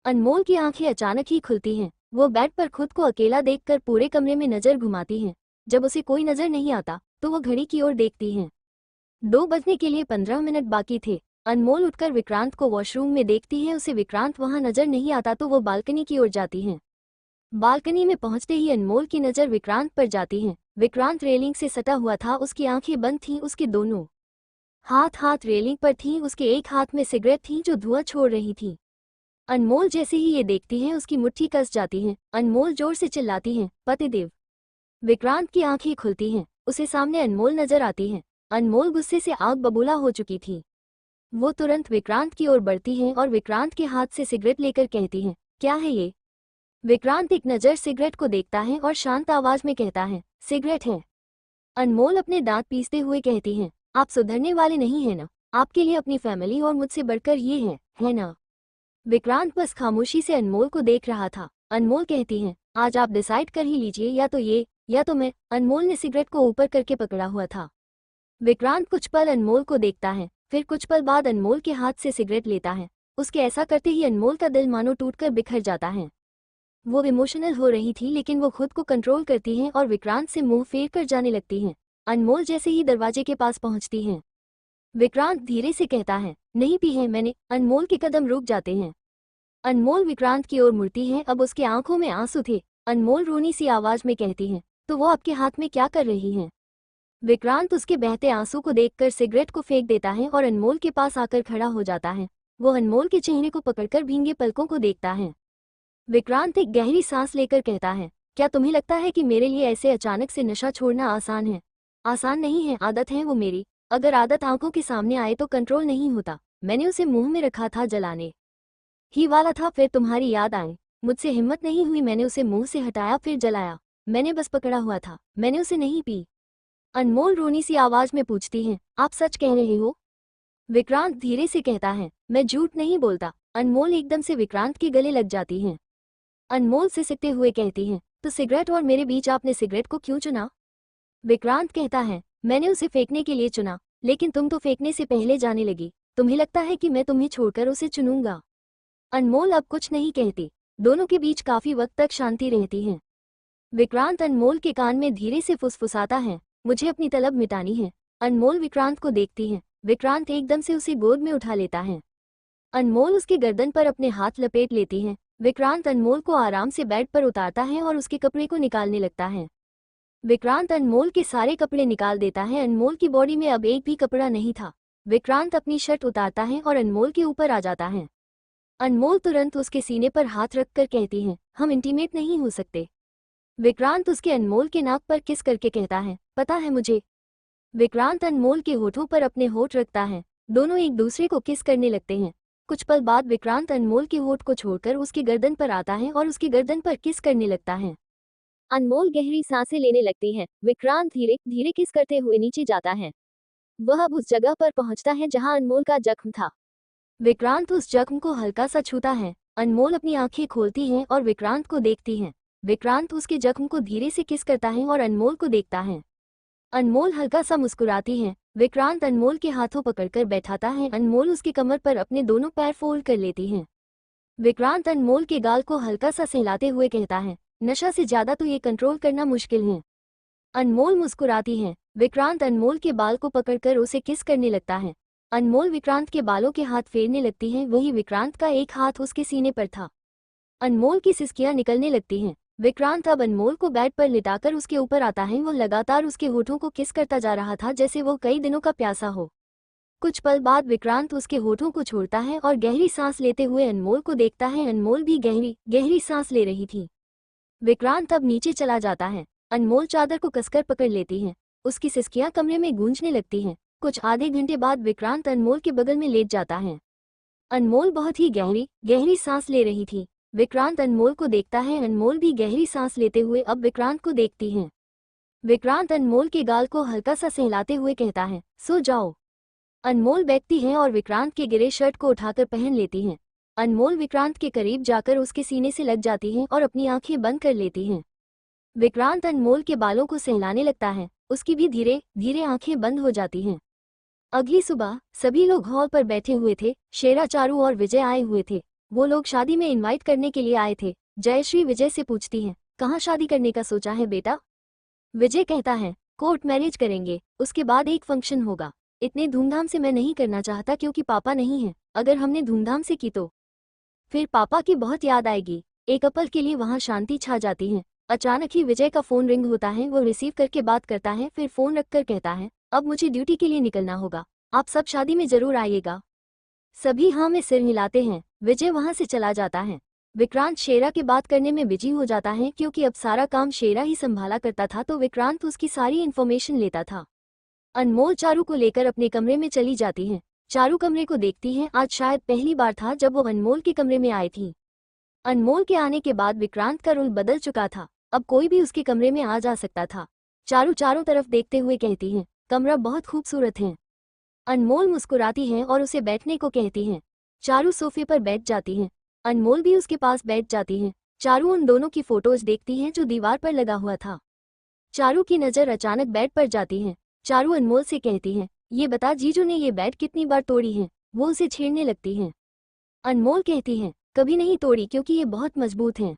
अनमोल की आंखें अचानक ही खुलती हैं। वो बेड पर खुद को अकेला देखकर पूरे कमरे में नजर घुमाती हैं। जब उसे कोई नजर नहीं आता तो वो घड़ी की ओर देखती हैं। 2 बजने के लिए 15 मिनट बाकी थे। अनमोल उठकर विक्रांत को वॉशरूम में देखती है। उसे विक्रांत वहां नजर नहीं आता तो वो बालकनी की ओर जाती हैं। बालकनी में पहुंचते ही अनमोल की नजर विक्रांत पर जाती है। विक्रांत रेलिंग से सटा हुआ था। उसकी आंखें बंद थीं। उसके दोनों हाथ रेलिंग पर थीं। उसके एक हाथ में सिगरेट थी जो धुआं छोड़ रही थी। अनमोल जैसे ही ये देखती है उसकी मुट्ठी कस जाती है। अनमोल जोर से चिल्लाती है, पतिदेव। विक्रांत की आंखें खुलती हैं। उसे सामने अनमोल नजर आती है। अनमोल गुस्से से आग बबूला हो चुकी थी। वो तुरंत विक्रांत की ओर बढ़ती है और विक्रांत के हाथ से सिगरेट लेकर कहती है, क्या है ये? विक्रांत एक नज़र सिगरेट को देखता है और शांत आवाज में कहता है, सिगरेट है। अनमोल अपने दांत पीसते हुए कहती है, आप सुधरने वाले नहीं हैं ना? आपके लिए अपनी फैमिली और मुझसे बढ़कर ये है ना? विक्रांत बस खामोशी से अनमोल को देख रहा था। अनमोल कहती है, आज आप डिसाइड कर ही लीजिए, या तो ये या तो मैं। अनमोल ने सिगरेट को ऊपर करके पकड़ा हुआ था। विक्रांत कुछ पल अनमोल को देखता है, फिर कुछ पल बाद अनमोल के हाथ से सिगरेट लेता है। उसके ऐसा करते ही अनमोल का दिल मानो टूटकर बिखर जाता है। वो इमोशनल हो रही थी लेकिन वो खुद को कंट्रोल करती है और विक्रांत से मुंह फेर कर जाने लगती है। अनमोल जैसे ही दरवाजे के पास पहुंचती है, विक्रांत धीरे से कहता है, नहीं पी है मैंने। अनमोल के कदम रुक जाते हैं। अनमोल विक्रांत की ओर मुड़ती है। अब उसके आंखों में आंसू थे। अनमोल रोनी सी आवाज में कहती है, तो वो आपके हाथ में क्या कर रही हैं? विक्रांत उसके बहते आंसू को देखकर सिगरेट को फेंक देता है और अनमोल के पास आकर खड़ा हो जाता है। वो अनमोल के चेहरे को पकड़कर भींगे पलकों को देखता है। विक्रांत एक गहरी सांस लेकर कहता है, क्या तुम्हें लगता है कि मेरे लिए ऐसे अचानक से नशा छोड़ना आसान है? आसान नहीं है, आदत है वो मेरी। अगर आदत आंखों के सामने आए तो कंट्रोल नहीं होता। मैंने उसे मुंह में रखा था, जलाने ही वाला था, फिर तुम्हारी याद आई। मुझसे हिम्मत नहीं हुई, मैंने उसे मुंह से हटाया फिर जलाया। मैंने बस पकड़ा हुआ था, मैंने उसे नहीं पी। अनमोल रोनी सी आवाज में पूछती है, आप सच कह रहे हो? विक्रांत धीरे से कहता है, मैं झूठ नहीं बोलता। अनमोल एकदम से विक्रांत के गले लग जाती है। अनमोल सिसकते हुए कहती है, तो सिगरेट और मेरे बीच आपने सिगरेट को क्यों चुना? विक्रांत कहता है, मैंने उसे फेंकने के लिए चुना, लेकिन तुम तो फेंकने से पहले जाने लगी। तुम्हें लगता है कि मैं तुम्हें छोड़कर उसे चुनूंगा? अनमोल अब कुछ नहीं कहती। दोनों के बीच काफी वक्त तक शांति रहती है। विक्रांत अनमोल के कान में धीरे से फुसफुसाता है, मुझे अपनी तलब मिटानी है। अनमोल विक्रांत को देखती है। विक्रांत एकदम से उसे गोद में उठा लेता है। अनमोल उसके गर्दन पर अपने हाथ लपेट लेती है। विक्रांत अनमोल को आराम से बेड पर उतारता है और उसके कपड़े को निकालने लगता है। विक्रांत अनमोल के सारे कपड़े निकाल देता है। अनमोल की बॉडी में अब एक भी कपड़ा नहीं था। विक्रांत अपनी शर्ट उतारता है और अनमोल के ऊपर आ जाता है। अनमोल तुरंत उसके सीने पर हाथ रखकर कहती है, हम इंटीमेट नहीं हो सकते? विक्रांत उसके अनमोल के नाक पर किस करके कहता है, पता है मुझे। विक्रांत अनमोल के होठों पर अपने होठ रखता है। दोनों एक दूसरे को किस करने लगते हैं। कुछ पल बाद विक्रांत अनमोल के होठ को छोड़कर उसकी गर्दन पर आता है और उसकी गर्दन पर किस करने लगता है। अनमोल गहरी सांसें लेने लगती है। विक्रांत धीरे धीरे किस करते हुए नीचे जाता है। वह अब उस जगह पर पहुंचता है जहां अनमोल का जख्म था। विक्रांत उस जख्म को हल्का सा छूता है। अनमोल अपनी आंखें खोलती है और विक्रांत को देखती है। विक्रांत उसके जख्म को धीरे से किस करता है और अनमोल को देखता है। अनमोल हल्का सा मुस्कुराती है। विक्रांत अनमोल के हाथों पकड़कर बैठाता है। अनमोल उसकी कमर पर अपने दोनों पैर फोल्ड कर लेती है। विक्रांत अनमोल के गाल को हल्का सा सहलाते हुए कहता है, नशा से ज्यादा तो ये कंट्रोल करना मुश्किल है। अनमोल मुस्कुराती है। विक्रांत अनमोल के बाल को पकड़कर उसे किस करने लगता है। अनमोल विक्रांत के बालों के हाथ फेरने लगती है। वही विक्रांत का एक हाथ उसके सीने पर था। अनमोल की सिसकियां निकलने लगती हैं। विक्रांत अब अनमोल को बेड पर लिटाकर उसके ऊपर आता है। वो लगातार उसके होठों को किस करता जा रहा था जैसे वो कई दिनों का प्यासा हो। कुछ पल बाद विक्रांत उसके होठों को छोड़ता है और गहरी सांस लेते हुए अनमोल को देखता है। अनमोल भी गहरी गहरी सांस ले रही थी। विक्रांत अब नीचे चला जाता है। अनमोल चादर को कसकर पकड़ लेती है। उसकी सिसकियां कमरे में गूंजने लगती हैं। कुछ आधे घंटे बाद विक्रांत अनमोल के बगल में लेट जाता है। अनमोल बहुत ही गहरी गहरी सांस ले रही थी। विक्रांत अनमोल को देखता है। अनमोल भी गहरी सांस लेते हुए अब विक्रांत को देखती है। विक्रांत अनमोल के गाल को हल्का सा सहलाते हुए कहता है, सो जाओ। अनमोल बैठती है और विक्रांत के गिरे शर्ट को उठाकर पहन लेती है। अनमोल विक्रांत के करीब जाकर उसके सीने से लग जाती है और अपनी आंखें बंद कर लेती है। विक्रांत अनमोल के बालों को सहलाने लगता है। उसकी भी धीरे धीरे आंखें बंद हो जाती हैं। अगली सुबह सभी लोग हॉल पर बैठे हुए थे। शेरा, चारू और विजय आए हुए थे। वो लोग शादी में इनवाइट करने के लिए आए थे। जयश्री विजय से पूछती है, कहाँ शादी करने का सोचा है बेटा? विजय कहता है, कोर्ट मैरिज करेंगे, उसके बाद एक फंक्शन होगा। इतने धूमधाम से मैं नहीं करना चाहता क्योंकि पापा नहीं है। अगर हमने धूमधाम से की तो फिर पापा की बहुत याद आएगी। एक पल के लिए वहां शांति छा जाती है। अचानक ही विजय का फोन रिंग होता है। वो रिसीव करके बात करता है, फिर फोन रखकर कहता है, अब मुझे ड्यूटी के लिए निकलना होगा, आप सब शादी में जरूर आइएगा। सभी हाँ में सिर हिलाते हैं। विजय वहां से चला जाता है। विक्रांत शेरा के बात करने में बिजी हो जाता है क्योंकि अब सारा काम शेरा ही संभाला करता था, तो विक्रांत उसकी सारी इन्फॉर्मेशन लेता था। अनमोल चारू को लेकर अपने कमरे में चली जाती है। चारू कमरे को देखती है। आज शायद पहली बार था जब वो अनमोल के कमरे में आई थी। अनमोल के आने के बाद विक्रांत का रोल बदल चुका था। अब कोई भी उसके कमरे में आ जा सकता था। चारू चारों तरफ देखते हुए कहती है, कमरा बहुत खूबसूरत है। अनमोल मुस्कुराती है और उसे बैठने को कहती है। चारू सोफे पर बैठ जाती है। अनमोल भी उसके पास बैठ जाती है। चारू उन दोनों की फोटोज देखती है जो दीवार पर लगा हुआ था। चारू की नज़र अचानक बेड पर जाती है। चारू अनमोल से कहती है, ये बता जीजू ने ये बेड कितनी बार तोड़ी है? वो उसे छेड़ने लगती है। अनमोल कहती है, कभी नहीं तोड़ी क्योंकि ये बहुत मजबूत हैं।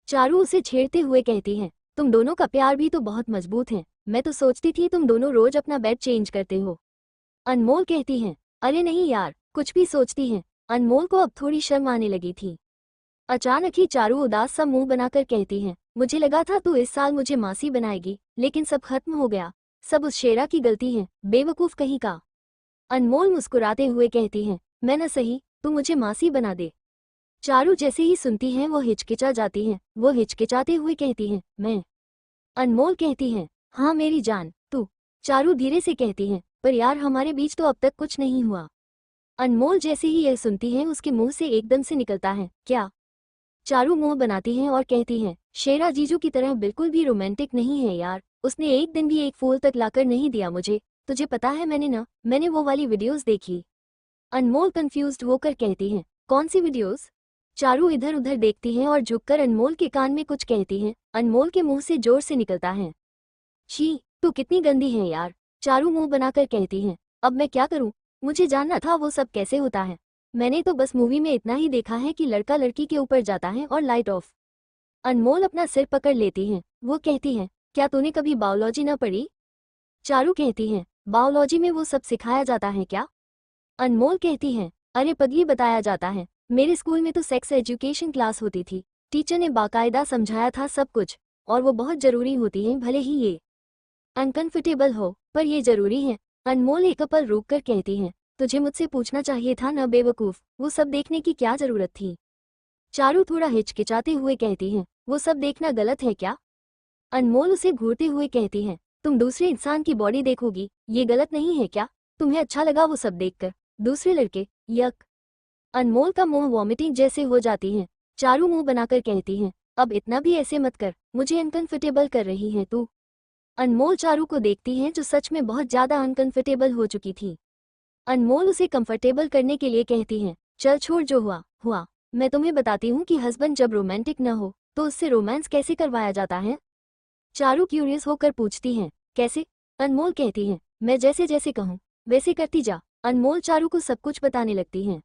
चारू उसे छेड़ते हुए कहती है, तुम दोनों का प्यार भी तो बहुत मजबूत है। मैं तो सोचती थी तुम दोनों रोज अपना बेड चेंज करते हो। अनमोल कहती है, अरे नहीं यार, कुछ भी सोचती है। अनमोल को अब थोड़ी शर्म आने लगी थी। अचानक ही चारू उदास सा मुंह बनाकर कहती है, मुझे लगा था तू इस साल मुझे मासी बनाएगी, लेकिन सब खत्म हो गया। सब उस शेरा की गलती है, बेवकूफ कहीं का। अनमोल मुस्कुराते हुए कहती है, मैं न सही, तू मुझे मासी बना दे। चारू जैसे ही सुनती है वो हिचकिचा जाती है। वो हिचकिचाते हुए कहती है, मैं। अनमोल कहती है, हाँ मेरी जान, तू। चारू धीरे से कहती है, पर यार हमारे बीच तो अब तक कुछ नहीं हुआ। अनमोल जैसे ही यह सुनती है उसके मुंह से एकदम से निकलता है, क्या? चारू मुंह बनाती है और कहती है, शेरा जीजू की तरह बिल्कुल भी रोमांटिक नहीं है यार। उसने एक दिन भी एक फूल तक लाकर नहीं दिया मुझे। तुझे पता है मैंने वो वाली वीडियोस देखी। अनमोल कंफ्यूज्ड होकर कहती है, कौन सी वीडियोस? चारू इधर उधर देखती है और झुककर अनमोल के कान में कुछ कहती है। अनमोल के मुंह से जोर से निकलता है, छी, तू कितनी गंदी है यार। चारू मुंह बनाकर कहती है, अब मैं क्या करूं? मुझे जानना था वो सब कैसे होता है। मैंने तो बस मूवी में इतना ही देखा है कि लड़का लड़की के ऊपर जाता है और लाइट ऑफ। अनमोल अपना सिर पकड़ लेती है। वो कहती है, क्या तूने कभी बायोलॉजी न पढ़ी? चारू कहती है, बायोलॉजी में वो सब सिखाया जाता है क्या? अनमोल कहती है, अरे पगली बताया जाता है। मेरे स्कूल में तो सेक्स एजुकेशन क्लास होती थी। टीचर ने बाकायदा समझाया था सब कुछ, और वो बहुत जरूरी होती है, भले ही ये अनकंफर्टेबल हो, पर ये जरूरी है। अनमोल एक पल रुक कर कहती है, तुझे मुझसे पूछना चाहिए था न बेवकूफ, वो सब देखने की क्या जरूरत थी? चारू थोड़ा हिचकिचाते हुए कहती है, वो सब देखना गलत है क्या? अनमोल उसे घूरते हुए कहती है, तुम दूसरे इंसान की बॉडी देखोगी, ये गलत नहीं है क्या? तुम्हें अच्छा लगा वो सब देखकर? दूसरे लड़के, यक। अनमोल का मुंह वॉमिटिंग जैसे हो जाती है। चारू मुंह बनाकर कहती है, अब इतना भी ऐसे मत कर, मुझे अनकंफर्टेबल कर रही है तू। अनमोल चारू को देखती है जो सच में बहुत ज्यादा अनकंफर्टेबल हो चुकी थी। अनमोल उसे कंफर्टेबल करने के लिए कहती है, चल छोड़, जो हुआ हुआ। मैं तुम्हें बताती हूँ कि हस्बैंड जब रोमांटिक न हो तो उससे रोमांस कैसे करवाया जाता है। चारू क्यूरियस होकर पूछती है, कैसे? अनमोल कहती है, मैं जैसे जैसे कहूँ वैसे करती जा। अनमोल चारू को सब कुछ बताने लगती है।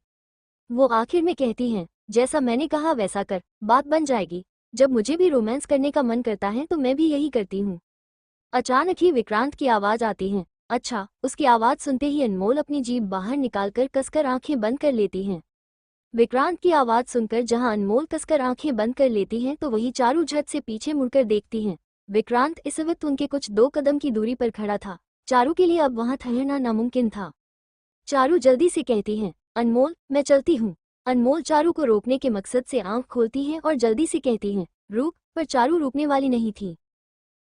वो आखिर में कहती है, जैसा मैंने कहा वैसा कर, बात बन जाएगी। जब मुझे भी रोमांस करने का मन करता है तो मैं भी यही करती हूँ। अचानक ही विक्रांत की आवाज आती है। अच्छा, उसकी आवाज सुनते ही अनमोल अपनी जीभ बाहर निकालकर कसकर आंखें बंद कर लेती हैं। विक्रांत की आवाज सुनकर जहां अनमोल कसकर आंखें बंद कर लेती हैं तो वही चारू झट से पीछे मुड़कर देखती हैं। विक्रांत इस वक्त उनके कुछ 2 कदम की दूरी पर खड़ा था। चारू के लिए अब वहां ठहरना नामुमकिन था। चारू जल्दी से कहती है, अनमोल मैं चलती हूँ। अनमोल चारू को रोकने के मकसद से आंख खोलती है और जल्दी से कहती है, रुक, पर चारू रुकने वाली नहीं थी।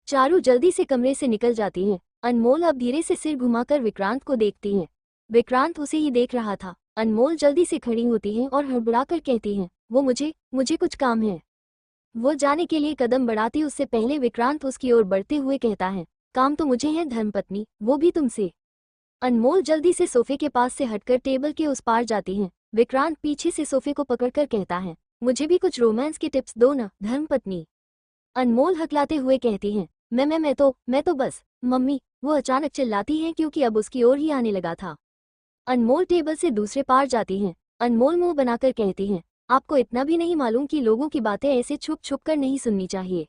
चारू जल्दी से कमरे से निकल जाती है। अनमोल अब धीरे से सिर घुमाकर विक्रांत को देखती है। विक्रांत उसे ही देख रहा था। अनमोल जल्दी से खड़ी होती है और हड़बड़ाकर कहती है, वो मुझे कुछ काम है। वो जाने के लिए कदम बढ़ाती उससे पहले विक्रांत उसकी ओर बढ़ते हुए कहता है, काम तो मुझे है धर्मपत्नी, वो भी तुमसे। अनमोल जल्दी से सोफे के पास से हटकर टेबल के उस पार जाती है। विक्रांत पीछे से सोफे को पकड़कर कहता है, मुझे भी कुछ रोमांस की टिप्स दो ना धर्मपत्नी। अनमोल हकलाते हुए कहती है, मैं तो बस। मम्मी, वो अचानक चिल्लाती है क्योंकि अब उसकी ओर ही आने लगा था। अनमोल टेबल से दूसरे पार जाती है। अनमोल मुंह बनाकर कहती है, आपको इतना भी नहीं मालूम कि लोगों की बातें ऐसे छुप छुप कर नहीं सुननी चाहिए।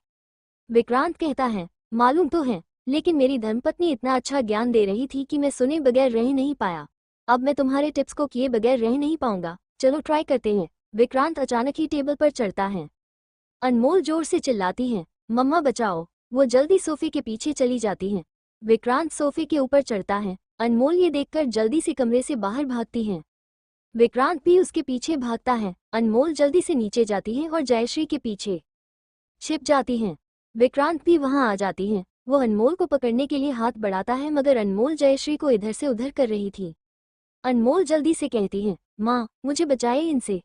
विक्रांत कहता है, मालूम तो है, लेकिन मेरी धर्मपत्नी इतना अच्छा ज्ञान दे रही थी कि मैं सुने बगैर रह नहीं पाया। अब मैं तुम्हारे टिप्स को किए बगैर रह नहीं पाऊंगा, चलो ट्राई करते हैं। विक्रांत अचानक ही टेबल पर चढ़ता है। अनमोल जोर से चिल्लाती है, मम्मा बचाओ। वो जल्दी सोफे के पीछे चली जाती हैं। विक्रांत सोफे के ऊपर चढ़ता है। अनमोल ये देखकर जल्दी से कमरे से बाहर भागती हैं। विक्रांत भी उसके पीछे भागता है। अनमोल जल्दी से नीचे जाती है और जयश्री के पीछे छिप जाती हैं। विक्रांत भी वहां आ जाती हैं। वो अनमोल को पकड़ने के लिए हाथ बढ़ाता है, मगर अनमोल जयश्री को इधर से उधर कर रही थी। अनमोल जल्दी से कहती है, माँ मुझे बचाए इनसे।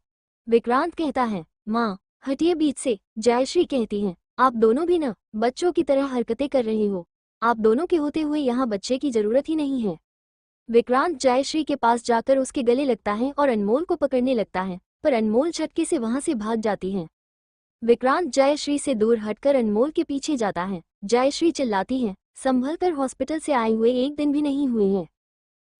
विक्रांत कहता है, माँ हटिए बीच से। जयश्री कहती है, आप दोनों भी ना बच्चों की तरह हरकतें कर रहे हो। आप दोनों के होते हुए यहाँ बच्चे की जरूरत ही नहीं है। विक्रांत जयश्री के पास जाकर उसके गले लगता है और अनमोल को पकड़ने लगता है, पर अनमोल झटके से वहां से भाग जाती है। विक्रांत जयश्री से दूर हटकर अनमोल के पीछे जाता है। जयश्री चिल्लाती है, संभल कर हॉस्पिटल से आए हुए 1 दिन भी नहीं हुए हैं।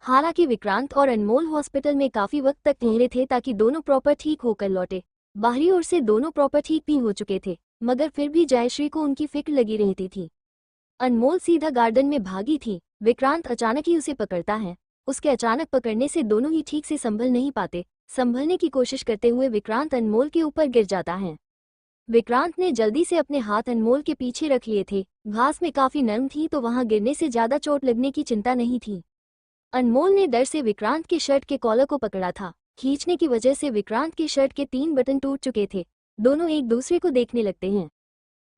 हालांकि विक्रांत और अनमोल हॉस्पिटल में काफी वक्त तक ठहरे थे ताकि दोनों प्रॉपर ठीक होकर लौटे। बाहरी ओर से दोनों प्रॉपर ठीक भी हो चुके थे, मगर फिर भी जयश्री को उनकी फिक्र लगी रहती थी। अनमोल सीधा गार्डन में भागी थी। विक्रांत अचानक ही उसे पकड़ता है। उसके अचानक पकड़ने से दोनों ही ठीक से संभल नहीं पाते। संभलने की कोशिश करते हुए विक्रांत अनमोल के ऊपर गिर जाता है। विक्रांत ने जल्दी से अपने हाथ अनमोल के पीछे रख लिए थे। घास में काफी नरम थी तो वहां गिरने से ज्यादा चोट लगने की चिंता नहीं थी। अनमोल ने डर से विक्रांत के शर्ट के कॉलर को पकड़ा था। खींचने की वजह से विक्रांत के शर्ट के 3 बटन टूट चुके थे। दोनों एक दूसरे को देखने लगते हैं।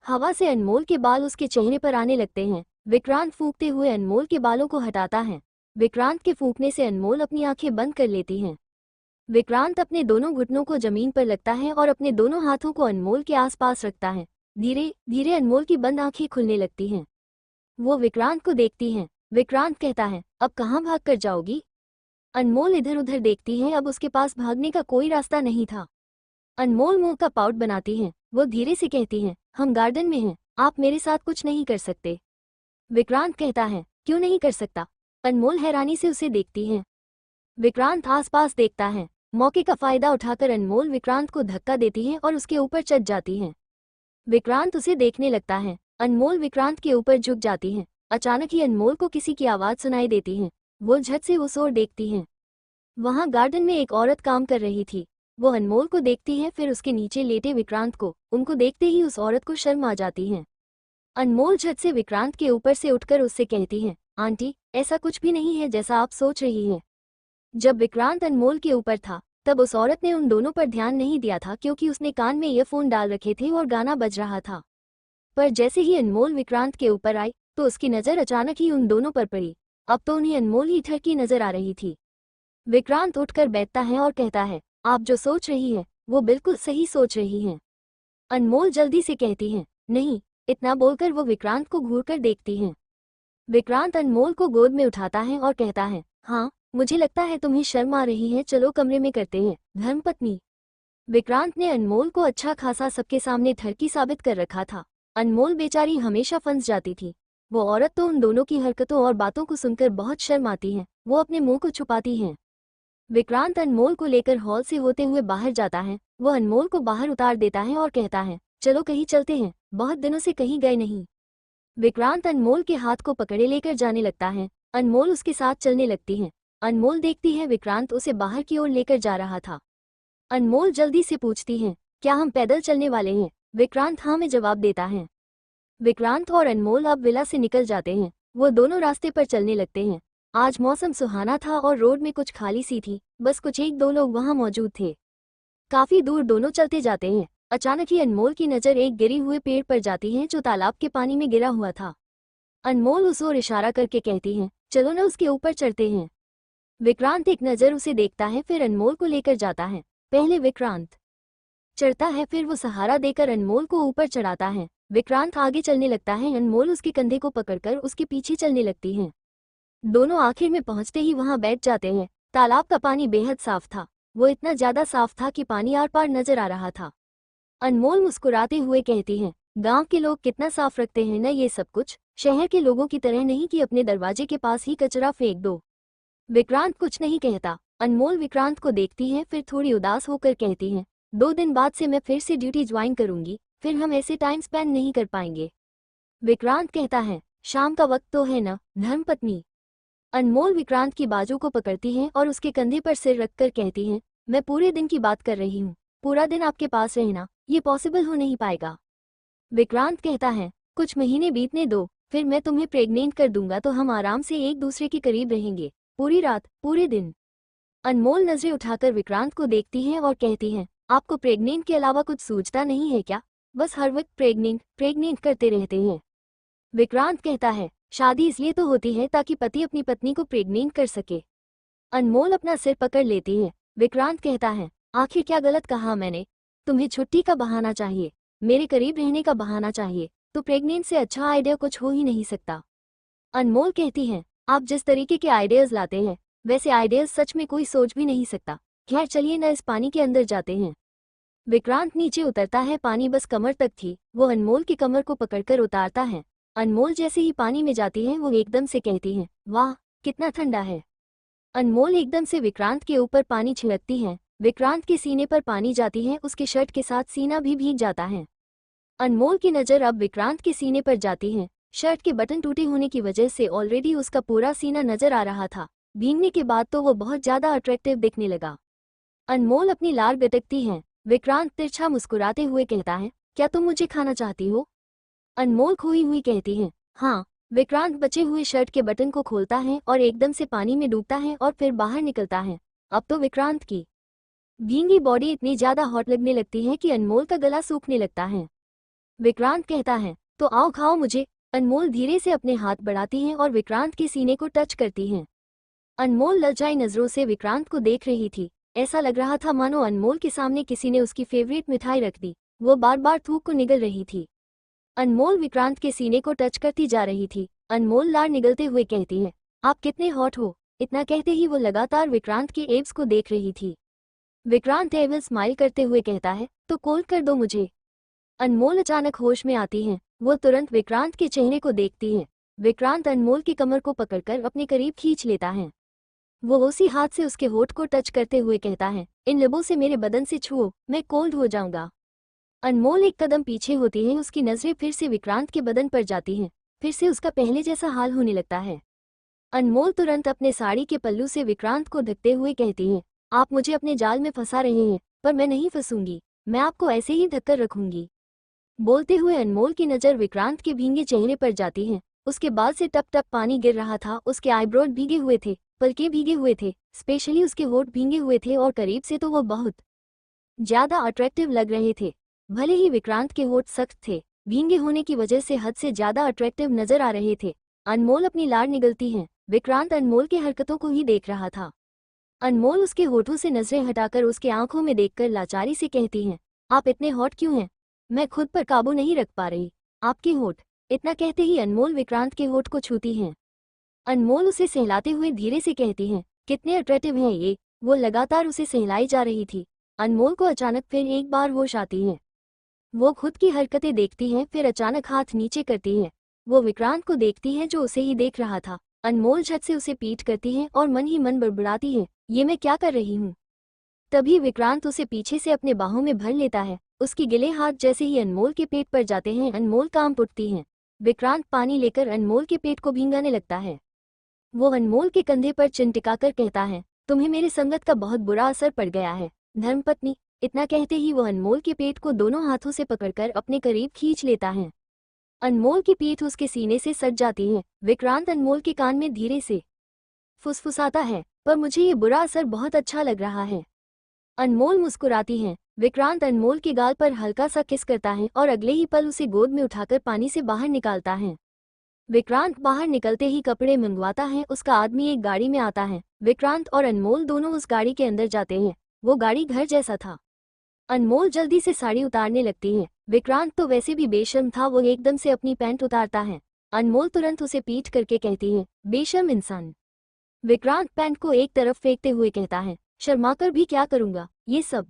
हवा से अनमोल के बाल उसके चेहरे पर आने लगते हैं। विक्रांत फूंकते हुए अनमोल के बालों को हटाता है। विक्रांत के फूंकने से अनमोल अपनी आंखें बंद कर लेती हैं। विक्रांत अपने दोनों घुटनों को जमीन पर लगता है और अपने दोनों हाथों को अनमोल के आसपास रखता है। धीरे धीरे अनमोल की बंद आंखें खुलने लगती हैं। वो विक्रांत को देखती हैं। विक्रांत कहता है, अब कहाँ भाग कर जाओगी? अनमोल इधर उधर देखती है। अब उसके पास भागने का कोई रास्ता नहीं था। अनमोल मुंह का पाउट बनाती है। वो धीरे से कहती है, हम गार्डन में हैं, आप मेरे साथ कुछ नहीं कर सकते। विक्रांत कहता है, क्यों नहीं कर सकता? अनमोल हैरानी से उसे देखती है। विक्रांत आसपास देखता है। मौके का फायदा उठाकर अनमोल विक्रांत को धक्का देती है और उसके ऊपर चढ़ जाती है। विक्रांत उसे देखने लगता है। अनमोल विक्रांत के ऊपर झुक जाती है। अचानक ही अनमोल को किसी की आवाज सुनाई देती है। वो झट से उस ओर देखती है। वहां गार्डन में एक औरत काम कर रही थी। वो अनमोल को देखती है, फिर उसके नीचे लेटे विक्रांत को। उनको देखते ही उस औरत को शर्म आ जाती है। अनमोल झट से विक्रांत के ऊपर से उठकर उससे कहती है, आंटी ऐसा कुछ भी नहीं है जैसा आप सोच रही हैं। जब विक्रांत अनमोल के ऊपर था तब उस औरत ने उन दोनों पर ध्यान नहीं दिया था, क्योंकि उसने कान में ईयरफोन डाल रखे थे और गाना बज रहा था। पर जैसे ही अनमोल विक्रांत के ऊपर आई तो उसकी नज़र अचानक ही उन दोनों पर पड़ी। अब तो उन्हें अनमोल ही ठहकी नजर आ रही थी। विक्रांत उठकर बैठता है और कहता है, आप जो सोच रही है वो बिल्कुल सही सोच रही हैं। अनमोल जल्दी से कहती है, नहीं। इतना बोलकर वो विक्रांत को घूरकर देखती हैं। विक्रांत अनमोल को गोद में उठाता है और कहता है, हाँ मुझे लगता है तुम्हें शर्म आ रही है, चलो कमरे में करते हैं। धर्मपत्नी। विक्रांत ने अनमोल को अच्छा खासा सबके सामने ठरकी साबित कर रखा था। अनमोल बेचारी हमेशा फंस जाती थी। वो औरत तो उन दोनों की हरकतों और बातों को सुनकर बहुत शर्म आती है। वो अपने मुंह को छुपाती हैं। विक्रांत अनमोल को लेकर हॉल से होते हुए बाहर जाता है। वो अनमोल को बाहर उतार देता है और कहता है, चलो कहीं चलते हैं, बहुत दिनों से कहीं गए नहीं। विक्रांत अनमोल के हाथ को पकड़े लेकर जाने लगता है। अनमोल उसके साथ चलने लगती है। अनमोल देखती है विक्रांत उसे बाहर की ओर लेकर जा रहा था। अनमोल जल्दी से पूछती है, क्या हम पैदल चलने वाले हैं? विक्रांत हाँ में जवाब देता है। विक्रांत और अनमोल अब विला से निकल जाते हैं। वो दोनों रास्ते पर चलने लगते हैं। आज मौसम सुहाना था और रोड में कुछ खाली सी थी, बस कुछ 1-2 लोग वहां मौजूद थे। काफी दूर दोनों चलते जाते हैं। अचानक ही अनमोल की नज़र एक गिरे हुए पेड़ पर जाती है जो तालाब के पानी में गिरा हुआ था। अनमोल उस ओर इशारा करके कहती है, चलो ना उसके ऊपर चढ़ते हैं। विक्रांत एक नज़र उसे देखता है, फिर अनमोल को लेकर जाता है। पहले विक्रांत चढ़ता है, फिर वो सहारा देकर अनमोल को ऊपर चढ़ाता है। विक्रांत आगे चलने लगता है। अनमोल उसके कंधे को पकड़कर उसके पीछे चलने लगती है। दोनों आखिर में पहुंचते ही वहां बैठ जाते हैं। तालाब का पानी बेहद साफ था। वो इतना ज्यादा साफ था कि पानी आर पार नजर आ रहा था। अनमोल मुस्कुराते हुए कहती है, गांव के लोग कितना साफ रखते हैं ना ये सब कुछ, शहर के लोगों की तरह नहीं कि अपने दरवाजे के पास ही कचरा फेंक दो। विक्रांत कुछ नहीं कहता। अनमोल विक्रांत को देखती है, फिर थोड़ी उदास होकर कहती है, 2 दिन बाद से मैं फिर से ड्यूटी ज्वाइन करूंगी, फिर हम ऐसे टाइम स्पेंड नहीं कर पाएंगे। विक्रांत कहता है, शाम का वक्त तो है ना धर्मपत्नी। अनमोल विक्रांत की बाजू को पकड़ती है और उसके कंधे पर सिर रखकर कहती है, मैं पूरे दिन की बात कर रही हूँ, पूरा दिन आपके पास रहना ये पॉसिबल हो नहीं पाएगा। विक्रांत कहता है, कुछ महीने बीतने दो, फिर मैं तुम्हें प्रेग्नेंट कर दूंगा तो हम आराम से एक दूसरे के करीब रहेंगे, पूरी रात पूरे दिन। अनमोल नजरें उठाकर विक्रांत को देखती है और कहती है, आपको प्रेग्नेंट के अलावा कुछ सूझता नहीं है क्या? बस हर वक्त प्रेग्नेंट प्रेग्नेंट करते रहते हैं। विक्रांत कहता है, शादी इसलिए तो होती है ताकि पति अपनी पत्नी को प्रेग्नेंट कर सके। अनमोल अपना सिर पकड़ लेती है। विक्रांत कहता है, आखिर क्या गलत कहा मैंने? तुम्हें छुट्टी का बहाना चाहिए, मेरे करीब रहने का बहाना चाहिए, तो प्रेग्नेंट से अच्छा आइडिया कुछ हो ही नहीं सकता। अनमोल कहती है, आप जिस तरीके के आइडियाज लाते हैं वैसे आइडियाज सच में कोई सोच भी नहीं सकता। खैर चलिए न इस पानी के अंदर जाते हैं। विक्रांत नीचे उतरता है, पानी बस कमर तक थी, वो अनमोल की कमर को पकड़कर उतारता है। अनमोल जैसे ही पानी में जाती है वो एकदम से कहती है, वाह कितना ठंडा है। अनमोल एकदम से विक्रांत के ऊपर पानी छिड़कती है। विक्रांत के सीने पर पानी जाती है, उसके शर्ट के साथ सीना भी भीग जाता है। अनमोल की नज़र अब विक्रांत के सीने पर जाती है। शर्ट के बटन टूटे होने की वजह से ऑलरेडी उसका पूरा सीना नजर आ रहा था, भीगने के बाद तो वो बहुत ज्यादा अट्रैक्टिव दिखने लगा। अनमोल अपनी लार गटकती है। विक्रांत तिरछा मुस्कुराते हुए कहता है, क्या तुम मुझे खाना चाहती हो? अनमोल खोई हुई कहती है, हाँ। विक्रांत बचे हुए शर्ट के बटन को खोलता है और एकदम से पानी में डूबता है और फिर बाहर निकलता है। अब तो विक्रांत की भींगी बॉडी इतनी ज्यादा हॉट लगने लगती है कि अनमोल का गला सूखने लगता है। विक्रांत कहता है, तो आओ खाओ मुझे। अनमोल धीरे से अपने हाथ बढ़ाती है और विक्रांत के सीने को टच करती है। अनमोल लज्जाई नजरों से विक्रांत को देख रही थी। ऐसा लग रहा था मानो अनमोल के सामने किसी ने उसकी फेवरेट मिठाई रख दी। वो बार बार थूक को निगल रही थी। अनमोल विक्रांत के सीने को टच करती जा रही थी। अनमोल लार निगलते हुए कहती है, आप कितने हॉट हो। इतना कहते ही वो लगातार विक्रांत के एब्स को देख रही थी। विक्रांत एविल स्माइल करते हुए कहता है, तो कोल्ड कर दो मुझे। अनमोल अचानक होश में आती है। वो तुरंत विक्रांत के चेहरे को देखती है। विक्रांत अनमोल की कमर को पकड़कर अपने करीब खींच लेता है। वो उसी हाथ से उसके होठ को टच करते हुए कहता है, इन लबों से मेरे बदन से छुओ, मैं कोल्ड हो जाऊंगा। अनमोल एक कदम पीछे होती है, उसकी नजरें फिर से विक्रांत के बदन पर जाती हैं। फिर से उसका पहले जैसा हाल होने लगता है। अनमोल तुरंत अपने साड़ी के पल्लू से विक्रांत को ढकते हुए कहती है, आप मुझे अपने जाल में फंसा रहे हैं, पर मैं नहीं फंसूंगी, मैं आपको ऐसे ही ढककर रखूंगी। बोलते हुए अनमोल की नज़र विक्रांत के भींगे चेहरे पर जाती है। उसके बाल से टप टप पानी गिर रहा था, उसके आईब्रोज भीगे हुए थे, पलके भीगे हुए थे, स्पेशली उसके होठ भीगे हुए थे और करीब से तो वो बहुत ज्यादा अट्रैक्टिव लग रहे थे। भले ही विक्रांत के होठ सख्त थे, भींगे होने की वजह से हद से ज्यादा अट्रैक्टिव नजर आ रहे थे। अनमोल अपनी लार निगलती है। विक्रांत अनमोल के हरकतों को ही देख रहा था। अनमोल उसके होठों से नजरें हटाकर उसके आंखों में देखकर लाचारी से कहती है, आप इतने हॉट क्यों हैं? मैं खुद पर काबू नहीं रख पा रही, आपके होठ। इतना कहते ही अनमोल विक्रांत के होठ को छूती हैं। अनमोल उसे सहलाते हुए धीरे से कहती हैं, कितने अट्रैक्टिव हैं ये। वो लगातार उसे सहलाई जा रही थी। अनमोल को अचानक फिर एक बार होश आती है। वो खुद की हरकतें देखती है, फिर अचानक हाथ नीचे करती है। वो विक्रांत को देखती है जो उसे ही देख रहा था। अनमोल झट से उसे पीट करती है और मन ही मन बड़बड़ाती है, ये मैं क्या कर रही हूँ। तभी विक्रांत उसे पीछे से अपने बाहों में भर लेता है। उसके गिले हाथ जैसे ही अनमोल के पेट पर जाते हैं, अनमोल कांप उठती हैं। विक्रांत पानी लेकर अनमोल के पेट को भींगाने लगता है। वो अनमोल के कंधे पर चिन टिकाकर कहता है, तुम्हें मेरे संगत का बहुत बुरा असर पड़ गया है धर्मपत्नी। इतना कहते ही वो अनमोल के पेट को दोनों हाथों से पकड़कर अपने करीब खींच लेता है। अनमोल की पीठ उसके सीने से सट जाती है। विक्रांत अनमोल के कान में धीरे से फुसफुसाता है, पर मुझे ये बुरा असर बहुत अच्छा लग रहा है। अनमोल मुस्कुराती है। विक्रांत अनमोल के गाल पर हल्का सा किस करता है और अगले ही पल उसे गोद में उठाकर पानी से बाहर निकालता है। विक्रांत बाहर निकलते ही कपड़े मंगवाता है। उसका आदमी एक गाड़ी में आता है। विक्रांत और अनमोल दोनों उस गाड़ी के अंदर जाते हैं। वो गाड़ी घर जैसा था। अनमोल जल्दी से साड़ी उतारने लगती है। विक्रांत तो वैसे भी बेशर्म था, वो एकदम से अपनी पैंट उतारता है। अनमोल तुरंत उसे पीट करके कहती है, बेशर्म इंसान। विक्रांत पैंट को एक तरफ फेंकते हुए कहता है, शर्माकर भी क्या करूंगा, ये सब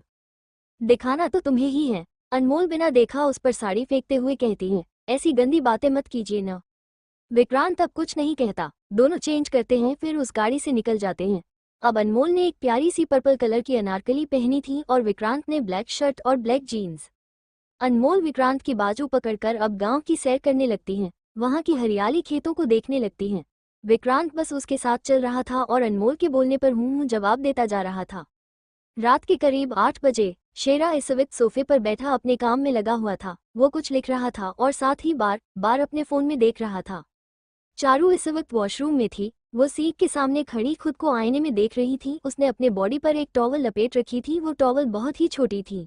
दिखाना तो तुम्हें ही है। अनमोल बिना देखा उस पर साड़ी फेंकते हुए कहती है, ऐसी गंदी बातें मत कीजिए ना। विक्रांत अब कुछ नहीं कहता। दोनों चेंज करते हैं, फिर उस गाड़ी से निकल जाते हैं। अब अनमोल ने एक प्यारी सी पर्पल कलर की अनारकली पहनी थी और विक्रांत ने ब्लैक शर्ट और ब्लैक जीन्स। अनमोल विक्रांत की बाजू पकड़कर अब गांव की सैर करने लगती हैं, वहां की हरियाली खेतों को देखने लगती हैं। विक्रांत बस उसके साथ चल रहा था और अनमोल के बोलने पर हूं जवाब देता जा रहा था। रात के करीब 8 बजे शेरा इस वक्त सोफे पर बैठा अपने काम में लगा हुआ था। वो कुछ लिख रहा था और साथ ही बार बार अपने फोन में देख रहा था। चारू इस वक्त वॉशरूम में थी। वो सींक के सामने खड़ी खुद को आईने में देख रही थी। उसने अपने बॉडी पर एक टॉवल लपेट रखी थी। वो टॉवल बहुत ही छोटी थी।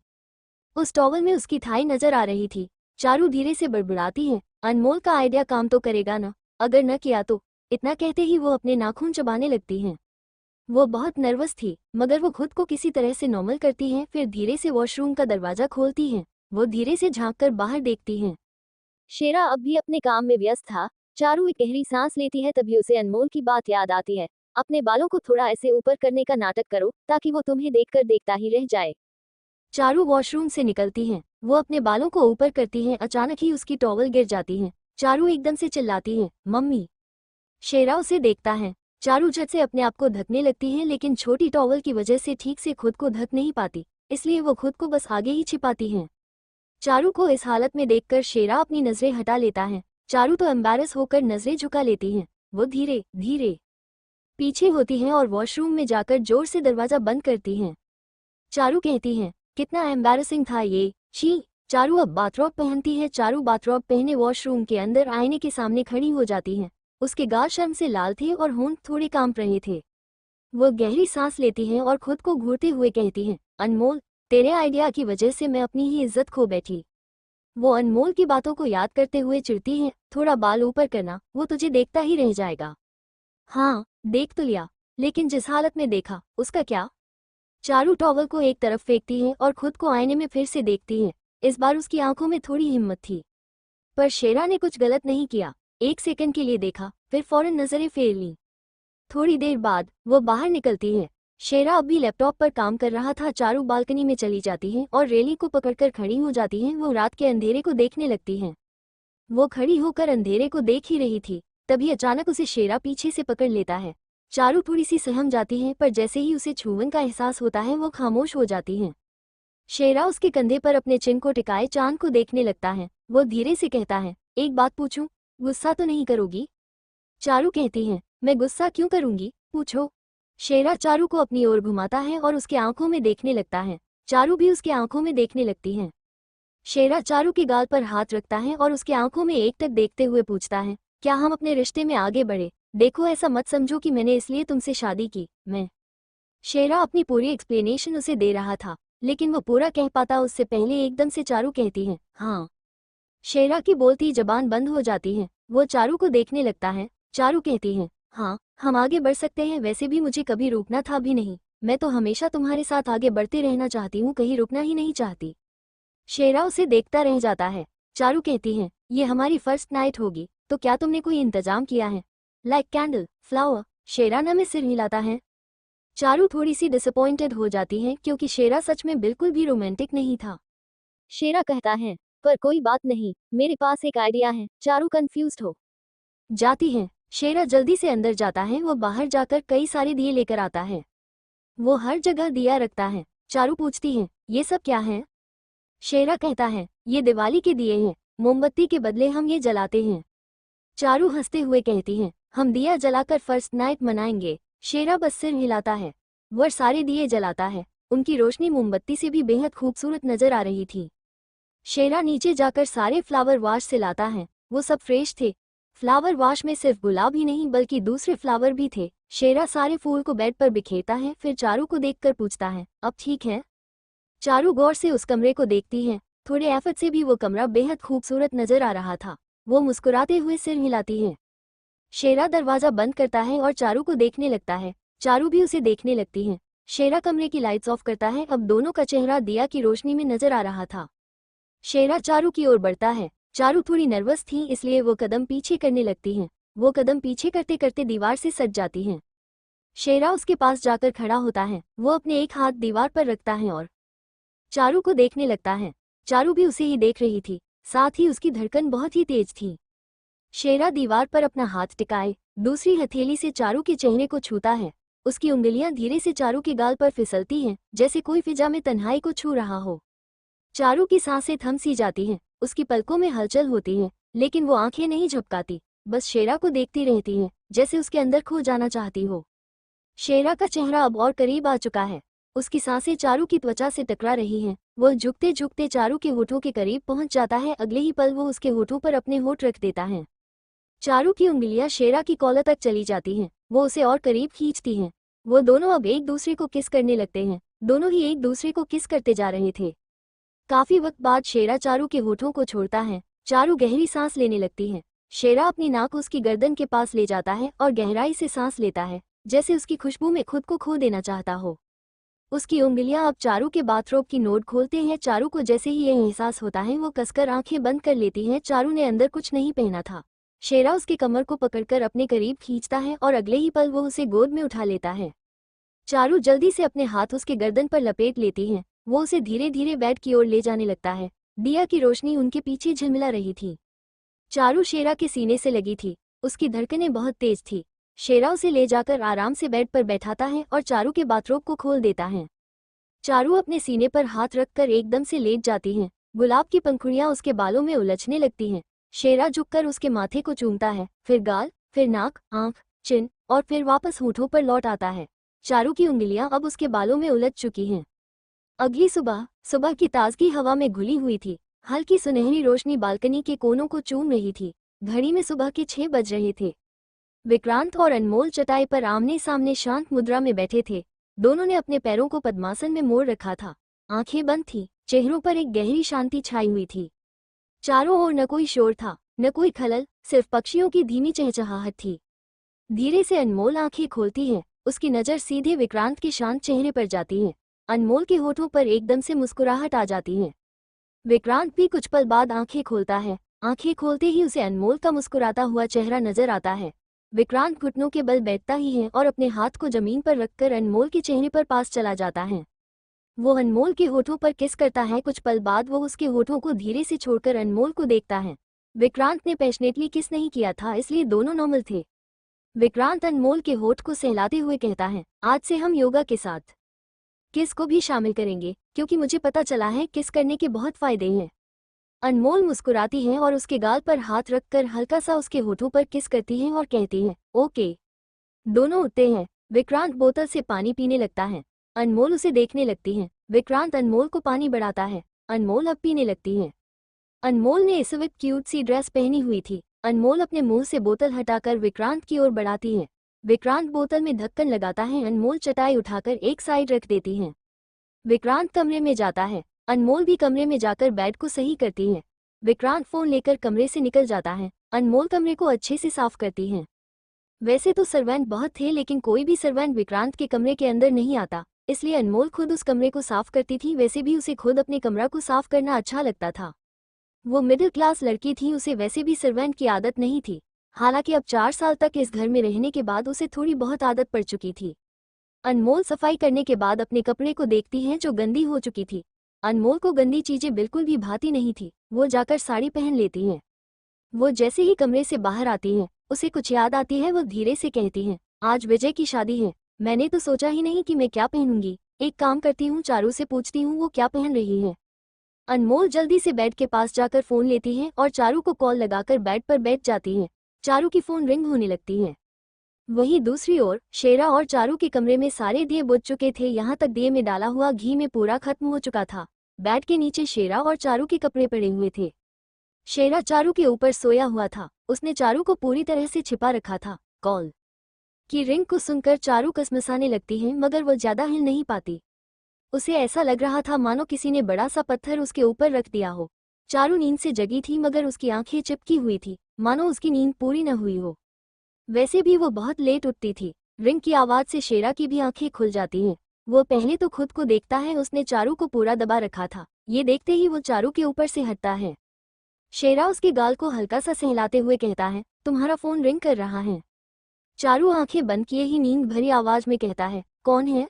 उस टॉवल में उसकी थाई नजर आ रही थी। चारू धीरे से बड़बड़ाती है, अनमोल का आइडिया काम तो करेगा ना, अगर न किया तो। इतना कहते ही वो अपने नाखून चबाने लगती हैं। वो बहुत नर्वस थी, मगर वो खुद को किसी तरह से नॉर्मल करती हैं। फिर धीरे से वॉशरूम का दरवाजा खोलती हैं। वो धीरे से झांककर बाहर देखती हैं। शेरा अब भी अपने काम में व्यस्त था। चारू एक गहरी सांस लेती है, तभी उसे अनमोल की बात याद आती है। अपने बालों को थोड़ा ऐसे ऊपर करने का नाटक करो ताकि वो तुम्हें देखकर देखता ही रह जाए। चारू वॉशरूम से निकलती हैं। वो अपने बालों को ऊपर करती हैं। अचानक ही उसकी टॉवल गिर जाती है। चारू एकदम से चिल्लाती है, मम्मी। शेरा उसे देखता है। चारू झट से अपने आप को ढकने लगती है, लेकिन छोटी टॉवल की वजह से ठीक से खुद को ढक नहीं पाती, इसलिए वो खुद को बस आगे ही छिपाती हैं। चारू को इस हालत में देखकर शेरा अपनी नजरें हटा लेता है। चारू तो एम्बैरस होकर नजरें झुका लेती हैं। वो धीरे धीरे पीछे होती हैं और वॉशरूम में जाकर जोर से दरवाजा बंद करती हैं। चारू कहती हैं, कितना एम्बैरसिंग था ये, छी। चारू अब बाथरोब पहनती है। चारू बाथरोब पहने वॉशरूम के अंदर आईने के सामने खड़ी हो जाती हैं। उसके गाल शर्म से लाल थे और होंठ थोड़े कांप रहे थे। वो गहरी सांस लेती हैं और खुद को घूरते हुए कहती हैं, अनमोल, तेरे आइडिया की वजह से मैं अपनी ही इज्जत खो बैठी। वो अनमोल की बातों को याद करते हुए चिढ़ती हैं, थोड़ा बाल ऊपर करना, वो तुझे देखता ही रह जाएगा। हाँ, देख तो लिया, लेकिन जिस हालत में देखा उसका क्या। चारू टॉवल को एक तरफ फेंकती है और खुद को आईने में फिर से देखती है। इस बार उसकी आंखों में थोड़ी हिम्मत थी। पर शेरा ने कुछ गलत नहीं किया। 1 सेकंड के लिए देखा, फिर फौरन नजरें फेर लीं। थोड़ी देर बाद वो बाहर निकलती है। शेरा अब भी लैपटॉप पर काम कर रहा था। चारू बालकनी में चली जाती है और रेलिंग को पकड़कर खड़ी हो जाती है। वो रात के अंधेरे को देखने लगती है। वो खड़ी होकर अंधेरे को देख ही रही थी, तभी अचानक उसे शेरा पीछे से पकड़ लेता है। चारू थोड़ी सी सहम जाती है, पर जैसे ही उसे छूवन का एहसास होता है वो खामोश हो जाती है। शेरा उसके कंधे पर अपने चिन को टिकाए चांद को देखने लगता है। वो धीरे से कहता है, एक बात पूछूं, गुस्सा तो नहीं करोगी। चारू कहती है, मैं गुस्सा क्यों करूंगी, पूछो। शेरा चारू को अपनी ओर घुमाता है और उसके आंखों में देखने लगता है। चारू भी उसके आंखों में देखने लगती है। शेरा चारू के गाल पर हाथ रखता है और उसके आंखों में एकटक देखते हुए पूछता है, क्या हम अपने रिश्ते में आगे बढ़े। देखो, ऐसा मत समझो कि मैंने इसलिए तुमसे शादी की। मैं शेरा अपनी पूरी एक्सप्लेनेशन उसे दे रहा था, लेकिन वो पूरा कह पाता उससे पहले एकदम से चारू कहती है, हाँ। शेरा की बोलती जबान बंद हो जाती है। वो चारू को देखने लगता है। चारू कहती है, हाँ, हम आगे बढ़ सकते हैं। वैसे भी मुझे कभी रुकना था भी नहीं। मैं तो हमेशा तुम्हारे साथ आगे बढ़ते रहना चाहती हूँ, कहीं रुकना ही नहीं चाहती। शेरा उसे देखता रह जाता है। चारू कहती है, ये हमारी फर्स्ट नाइट होगी, तो क्या तुमने कोई इंतजाम किया है। Like candle, flower. शेरा न में सिर हिलाता है। चारू थोड़ी सी डिसअपॉइंटेड हो जाती है, क्योंकि शेरा सच में बिल्कुल भी रोमांटिक नहीं था। शेरा कहता है, पर कोई बात नहीं, मेरे पास एक आइडिया है। चारू कंफ्यूज्ड हो जाती है। शेरा जल्दी से अंदर जाता है। वो बाहर जाकर कई सारे दिए लेकर आता है। वो हर जगह दिया रखता है। चारू पूछती है, ये सब क्या है। शेरा कहता है, ये दिवाली के दिए हैं, मोमबत्ती के बदले हम ये जलाते हैं। चारू हंसते हुए कहती है, हम दिया जलाकर फर्स्ट नाइट मनाएंगे। शेरा बस सिर हिलाता है। वह सारे दिए जलाता है। उनकी रोशनी मोमबत्ती से भी बेहद खूबसूरत नजर आ रही थी। शेरा नीचे जाकर सारे फ्लावर वाश से लाता है। वो सब फ्रेश थे। फ्लावर वाश में सिर्फ गुलाब ही नहीं बल्कि दूसरे फ्लावर भी थे। शेरा सारे फूल को बेड पर बिखेरता है, फिर चारू को देखकर पूछता है, अब ठीक है। चारू गौर से उस कमरे को देखती है। थोड़े एफर्ट से भी वो कमरा बेहद खूबसूरत नजर आ रहा था। वो मुस्कुराते हुए सिर हिलाती है। शेरा दरवाजा बंद करता है और चारू को देखने लगता है। चारू भी उसे देखने लगती है। शेरा कमरे की लाइट्स ऑफ करता है। अब दोनों का चेहरा दिया की रोशनी में नजर आ रहा था। शेरा चारू की ओर बढ़ता है। चारू थोड़ी नर्वस थी, इसलिए वो कदम पीछे करने लगती हैं। वो कदम पीछे करते करते दीवार से सट जाती हैं। शेरा उसके पास जाकर खड़ा होता है। वो अपने एक हाथ दीवार पर रखता है और चारू को देखने लगता है। चारू भी उसे ही देख रही थी, साथ ही उसकी धड़कन बहुत ही तेज थी। शेरा दीवार पर अपना हाथ टिकाए दूसरी हथेली से चारू के चेहरे को छूता है। उसकी उंगलियां धीरे से चारू के गाल पर फिसलती हैं, जैसे कोई फिजा में तन्हाई को छू रहा हो। चारू की सांसें थम सी जाती हैं, उसकी पलकों में हलचल होती है, लेकिन वो आंखें नहीं झपकाती, बस शेरा को देखती रहती है, जैसे उसके अंदर खो जाना चाहती हो। शेरा का चेहरा अब और करीब आ चुका है। उसकी सांसें चारू की त्वचा से टकरा रही हैं। वह झुकते झुकते चारू के होठों के करीब पहुंच जाता है। अगले ही पल वो उसके होठों पर अपने होठ रख देता है। चारू की उंगलियां शेरा की कॉलर तक चली जाती हैं। वो उसे और करीब खींचती हैं। वो दोनों अब एक दूसरे को किस करने लगते हैं। दोनों ही एक दूसरे को किस करते जा रहे थे। काफी वक्त बाद शेरा चारू के होठों को छोड़ता है। चारू गहरी सांस लेने लगती है। शेरा अपनी नाक उसकी गर्दन के पास ले जाता है और गहराई से सांस लेता है, जैसे उसकी खुशबू में खुद को खो देना चाहता हो। उसकी उंगलियां अब चारू के बाथरोब की नोट खोलते हैं। चारू को जैसे ही यह एहसास होता है वो कसकर आंखें बंद कर लेती है। चारू ने अंदर कुछ नहीं पहना था। शेरा उसके कमर को पकड़कर अपने करीब खींचता है और अगले ही पल वो उसे गोद में उठा लेता है। चारू जल्दी से अपने हाथ उसके गर्दन पर लपेट लेती है। वो उसे धीरे धीरे बेड की ओर ले जाने लगता है। दिया की रोशनी उनके पीछे झिलमिला रही थी। चारू शेरा के सीने से लगी थी। उसकी धड़कनें बहुत तेज थी। शेरा उसे ले जाकर आराम से बेड पर बैठाता है और चारू के बाथरोब को खोल देता है। चारू अपने सीने पर हाथ रखकर एकदम से लेट जाती है। गुलाब की पंखुड़ियां उसके बालों में उलझने लगती हैं। शेरा झुककर उसके माथे को चूमता है, फिर गाल, फिर नाक, आंख, चिन और फिर वापस होठों पर लौट आता है। चारू की उंगलियां अब उसके बालों में उलझ चुकी हैं। अगली सुबह सुबह की ताजगी हवा में घुली हुई थी। हल्की सुनहरी रोशनी बालकनी के कोनों को चूम रही थी। घड़ी में सुबह के 6 बज रहे थे। विक्रांत और अनमोल चटाई पर आमने सामने शांत मुद्रा में बैठे थे। दोनों ने अपने पैरों को पद्मासन में मोड़ रखा था। आंखें बंद थीं, चेहरों पर एक गहरी शांति छाई हुई थी। चारों ओर न कोई शोर था, न कोई खलल, सिर्फ पक्षियों की धीमी चहचहाहट थी। धीरे से अनमोल आंखें खोलती है। उसकी नज़र सीधे विक्रांत के शांत चेहरे पर जाती है। अनमोल के होठों पर एकदम से मुस्कुराहट आ जाती है। विक्रांत भी कुछ पल बाद आंखें खोलता है। आंखें खोलते ही उसे अनमोल का मुस्कुराता हुआ चेहरा नजर आता है। विक्रांत घुटनों के बल बैठता ही है और अपने हाथ को जमीन पर रखकर अनमोल के चेहरे पर पास चला जाता है। वो अनमोल के होठों पर किस करता है। कुछ पल बाद वो उसके होठों को धीरे से छोड़कर अनमोल को देखता है। विक्रांत ने पैशनेटली किस नहीं किया था, इसलिए दोनों नॉर्मल थे। विक्रांत अनमोल के होठ को सहलाते हुए कहता है, आज से हम योगा के साथ किस को भी शामिल करेंगे, क्योंकि मुझे पता चला है किस करने के बहुत फायदे हैं। अनमोल मुस्कुराती है और उसके गाल पर हाथ रखकर हल्का सा उसके होठों पर किस करती है और कहती है, ओके। दोनों उठते हैं। विक्रांत बोतल से पानी पीने लगता है। अनमोल उसे देखने लगती है। विक्रांत अनमोल को पानी बढ़ाता है। अनमोल अब पीने लगती है। अनमोल ने इस वक्त क्यूट सी ड्रेस पहनी हुई थी। अनमोल अपने मुंह से बोतल हटाकर विक्रांत की ओर बढ़ाती है। विक्रांत बोतल में ढक्कन लगाता है। अनमोल चटाई उठाकर एक साइड रख देती है। विक्रांत कमरे में जाता है। अनमोल भी कमरे में जाकर बेड को सही करती है। विक्रांत फोन लेकर कमरे से निकल जाता है। अनमोल कमरे को अच्छे से साफ करती है। वैसे तो सर्वेंट बहुत थे, लेकिन कोई भी सर्वेंट विक्रांत के कमरे के अंदर नहीं आता, इसलिए अनमोल खुद उस कमरे को साफ करती थी। वैसे भी उसे खुद अपने कमरा को साफ करना अच्छा लगता था। वो मिडिल क्लास लड़की थी, उसे वैसे भी सर्वेंट की आदत नहीं थी। हालांकि अब 4 साल तक इस घर में रहने के बाद उसे थोड़ी बहुत आदत पड़ चुकी थी। अनमोल सफाई करने के बाद अपने कपड़े को देखती है जो गंदी हो चुकी थी। अनमोल को गंदी चीजें बिल्कुल भी भाती नहीं थी। वो जाकर साड़ी पहन लेती है। वो जैसे ही कमरे से बाहर आती है, उसे कुछ याद आती है। वो धीरे से कहती है, आज विजय की शादी है। मैंने तो सोचा ही नहीं कि मैं क्या पहनूंगी। एक काम करती हूँ, चारू से पूछती हूँ वो क्या पहन रही है। अनमोल जल्दी से बेड के पास जाकर फोन लेती है और चारू को कॉल लगाकर बेड पर बैठ जाती है। चारू की फोन रिंग होने लगती है। वहीं दूसरी ओर शेरा और चारू के कमरे में सारे दिए बुझ चुके थे। यहाँ तक दिए में डाला हुआ घी में पूरा खत्म हो चुका था। बेड के नीचे शेरा और चारू के कपड़े पड़े हुए थे। शेरा चारू के ऊपर सोया हुआ था। उसने चारू को पूरी तरह से छिपा रखा था। कॉल की रिंग को सुनकर चारू कसमसाने लगती है, मगर वो ज्यादा हिल नहीं पाती। उसे ऐसा लग रहा था मानो किसी ने बड़ा सा पत्थर उसके ऊपर रख दिया हो। चारू नींद से जगी थी, मगर उसकी आंखें चिपकी हुई थी, मानो उसकी नींद पूरी न हुई हो। वैसे भी वो बहुत लेट उठती थी। रिंग की आवाज से शेरा की भी आंखें खुल जाती हैं। वो पहले तो खुद को देखता है। उसने चारू को पूरा दबा रखा था। ये देखते ही वो चारू के ऊपर से हटता है। शेरा उसके गाल को हल्का सा सहलाते हुए कहता है, तुम्हारा फोन रिंग कर रहा है। चारू आंखें बंद किए ही नींद भरी आवाज में कहता है, कौन है।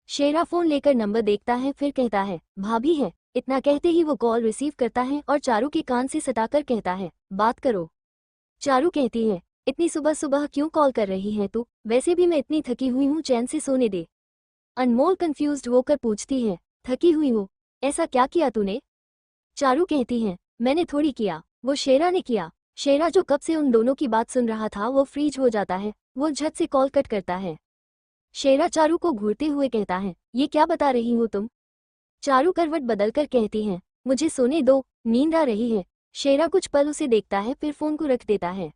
शेरा फोन लेकर नंबर देखता है, फिर कहता है, भाभी है। इतना कहते ही वो कॉल रिसीव करता है और चारू के कान से सटाकर कहता है, बात करो। चारू कहती है, इतनी सुबह सुबह क्यों कॉल कर रही है तू? वैसे भी मैं इतनी थकी हुई हूँ, चैन से सोने दे। अनमोल कंफ्यूज्ड होकर पूछती है। थकी हुई हो? ऐसा क्या किया तूने? चारू कहती है, मैंने थोड़ी किया, वो शेरा ने किया। शेरा जो कब से उन दोनों की बात सुन रहा था वो फ्रीज हो जाता है, वो झट से कॉल कट करता है। शेरा चारू को घूरते हुए कहता है, ये क्या बता रही हो तुम? चारू करवट बदलकर कहती है, मुझे सोने दो, नींद आ रही है। शेरा कुछ पल उसे देखता है फिर फोन को रख देता है।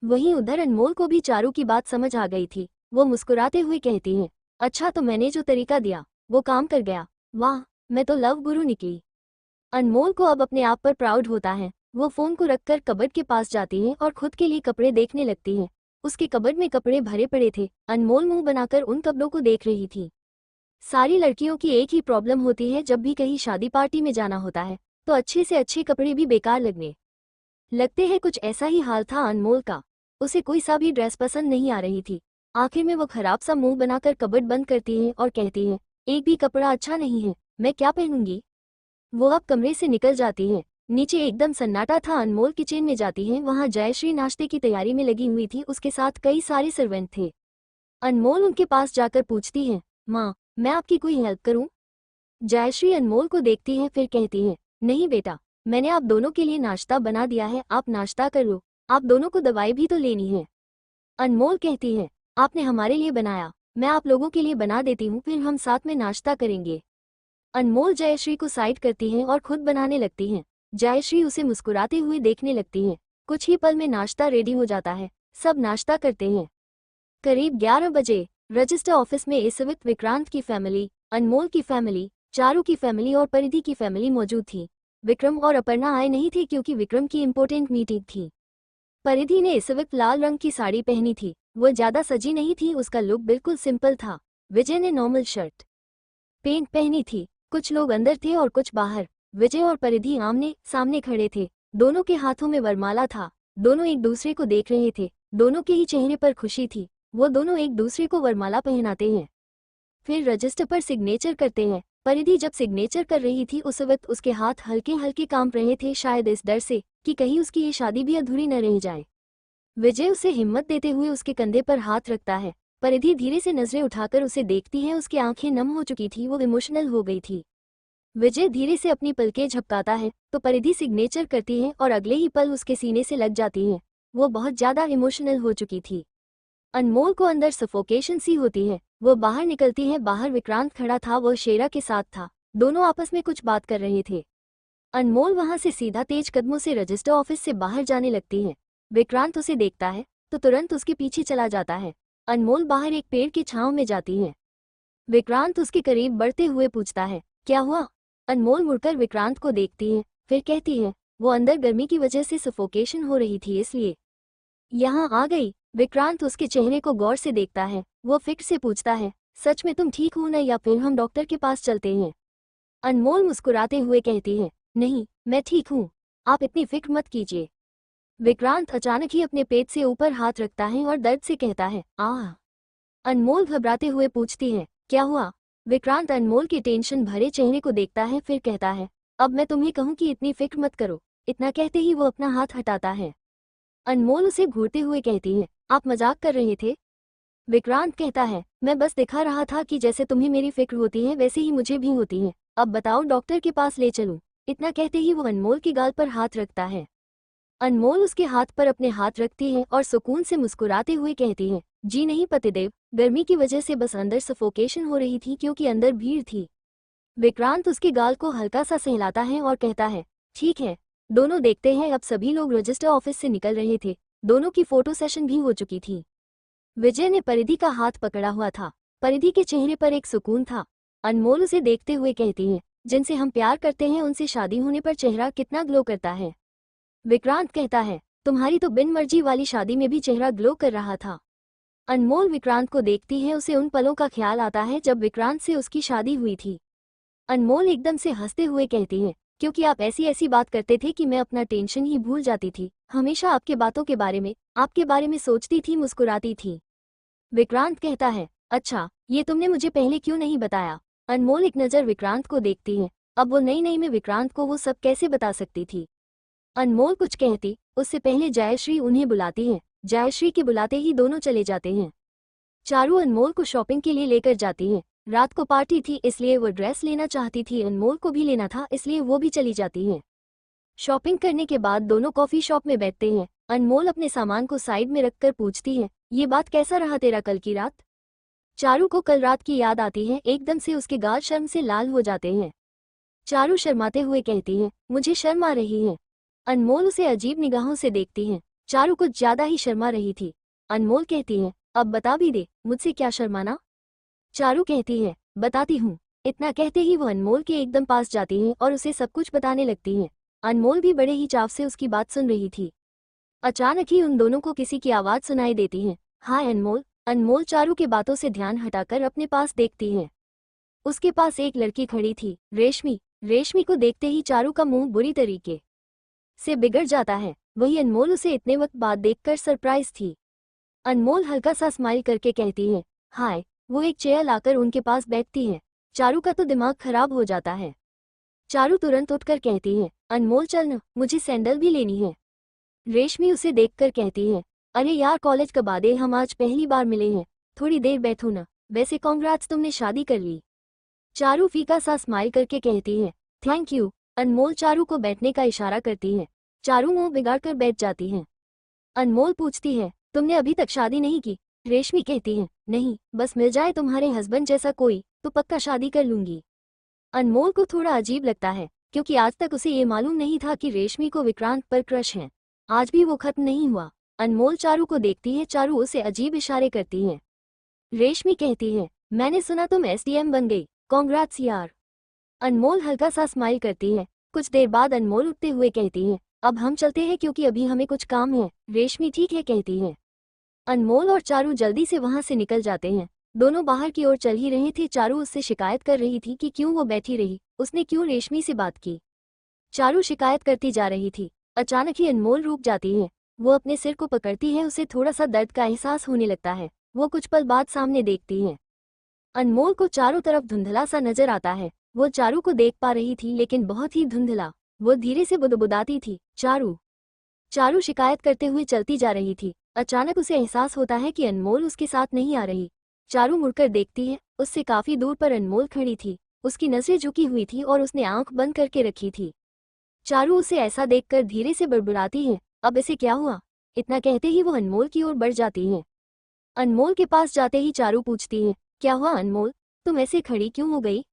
वहीं उधर अनमोल को भी चारू की बात समझ आ गई थी। वो मुस्कुराते हुए कहती है, अच्छा तो मैंने जो तरीका दिया वो काम कर गया। वाह, मैं तो लव गुरु निकली। अनमोल को अब अपने आप पर प्राउड होता है। वो फोन को रखकर कबर्ड के पास जाती है और खुद के लिए कपड़े देखने लगती है। उसके कबर्ड में कपड़े भरे पड़े थे। अनमोल मुंह बनाकर उन कपड़ों को देख रही थी। सारी लड़कियों की एक ही प्रॉब्लम होती है, जब भी कहीं शादी पार्टी में जाना होता है तो अच्छे से अच्छे कपड़े भी बेकार लगने लगते हैं। कुछ ऐसा ही हाल था अनमोल का। उसे कोई सा भी ड्रेस पसंद नहीं आ रही थी। आखिर में वो खराब सा मुंह बनाकर कबर्ड बंद करती है और कहती है, एक भी कपड़ा अच्छा नहीं है, मैं क्या पहनूंगी। वो अब कमरे से निकल जाती है। नीचे एकदम सन्नाटा था। अनमोल किचन में जाती है। वहां जयश्री नाश्ते की तैयारी में लगी हुई थी। उसके साथ कई सारे सर्वेंट थे। अनमोल उनके पास जाकर पूछती है, माँ, मैं आपकी कोई हेल्प करूं? जयश्री अनमोल को देखती है फिर कहती है, नहीं बेटा, मैंने आप दोनों के लिए नाश्ता बना दिया है, आप नाश्ता कर लो। आप दोनों को दवाई भी तो लेनी है। अनमोल कहती है, आपने हमारे लिए बनाया, मैं आप लोगों के लिए बना देती हूँ, फिर हम साथ में नाश्ता करेंगे। अनमोल जयश्री को साइड करती है और खुद बनाने लगती है। जयश्री उसे मुस्कुराते हुए देखने लगती है। कुछ ही पल में नाश्ता रेडी हो जाता है। सब नाश्ता करते हैं। करीब 11 बजे रजिस्टर ऑफिस में इस वक्त विक्रांत की फैमिली, अनमोल की फैमिली, चारू की फैमिली और परिधि की फैमिली मौजूद थी। विक्रम और अपर्णा आए नहीं थे क्योंकि विक्रम की इंपॉर्टेंट मीटिंग थी। परिधि ने इस वक्त लाल रंग की साड़ी पहनी थी। वो ज्यादा सजी नहीं थी, उसका लुक बिल्कुल सिंपल था। विजय ने नॉर्मल शर्ट पैंट पहनी थी। कुछ लोग अंदर थे और कुछ बाहर। विजय और परिधि आमने सामने खड़े थे। दोनों के हाथों में वरमाला था। दोनों एक दूसरे को देख रहे थे। दोनों के ही चेहरे पर खुशी थी। वो दोनों एक दूसरे को वरमाला पहनाते हैं, फिर रजिस्टर पर सिग्नेचर करते हैं। परिधि जब सिग्नेचर कर रही थी उस वक्त उसके हाथ हल्के हल्के कांप रहे थे, शायद इस डर से कि कहीं उसकी ये शादी भी अधूरी न रह जाए। विजय उसे हिम्मत देते हुए उसके कंधे पर हाथ रखता है। परिधि धीरे से नजरें उठाकर उसे देखती है। उसकी आंखें नम हो चुकी थी, वो इमोशनल हो गई थी। विजय धीरे से अपनी पलकें झपकाता है तो परिधि सिग्नेचर करती है और अगले ही पल उसके सीने से लग जाती है। वो बहुत ज्यादा इमोशनल हो चुकी थी। अनमोल को अंदर सफोकेशन सी होती है। वो बाहर निकलती है। बाहर विक्रांत खड़ा था, वो शेरा के साथ था। दोनों आपस में कुछ बात कर रहे थे। अनमोल वहां से सीधा तेज कदमों से रजिस्टर ऑफिस से बाहर जाने लगती है। विक्रांत उसे देखता है तो तुरंत उसके पीछे चला जाता है। अनमोल बाहर एक पेड़ की छांव में जाती है। विक्रांत उसके करीब बढ़ते हुए पूछता है, क्या हुआ? अनमोल मुड़कर विक्रांत को देखती है फिर कहती है, वो अंदर गर्मी की वजह से सफोकेशन हो रही थी इसलिए यहाँ आ गई। विक्रांत उसके चेहरे को गौर से देखता है। वो फिक्र से पूछता है, सच में तुम ठीक हो ना, या फिर हम डॉक्टर के पास चलते हैं? अनमोल मुस्कुराते हुए कहती है, नहीं, मैं ठीक हूँ, आप इतनी फिक्र मत कीजिए। विक्रांत अचानक ही अपने पेट से ऊपर हाथ रखता है और दर्द से कहता है, आह। अनमोल घबराते हुए पूछती है, क्या हुआ? विक्रांत अनमोल के टेंशन भरे चेहरे को देखता है फिर कहता है, अब मैं तुम्हें कहूँ कि इतनी फिक्र मत करो। इतना कहते ही वो अपना हाथ हटाता है। अनमोल उसे घूरते हुए कहती है, आप मजाक कर रहे थे? विक्रांत कहता है, मैं बस दिखा रहा था कि जैसे तुम्हें मेरी फिक्र होती है वैसे ही मुझे भी होती है। अब बताओ, डॉक्टर के पास ले चलूं? इतना कहते ही वो अनमोल की गाल पर हाथ रखता है। अनमोल उसके हाथ पर अपने हाथ रखती है और सुकून से मुस्कुराते हुए कहती है, जी नहीं पतिदेव, गर्मी की वजह से बस अंदर सफोकेशन हो रही थी क्योंकि अंदर भीड़ थी। विक्रांत उसके गाल को हल्का सा सहलाता है और कहता है, ठीक है, दोनों देखते हैं। अब सभी लोग रजिस्टर ऑफिस से निकल रहे थे। दोनों की फोटो सेशन भी हो चुकी थी। विजय ने परिधि का हाथ पकड़ा हुआ था। परिधि के चेहरे पर एक सुकून था। अनमोल उसे देखते हुए कहती है, जिनसे हम प्यार करते हैं उनसे शादी होने पर चेहरा कितना ग्लो करता है। विक्रांत कहता है, तुम्हारी तो बिन मर्जी वाली शादी में भी चेहरा ग्लो कर रहा था। अनमोल विक्रांत को देखती है। उसे उन पलों का ख्याल आता है जब विक्रांत से उसकी शादी हुई थी। अनमोल एकदम से हंसते हुए कहती है, क्योंकि आप ऐसी ऐसी बात करते थे कि मैं अपना टेंशन ही भूल जाती थी। हमेशा आपके बातों के बारे में, आपके बारे में सोचती थी, मुस्कुराती थी। विक्रांत कहता है, अच्छा, ये तुमने मुझे पहले क्यों नहीं बताया? अनमोल एक नज़र विक्रांत को देखती है। अब वो नई नई में विक्रांत को वो सब कैसे बता सकती थी। अनमोल कुछ कहती उससे पहले जयश्री उन्हें बुलाती है। जयश्री के बुलाते ही दोनों चले जाते हैं। चारू अनमोल को शॉपिंग के लिए लेकर जाती है। रात को पार्टी थी इसलिए वो ड्रेस लेना चाहती थी, अनमोल को भी लेना था इसलिए वो भी चली जाती है। शॉपिंग करने के बाद दोनों कॉफी शॉप में बैठते हैं। अनमोल अपने सामान को साइड में रखकर पूछती है, ये बात कैसा रहा तेरा कल की रात? चारू को कल रात की याद आती है। एकदम से उसके गाल शर्म से लाल हो जाते हैं। चारू शर्माते हुए कहती है, मुझे शर्म आ रही है। अनमोल उसे अजीब निगाहों से देखती है। चारू कुछ ज्यादा ही शर्मा रही थी। अनमोल कहती है, अब बता भी दे, मुझसे क्या शर्माना? चारू कहती है, बताती हूँ। इतना कहते ही वो अनमोल के एकदम पास जाती है और उसे सब कुछ बताने लगती है। अनमोल भी बड़े ही चाव से उसकी बात सुन रही थी। अचानक ही उन दोनों को किसी की आवाज सुनाई देती है। हाय अनमोल। अनमोल चारू के बातों से ध्यान हटाकर अपने पास देखती है। उसके पास एक लड़की खड़ी थी, रेशमी। रेशमी को देखते ही चारू का मुंह बुरी तरीके से बिगड़ जाता है। वही अनमोल उसे इतने वक्त बाद देखकर सरप्राइज थी। अनमोल हल्का सा स्माइल करके कहती है, हाय। वो एक चेयर लाकर उनके पास बैठती है। चारू का तो दिमाग खराब हो जाता है। चारू तुरंत उठकर कहती है, अनमोल चल न, मुझे सैंडल भी लेनी है। रेशमी उसे देखकर कहती है, अरे यार कॉलेज कब आ दे, हम आज पहली बार मिले हैं, थोड़ी देर बैठो ना। वैसे कॉन्ग्रेट्स, तुमने शादी कर ली। चारू फीका सा स्माइल करके कहती है, थैंक यू। अनमोल चारू को बैठने का इशारा करती है। चारू मुंह बिगाड़कर बैठ जाती है। अनमोल पूछती है, तुमने अभी तक शादी नहीं की? रेशमी कहती है, नहीं, बस मिल जाए तुम्हारे हस्बैंड जैसा कोई तो पक्का शादी कर लूंगी। अनमोल को थोड़ा अजीब लगता है क्योंकि आज तक उसे ये मालूम नहीं था कि रेशमी को विक्रांत पर क्रश है। आज भी वो खत्म नहीं हुआ। अनमोल चारू को देखती है। चारू उसे अजीब इशारे करती है। रेशमी कहती है, मैंने सुना तुम एसडीएम बन गई, कॉन्ग्रेट्स यार। अनमोल हल्का सा स्माइल करती है। कुछ देर बाद अनमोल उठते हुए कहती है, अब हम चलते हैं क्योंकि अभी हमें कुछ काम है। रेशमी ठीक है कहती है। अनमोल और चारू जल्दी से वहां से निकल जाते हैं। दोनों बाहर की ओर चल ही रहे थे। चारू उससे शिकायत कर रही थी कि क्यों वो बैठी रही, उसने क्यों रेशमी से बात की। चारू शिकायत करती जा रही थी। अचानक ही अनमोल रुक जाती है। वो अपने सिर को पकड़ती है। उसे थोड़ा सा दर्द का एहसास होने लगता है। वो कुछ पल बाद सामने देखती है। अनमोल को चारों तरफ धुंधला सा नजर आता है। वो चारू को देख पा रही थी लेकिन बहुत ही धुंधला। वो धीरे से बुदबुदाती थी, चारू। चारू शिकायत करते हुए चलती जा रही थी। अचानक उसे एहसास होता है कि अनमोल उसके साथ नहीं आ रही। चारू मुड़कर देखती है। उससे काफी दूर पर अनमोल खड़ी थी। उसकी नसें झुकी हुई थी और उसने आंख बंद करके रखी थी। चारू उसे ऐसा देखकर धीरे से बड़बड़ाती है, अब इसे क्या हुआ? इतना कहते ही वो अनमोल की ओर बढ़ जाती है। अनमोल के पास जाते ही चारू पूछती है, क्या हुआ अनमोल, तुम ऐसे खड़ी क्यों हो गई?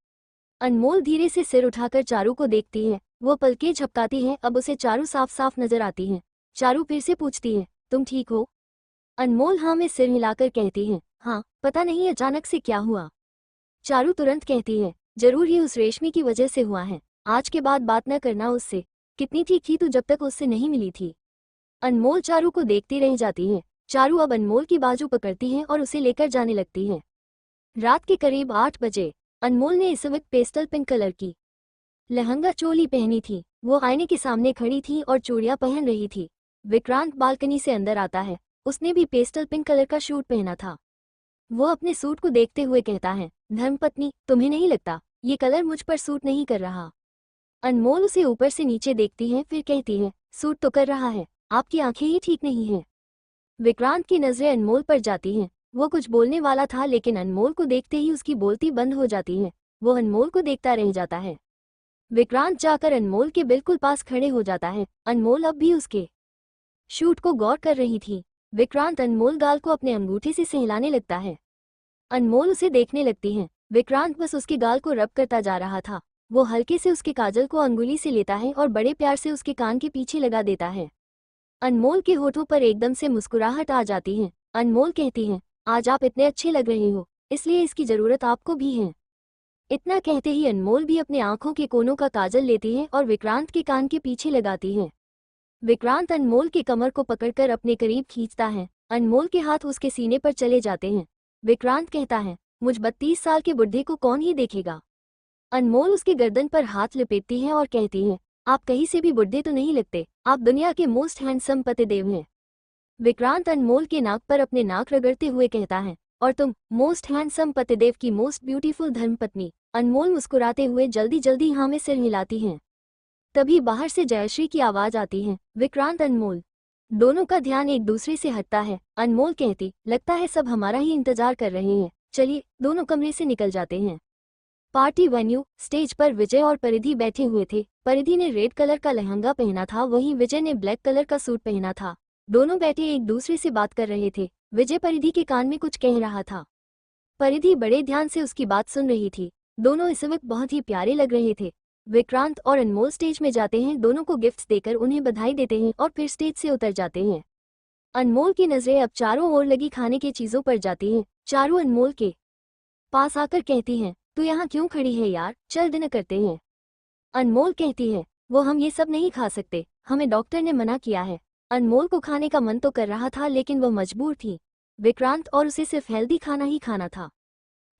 अनमोल धीरे से सिर उठाकर चारू को देखती है। वो पलकें झपकाती है। अब उसे चारू साफ साफ नजर आती है। चारू फिर से पूछती है, तुम ठीक हो? अनमोल हाँ में सिर हिलाकर कहती है, हाँ, पता नहीं अचानक से क्या हुआ। चारू तुरंत कहती है, जरूर ही उस रेशमी की वजह से हुआ है। आज के बाद बात न करना उससे। कितनी ठीक थी तू जब तक उससे नहीं मिली थी। अनमोल चारू को देखती रह जाती है। चारू अब अनमोल की बाजू पकड़ती है और उसे लेकर जाने लगती है। रात के करीब 8 बजे अनमोल ने इस वक्त पेस्टल पिंक कलर की लहंगा चोली पहनी थी। वो आईने के सामने खड़ी थी और चूड़ियां पहन रही थी। विक्रांत बालकनी से अंदर आता है। उसने भी पेस्टल पिंक कलर का सूट पहना था। वो अपने सूट को देखते हुए कहता है, धर्मपत्नी, तुम्हें नहीं लगता ये कलर मुझ पर सूट नहीं कर रहा? अनमोल उसे ऊपर से नीचे देखती है, फिर कहती है, सूट तो कर रहा है, आपकी आंखें ही ठीक नहीं हैं। विक्रांत की नजरें अनमोल पर जाती हैं। वो कुछ बोलने वाला था लेकिन अनमोल को देखते ही उसकी बोलती बंद हो जाती है। वो अनमोल को देखता रह जाता है। विक्रांत जाकर अनमोल के बिल्कुल पास खड़े हो जाता है। अनमोल अब भी उसके शूट को गौर कर रही थी। विक्रांत अनमोल गाल को अपने अंगूठे से सहलाने लगता है। अनमोल उसे देखने लगती है। विक्रांत बस उसके गाल को रब करता जा रहा था। वो हल्के से उसके काजल को अंगुली से लेता है और बड़े प्यार से उसके कान के पीछे लगा देता है। अनमोल के होठों पर एकदम से मुस्कुराहट आ जाती है। अनमोल कहती है, आज आप इतने अच्छे लग रहे हो, इसलिए इसकी जरूरत आपको भी है। इतना कहते ही अनमोल भी अपने आंखों के कोनों का काजल लेती है और विक्रांत के कान के पीछे लगाती है। विक्रांत अनमोल के कमर को पकड़कर अपने करीब खींचता है। अनमोल के हाथ उसके सीने पर चले जाते हैं। विक्रांत कहता है, मुझ 32 साल के बुढ़े को कौन ही देखेगा। अनमोल उसके गर्दन पर हाथ लपेटती है और कहती है, आप कहीं से भी बुढ़े तो नहीं लगते, आप दुनिया के मोस्ट हैंडसम पतिदेव हैं। विक्रांत अनमोल के नाक पर अपने नाक रगड़ते हुए कहता है, और तुम मोस्ट हैंडसम पतिदेव की मोस्ट ब्यूटीफुल धर्मपत्नी। अनमोल मुस्कुराते हुए जल्दी जल्दी हाँ में सिर हिलाती हैं। तभी बाहर से जयश्री की आवाज आती है, विक्रांत अनमोल। दोनों का ध्यान एक दूसरे से हटता है। अनमोल कहती, लगता है सब हमारा ही इंतजार कर रहे हैं, चलिए। दोनों कमरे से निकल जाते हैं। पार्टी वेन्यू, स्टेज पर विजय और परिधि बैठे हुए थे। परिधि ने रेड कलर का लहंगा पहना था, वहीं विजय ने ब्लैक कलर का सूट पहना था। दोनों बैठे एक दूसरे से बात कर रहे थे। विजय परिधि के कान में कुछ कह रहा था। परिधि बड़े ध्यान से उसकी बात सुन रही थी। दोनों इस वक्त बहुत ही प्यारे लग रहे थे। विक्रांत और अनमोल स्टेज में जाते हैं, दोनों को गिफ्ट्स देकर उन्हें बधाई देते हैं और फिर स्टेज से उतर जाते हैं। अनमोल की नजरें अब चारों ओर लगी खाने की चीजों पर जाती हैं। चारू अनमोल के पास आकर कहती हैं, तू यहाँ क्यों खड़ी है यार, चल डिनर करते हैं। अनमोल कहती है, वो हम ये सब नहीं खा सकते, हमें डॉक्टर ने मना किया है। अनमोल को खाने का मन तो कर रहा था लेकिन वो मजबूर थी। विक्रांत और उसे सिर्फ हेल्दी खाना ही खाना था।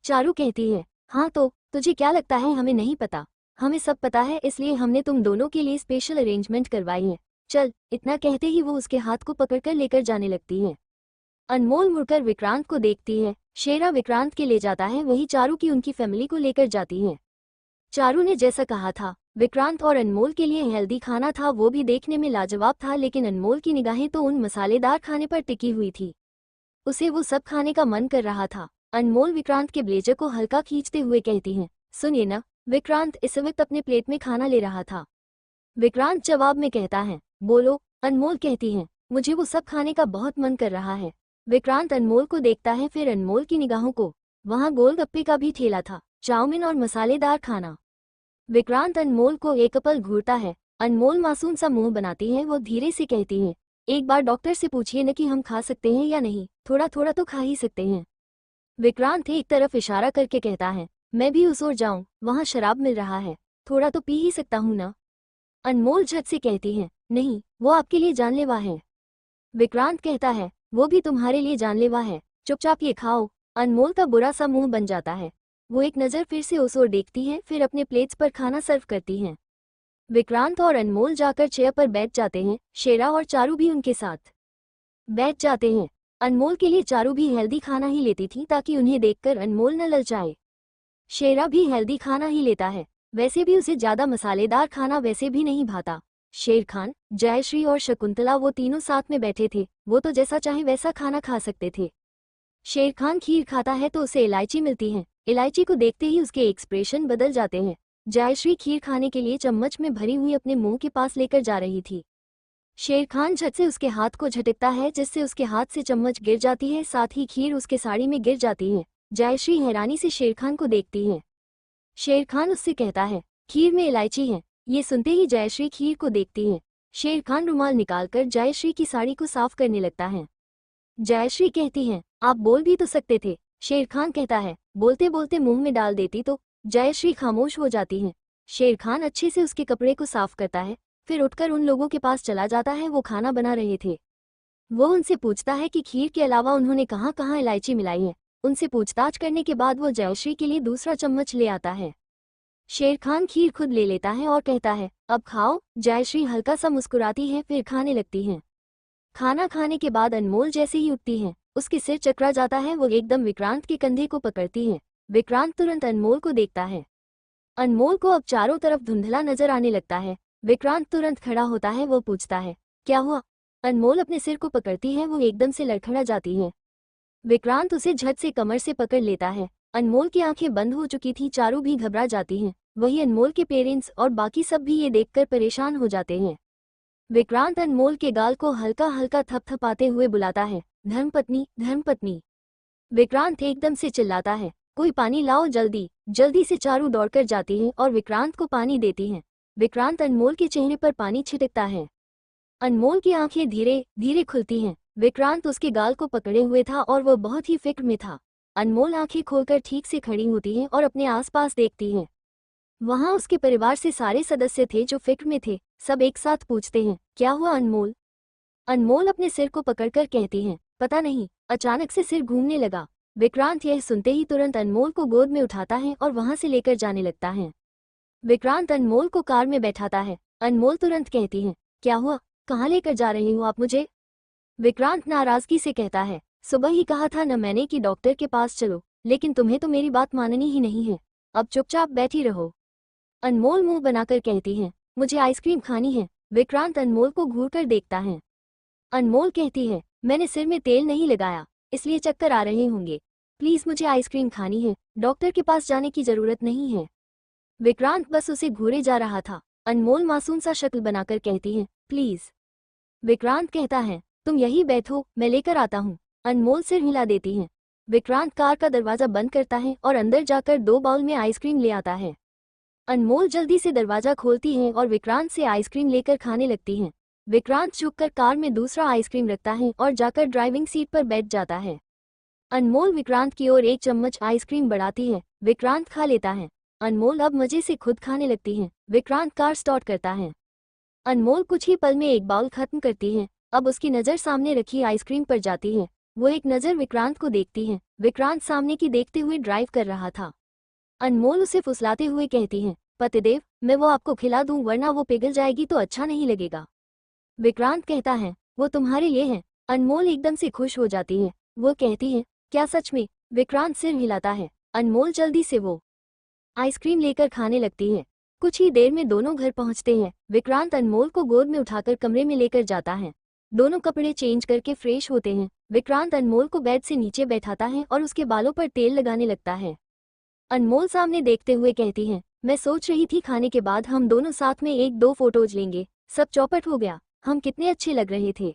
चारू कहती है, हाँ तो तुझे क्या लगता है हमें नहीं पता? हमें सब पता है, इसलिए हमने तुम दोनों के लिए स्पेशल अरेंजमेंट करवाई है। चल। इतना कहते ही वो उसके हाथ को पकड़कर लेकर जाने लगती है। अनमोल मुड़कर विक्रांत को देखती है। शेरा विक्रांत के ले जाता है, वही चारू की उनकी फैमिली को लेकर जाती है। चारू ने जैसा कहा था, विक्रांत और अनमोल के लिए हेल्दी खाना था, वो भी देखने में लाजवाब था, लेकिन अनमोल की निगाहें तो उन मसालेदार खाने पर टिकी हुई थी। उसे वो सब खाने का मन कर रहा था। अनमोल विक्रांत के ब्लेजर को हल्का खींचते हुए कहती हैं, सुनिए ना। विक्रांत इस वक्त अपने प्लेट में खाना ले रहा था। विक्रांत जवाब में कहता है, बोलो। अनमोल कहती हैं, मुझे वो सब खाने का बहुत मन कर रहा है। विक्रांत अनमोल को देखता है, फिर अनमोल की निगाहों को। वहाँ गोलगप्पे का भी ठेला था, चाउमीन और मसालेदार खाना। विक्रांत अनमोल को एक पल घूरता है। अनमोल मासूम सा मुंह बनाती है, वो धीरे से कहती है, एक बार डॉक्टर से पूछिए न कि हम खा सकते हैं या नहीं, थोड़ा थोड़ा तो खा ही सकते हैं। विक्रांत एक तरफ इशारा करके कहता है, मैं भी उस ओर जाऊं, वहां शराब मिल रहा है, थोड़ा तो पी ही सकता हूं ना। अनमोल झट से कहती है, नहीं, वो आपके लिए जानलेवा है। विक्रांत कहता है, वो भी तुम्हारे लिए जानलेवा है, चुपचाप ये खाओ। अनमोल का बुरा सा मुंह बन जाता है। वो एक नज़र फिर से उस ओर देखती है, फिर अपने प्लेट्स पर खाना सर्व करती हैं। विक्रांत और अनमोल जाकर चेयर पर बैठ जाते हैं। शेरा और चारू भी उनके साथ बैठ जाते हैं। अनमोल के लिए चारू भी हेल्दी खाना ही लेती थी ताकि उन्हें देखकर अनमोल न ललचाए। शेरा भी हेल्दी खाना ही लेता है, वैसे भी उसे ज्यादा मसालेदार खाना वैसे भी नहीं भाता। शेर खान, जयश्री और शकुंतला वो तीनों साथ में बैठे थे, वो तो जैसा चाहे वैसा खाना खा सकते थे। शेर खान खीर खाता है तो उसे इलायची मिलती है, इलायची को देखते ही उसके एक्सप्रेशन बदल जाते हैं। जयश्री खीर खाने के लिए चम्मच में भरी हुई अपने मुंह के पास लेकर जा रही थी। शेर खान झट से उसके हाथ को झटकता है, जिससे उसके हाथ से चम्मच गिर जाती है, साथ ही खीर उसके साड़ी में गिर जाती है। जयश्री हैरानी से शेर खान को देखती है। शेर खान उससे कहता है, खीर में इलायची है। ये सुनते ही जयश्री खीर को देखती है। शेर खान रुमाल निकालकर जयश्री की साड़ी को साफ करने लगता है। जयश्री कहती है, आप बोल भी तो सकते थे। शेर खान कहता है, बोलते बोलते मुंह में डाल देती तो। जयश्री खामोश हो जाती है। शेर खान अच्छे से उसके कपड़े को साफ करता है, फिर उठकर उन लोगों के पास चला जाता है, वो खाना बना रहे थे। वो उनसे पूछता है कि खीर के अलावा उन्होंने कहाँ कहाँ इलायची मिलाई है। उनसे पूछताछ करने के बाद वो जयश्री के लिए दूसरा चम्मच ले आता है। शेर खान खीर खुद ले लेता है और कहता है, अब खाओ। जयश्री हल्का सा मुस्कुराती है, फिर खाने लगती हैं। खाना खाने के बाद अनमोल जैसे ही उठती है, उसके सिर चकरा जाता है, वो एकदम विक्रांत के कंधे को पकड़ती है। विक्रांत तुरंत अनमोल को देखता है। अनमोल को अब चारों तरफ धुंधला नजर आने लगता है। विक्रांत तुरंत खड़ा होता है, वो पूछता है, क्या हुआ? अनमोल अपने सिर को पकड़ती है, वो एकदम से लड़खड़ा जाती है। विक्रांत उसे झट से कमर से पकड़ लेता है। अनमोल की आंखें बंद हो चुकी थी, चारू भी घबरा जाती हैं। वही अनमोल के पेरेंट्स और बाकी सब भी ये देखकर परेशान हो जाते हैं। विक्रांत अनमोल के गाल को हल्का हल्का थपथपाते हुए बुलाता है, धर्मपत्नी, धर्मपत्नी। विक्रांत एकदम से चिल्लाता है, कोई पानी लाओ जल्दी। जल्दी से चारू दौड़कर जाती है और विक्रांत को पानी देती है। विक्रांत अनमोल के चेहरे पर पानी छिड़कता है। अनमोल की आंखें धीरे धीरे खुलती हैं। विक्रांत उसके गाल को पकड़े हुए था और वह बहुत ही फिक्र में था। अनमोल आंखें खोलकर ठीक से खड़ी होती है और अपने आसपास देखती है। वहां उसके परिवार से सारे सदस्य थे जो फिक्र में थे। सब एक साथ पूछते हैं, क्या हुआ अनमोल? अनमोल अपने सिर को पकड़कर कहती हैं, पता नहीं, अचानक से सिर घूमने लगा। विक्रांत यह सुनते ही तुरंत अनमोल को गोद में उठाता है और वहां से लेकर जाने लगता है। विक्रांत अनमोल को कार में बैठाता है। अनमोल तुरंत कहती है, क्या हुआ, कहाँ लेकर जा रही हो आप मुझे? विक्रांत नाराजगी से कहता है, सुबह ही कहा था न मैंने कि डॉक्टर के पास चलो, लेकिन तुम्हें तो मेरी बात माननी ही नहीं है। अब चुपचाप बैठी रहो। अनमोल मुंह बनाकर कहती है, मुझे आइसक्रीम खानी है। विक्रांत अनमोल को घूरकर देखता है। अनमोल कहती है, मैंने सिर में तेल नहीं लगाया, इसलिए चक्कर आ रहे होंगे। प्लीज मुझे आइसक्रीम खानी है, डॉक्टर के पास जाने की जरूरत नहीं है। विक्रांत बस उसे घूरे जा रहा था। अनमोल मासूम सा शक्ल बनाकर कहती है, प्लीज। विक्रांत कहता है, तुम यही बैठो, मैं लेकर आता हूँ। अनमोल सिर हिला देती है। विक्रांत कार का दरवाजा बंद करता है और अंदर जाकर 2 बाउल में आइसक्रीम ले आता है। अनमोल जल्दी से दरवाजा खोलती है और विक्रांत से आइसक्रीम लेकर खाने लगती है। विक्रांत झुककर कार में दूसरा आइसक्रीम रखता है और जाकर ड्राइविंग सीट पर बैठ जाता है। अनमोल विक्रांत की ओर 1 चम्मच आइसक्रीम बढ़ाती है। विक्रांत खा लेता है। अनमोल अब मजे से खुद खाने लगती है। विक्रांत कार स्टार्ट करता है। अनमोल कुछ ही पल में 1 बाउल खत्म करती है। अब उसकी नज़र सामने रखी आइसक्रीम पर जाती है। वो एक नज़र विक्रांत को देखती है। विक्रांत सामने की देखते हुए ड्राइव कर रहा था। अनमोल उसे फुसलाते हुए कहती है, पतिदेव, मैं वो आपको खिला दूं, वरना वो पिघल जाएगी तो अच्छा नहीं लगेगा। विक्रांत कहता है, वो तुम्हारे लिए है। अनमोल एकदम से खुश हो जाती है। वो कहती है, क्या सच में? विक्रांत सिर हिलाता है। अनमोल जल्दी से वो आइसक्रीम लेकर खाने लगती है। कुछ ही देर में दोनों घर पहुंचते हैं। विक्रांत अनमोल को गोद में उठाकर कमरे में लेकर जाता है। दोनों कपड़े चेंज करके फ्रेश होते हैं। विक्रांत अनमोल को बेड से नीचे बैठाता है और उसके बालों पर तेल लगाने लगता है। अनमोल सामने देखते हुए कहती है, मैं सोच रही थी खाने के बाद हम दोनों साथ में 1-2 फोटोज लेंगे। सब चौपट हो गया, हम कितने अच्छे लग रहे थे।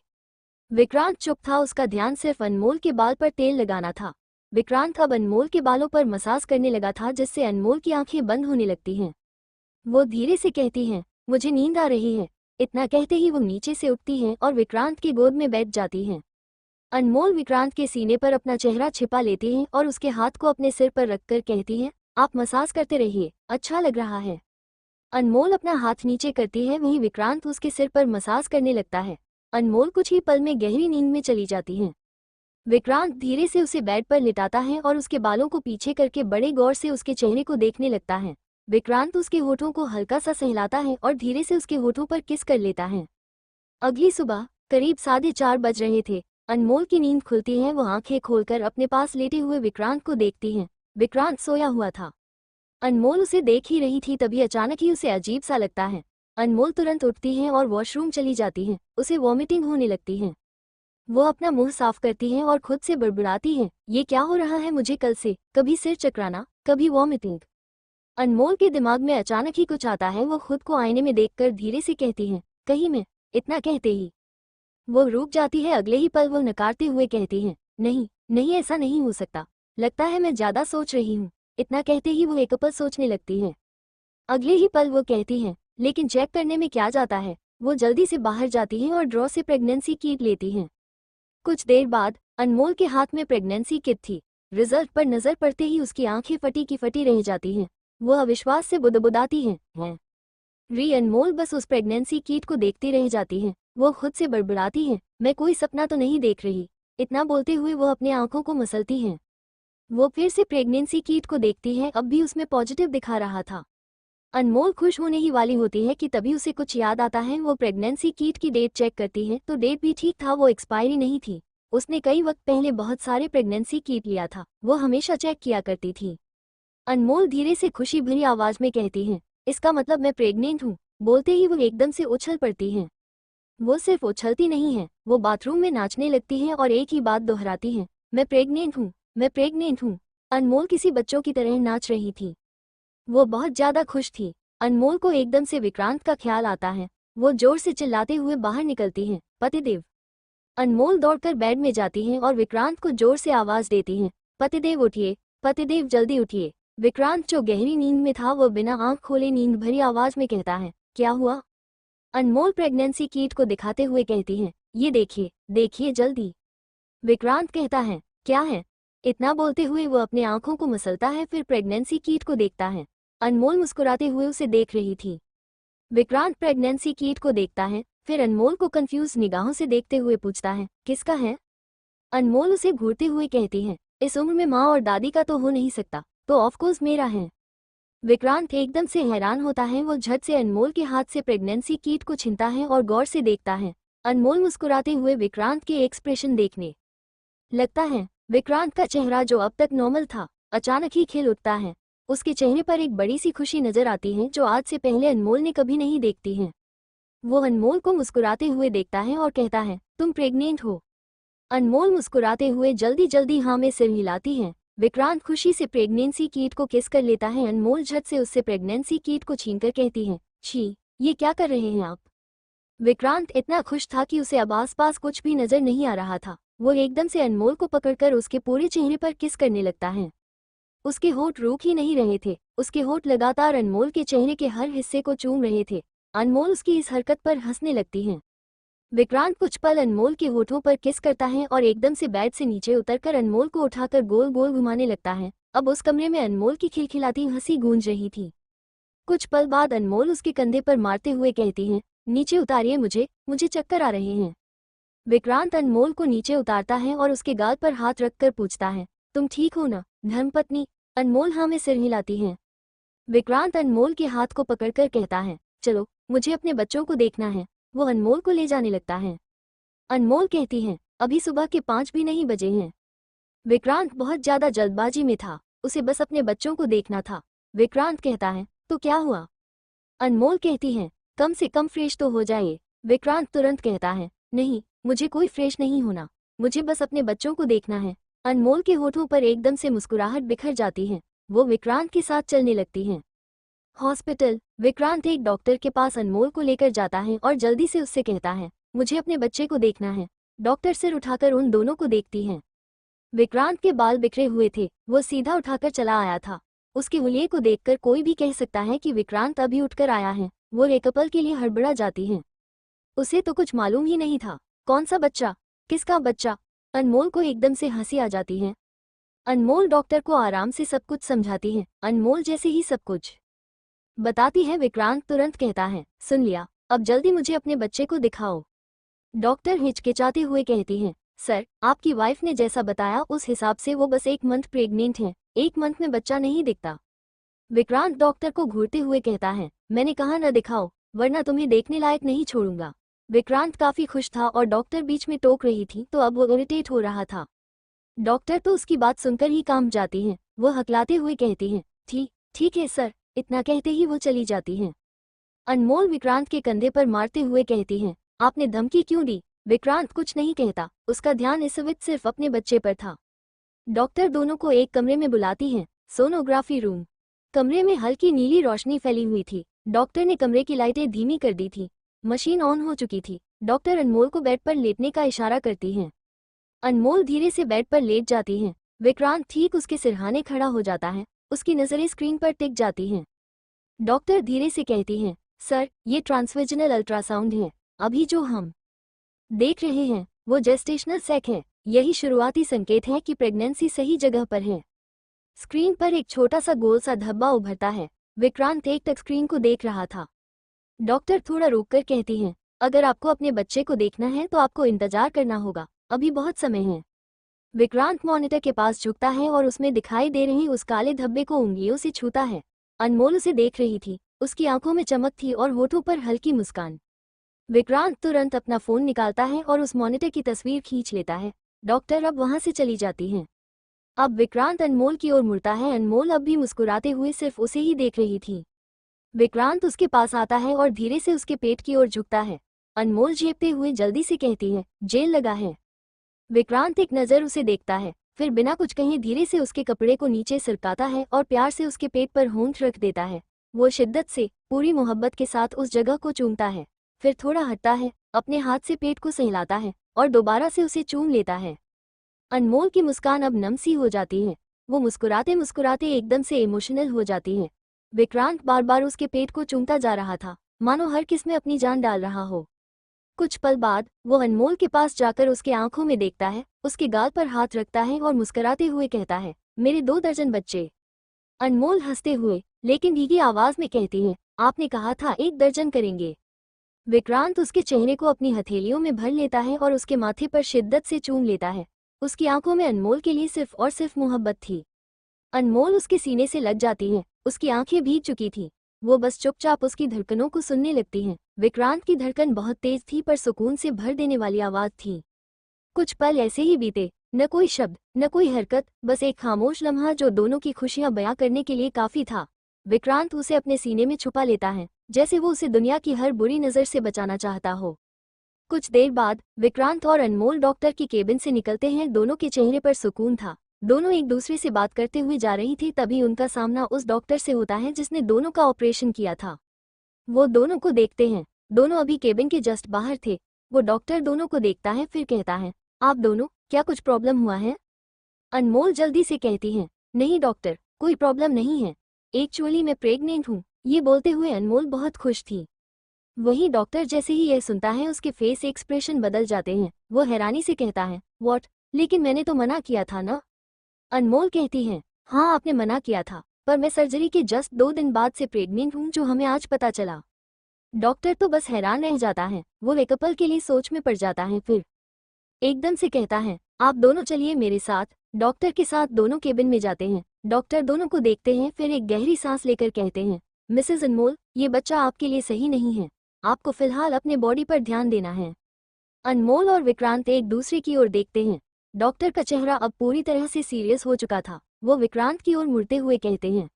विक्रांत चुप था, उसका ध्यान सिर्फ अनमोल के बाल पर तेल लगाना था। विक्रांत अब अनमोल के बालों पर मसाज करने लगा था, जिससे अनमोल की आंखें बंद होने लगती हैं। वो धीरे से कहती है, मुझे नींद आ रही है। इतना कहते ही वो नीचे से उठती है और विक्रांत की गोद में बैठ जाती है। अनमोल विक्रांत के सीने पर अपना चेहरा छिपा लेती है और उसके हाथ को अपने सिर पर रखकर कहती है, आप मसाज करते रहिए, अच्छा लग रहा है। अनमोल अपना हाथ नीचे करती है, वहीं विक्रांत उसके सिर पर मसाज करने लगता है। अनमोल कुछ ही पल में गहरी नींद में चली जाती है। विक्रांत धीरे से उसे बेड पर लिटाता है और उसके बालों को पीछे करके बड़े गौर से उसके चेहरे को देखने लगता है। विक्रांत उसके होठों को हल्का सा सहलाता है और धीरे से उसके होठों पर किस कर लेता है। अगली सुबह करीब 4:30 बज रहे थे। अनमोल की नींद खुलती है। वो आंखें खोलकर अपने पास लेटे हुए विक्रांत को देखती है। विक्रांत सोया हुआ था। अनमोल उसे देख ही रही थी, तभी अचानक ही उसे अजीब सा लगता है। अनमोल तुरंत उठती है और वॉशरूम चली जाती है। उसे वॉमिटिंग होने लगती है। वो अपना मुंह साफ करती है और खुद से बड़बड़ाती है, ये क्या हो रहा है मुझे कल से, कभी सिर चकराना, कभी वॉमिटिंग। अनमोल के दिमाग में अचानक ही कुछ आता है। वो खुद को आईने में देखकर धीरे से कहती है, कहीं मैं। इतना कहते ही वो रुक जाती है। अगले ही पल वो नकारते हुए कहती है, नहीं नहीं, ऐसा नहीं हो सकता, लगता है मैं ज्यादा सोच रही हूँ। इतना कहते ही वो एक पल सोचने लगती है। अगले ही पल वो कहती है, लेकिन चेक करने में क्या जाता है। वो जल्दी से बाहर जाती है और ड्रॉ से प्रेगनेंसी किट लेती है। कुछ देर बाद अनमोल के हाथ में प्रेगनेंसी किट थी। रिजल्ट पर नजर पड़ते ही उसकी आंखें फटी की फटी रह जाती हैं। वो अविश्वास से बुदबुदाती है। अनमोल बस उस प्रेगनेंसी किट को देखती रह जाती है। वो खुद से बड़बड़ाती है, मैं कोई सपना तो नहीं देख रही। इतना बोलते हुए वो अपनी आंखों को मसलती है। वो फिर से प्रेगनेंसी किट को देखती है। अब भी उसमें पॉजिटिव दिखा रहा था। अनमोल खुश होने ही वाली होती है कि तभी उसे कुछ याद आता है। वो प्रेगनेंसी किट की डेट चेक करती है तो डेट भी ठीक था, वो एक्सपायरी नहीं थी। उसने कई वक्त पहले बहुत सारे प्रेगनेंसी किट लिया था, वो हमेशा चेक किया करती थी। अनमोल धीरे से खुशी भरी आवाज में कहती है, इसका मतलब मैं प्रेग्नेंट हूँ। बोलते ही वो एकदम से उछल पड़ती है। वो सिर्फ उछलती नहीं है, वो बाथरूम में नाचने लगती है और एक ही बात दोहराती है, मैं प्रेग्नेंट हूँ, मैं प्रेग्नेंट हूँ। अनमोल किसी बच्चों की तरह नाच रही थी। वो बहुत ज्यादा खुश थी। अनमोल को एकदम से विक्रांत का ख्याल आता है। वो जोर से चिल्लाते हुए बाहर निकलती है, पतिदेव। अनमोल दौड़कर बेड में जाती है और विक्रांत को जोर से आवाज देती है, पतिदेव उठिए, पतिदेव जल्दी उठिए। विक्रांत जो गहरी नींद में था वो बिना आंख खोले नींद भरी आवाज में कहता है, क्या हुआ? अनमोल प्रेगनेंसी किट को दिखाते हुए कहती है, ये देखिए, देखिए जल्दी। विक्रांत कहता है, क्या है? इतना बोलते हुए वो अपने आंखों को मसलता है, फिर प्रेगनेंसी किट को देखता है। अनमोल मुस्कुराते हुए उसे देख रही थी। विक्रांत प्रेगनेंसी किट को देखता है, फिर अनमोल को कंफ्यूज निगाहों से देखते हुए पूछता है, किसका है? अनमोल उसे घूरते हुए कहती है, इस उम्र में माँ और दादी का तो हो नहीं सकता, तो ऑफकोर्स मेरा है। विक्रांत एकदम से हैरान होता है। वो झट से अनमोल के हाथ से प्रेगनेंसी किट को छीनता है और गौर से देखता है। अनमोल मुस्कुराते हुए विक्रांत के एक्सप्रेशन देखने लगता है। विक्रांत का चेहरा जो अब तक नॉर्मल था, अचानक ही खिल उठता है। उसके चेहरे पर एक बड़ी सी खुशी नजर आती है जो आज से पहले अनमोल ने कभी नहीं देखती है। वो अनमोल को मुस्कुराते हुए देखता है और कहता है, तुम प्रेग्नेंट हो। अनमोल मुस्कुराते हुए जल्दी जल्दी हाँ में सिर हिलाती है। विक्रांत खुशी से प्रेगनेंसी किट को किस कर लेता है। अनमोल झट से उससे प्रेगनेंसी किट को छीनकर कहती है, छी, ये क्या कर रहे हैं आप। विक्रांत इतना खुश था कि उसे अब आसपास कुछ भी नजर नहीं आ रहा था। वो एकदम से अनमोल को पकड़कर उसके पूरे चेहरे पर किस करने लगता है। उसके होठ रुक ही नहीं रहे थे, उसके होठ लगातार अनमोल के चेहरे के हर हिस्से को चूम रहे थे। अनमोल उसकी इस हरकत पर हंसने लगती है। विक्रांत कुछ पल अनमोल के होठों पर किस करता है और एकदम से बेड से नीचे उतरकर अनमोल को उठाकर गोल गोल घुमाने लगता है। अब उस कमरे में अनमोल की खिलखिलाती हंसी गूंज रही थी। कुछ पल बाद अनमोल उसके कंधे पर मारते हुए कहती है, नीचे उतारिए मुझे, मुझे चक्कर आ रहे हैं। विक्रांत अनमोल को नीचे उतारता है और उसके गाल पर हाथ रखकर पूछता है, तुम ठीक हो ना धर्मपत्नी। अनमोल हाँ में सिर हिलाती है। विक्रांत अनमोल के हाथ को पकड़कर कहता है, चलो, मुझे अपने बच्चों को देखना है। वो अनमोल को ले जाने लगता है। अनमोल कहती है, अभी सुबह के 5 भी नहीं बजे हैं। विक्रांत बहुत ज्यादा जल्दबाजी में था, उसे बस अपने बच्चों को देखना था। विक्रांत कहता है, तो क्या हुआ। अनमोल कहती है, कम से कम फ्रेश तो हो जाइए। विक्रांत तुरंत कहता है, नहीं, मुझे कोई फ्रेश नहीं होना, मुझे बस अपने बच्चों को देखना है। अनमोल के होठों पर एकदम से मुस्कुराहट बिखर जाती है। वो विक्रांत के साथ चलने लगती हैं। हॉस्पिटल। विक्रांत एक डॉक्टर के पास अनमोल को लेकर जाता है और जल्दी से उससे कहता है, मुझे अपने बच्चे को देखना है। डॉक्टर सिर उठाकर उन दोनों को देखती है। विक्रांत के बाल बिखरे हुए थे, वो सीधा उठाकर चला आया था। उसके हुलिये को देखकर कोई भी कह सकता है कि विक्रांत अभी उठकर आया है। वो एक पल के लिए हड़बड़ा जाती है। उसे तो कुछ मालूम ही नहीं था। कौन सा बच्चा, किसका बच्चा। अनमोल को एकदम से हंसी आ जाती है। अनमोल डॉक्टर को आराम से सब कुछ समझाती है। अनमोल जैसे ही सब कुछ बताती है, विक्रांत तुरंत कहता है, सुन लिया, अब जल्दी मुझे अपने बच्चे को दिखाओ। डॉक्टर हिचकिचाते हुए कहती है, सर, आपकी वाइफ ने जैसा बताया उस हिसाब से वो बस 1 मंथ प्रेग्नेंट है, 1 मंथ में बच्चा नहीं दिखता। विक्रांत डॉक्टर को घूरते हुए कहता है, मैंने कहा न दिखाओ, वरना तुम्हें देखने लायक नहीं छोड़ूंगा। विक्रांत काफी खुश था और डॉक्टर बीच में टोक रही थी तो अब वो इरिटेट हो रहा था। डॉक्टर तो उसकी बात सुनकर ही काम जाती है। वो हकलाते हुए कहती है, ठीक है सर। इतना कहते ही वो चली जाती हैं। अनमोल विक्रांत के कंधे पर मारते हुए कहती है, आपने धमकी क्यों दी। विक्रांत कुछ नहीं कहता, उसका ध्यान इस वक्त सिर्फ अपने बच्चे पर था। डॉक्टर दोनों को एक कमरे में बुलाती है, सोनोग्राफी रूम। कमरे में हल्की नीली रोशनी फैली हुई थी। डॉक्टर ने कमरे की लाइटें धीमी कर दी थी। मशीन ऑन हो चुकी थी। डॉक्टर अनमोल को बेड पर लेटने का इशारा करती हैं। अनमोल धीरे से बेड पर लेट जाती है। विक्रांत ठीक उसके सिरहाने खड़ा हो जाता है। उसकी नजरें स्क्रीन पर टिक जाती हैं। डॉक्टर धीरे से कहती हैं, सर, ये ट्रांसवेजिनल अल्ट्रासाउंड है। अभी जो हम देख रहे हैं वो जेस्टेशनल सैक है। यही शुरुआती संकेत है कि प्रेगनेंसी सही जगह पर है। स्क्रीन पर एक छोटा सा गोल सा धब्बा उभरता है। विक्रांत एक टच स्क्रीन को देख रहा था। डॉक्टर थोड़ा रुककर कहती हैं, अगर आपको अपने बच्चे को देखना है तो आपको इंतजार करना होगा, अभी बहुत समय है। विक्रांत मॉनिटर के पास झुकता है और उसमें दिखाई दे रही उस काले धब्बे को उंगलियों से छूता है। अनमोल उसे देख रही थी, उसकी आंखों में चमक थी और होठों पर हल्की मुस्कान। विक्रांत तुरंत अपना फोन निकालता है और उस मॉनिटर की तस्वीर खींच लेता है। डॉक्टर अब वहां से चली जाती हैं। अब विक्रांत अनमोल की ओर मुड़ता है। अनमोल अब भी मुस्कुराते हुए सिर्फ उसे ही देख रही थी। विक्रांत उसके पास आता है और धीरे से उसके पेट की ओर झुकता है। अनमोल झेपते हुए जल्दी से कहती है, जेल लगा है। विक्रांत एक नज़र उसे देखता है, फिर बिना कुछ कहे धीरे से उसके कपड़े को नीचे सरकाता है और प्यार से उसके पेट पर होंठ रख देता है। वो शिद्दत से, पूरी मोहब्बत के साथ उस जगह को चूमता है, फिर थोड़ा हटता है, अपने हाथ से पेट को सहलाता है और दोबारा से उसे चूम लेता है। अनमोल की मुस्कान अब नम सी हो जाती है। वो मुस्कुराते मुस्कुराते एकदम से इमोशनल हो जाती है। विक्रांत बार बार उसके पेट को चूमता जा रहा था, मानो हर किस में अपनी जान डाल रहा हो। कुछ पल बाद वो अनमोल के पास जाकर उसके आंखों में देखता है, उसके गाल पर हाथ रखता है और मुस्कुराते हुए कहता है, मेरे 2 दर्जन बच्चे। अनमोल हंसते हुए लेकिन भीगी आवाज में कहती है, आपने कहा था 1 दर्जन करेंगे। विक्रांत उसके चेहरे को अपनी हथेलियों में भर लेता है और उसके माथे पर शिद्दत से चूम लेता है। उसकी आंखों में अनमोल के लिए सिर्फ और सिर्फ मोहब्बत थी। अनमोल उसके सीने से लग जाती है, उसकी आंखें भीग चुकी थी। वो बस चुपचाप उसकी धड़कनों को सुनने लगती हैं। विक्रांत की धड़कन बहुत तेज थी पर सुकून से भर देने वाली आवाज थी। कुछ पल ऐसे ही बीते, न कोई शब्द, न कोई हरकत, बस एक खामोश लम्हा जो दोनों की खुशियां बयां करने के लिए काफी था। विक्रांत उसे अपने सीने में छुपा लेता है। जैसे वो उसे दुनिया की हर बुरी नज़र से बचाना चाहता हो। कुछ देर बाद विक्रांत और अनमोल डॉक्टर की केबिन से निकलते हैं। दोनों के चेहरे पर सुकून था। दोनों एक दूसरे से बात करते हुए जा रही थी, तभी उनका सामना उस डॉक्टर से होता है जिसने दोनों का ऑपरेशन किया था। वो दोनों को देखते हैं। दोनों अभी केबिन के जस्ट बाहर थे। वो डॉक्टर दोनों को देखता है, फिर कहता है, आप दोनों, क्या कुछ प्रॉब्लम हुआ है? अनमोल जल्दी से कहती हैं, नहीं डॉक्टर, कोई प्रॉब्लम नहीं है। एक्चुअली मैं प्रेग्नेंट हूँ। ये बोलते हुए अनमोल बहुत खुश थी। वही डॉक्टर जैसे ही यह सुनता है उसके फेस एक्सप्रेशन बदल जाते हैं। वो हैरानी से कहता है, व्हाट? लेकिन मैंने तो मना किया था ना? अनमोल कहती है, हाँ आपने मना किया था, पर मैं सर्जरी के जस्ट 2 दिन बाद से प्रेग्नेंट हूँ, जो हमें आज पता चला। डॉक्टर तो बस हैरान रह जाता है। वो एक पल के लिए सोच में पड़ जाता है, फिर एकदम से कहता है, आप दोनों चलिए मेरे साथ। डॉक्टर के साथ दोनों केबिन में जाते हैं। डॉक्टर दोनों को देखते हैं, फिर एक गहरी सांस लेकर कहते हैं, मिसेज अनमोल, ये बच्चा आपके लिए सही नहीं है। आपको फिलहाल अपने बॉडी पर ध्यान देना है। अनमोल और विक्रांत एक दूसरे की ओर देखते हैं। डॉक्टर का चेहरा अब पूरी तरह से सीरियस हो चुका था। वो विक्रांत की ओर मुड़ते हुए कहते हैं,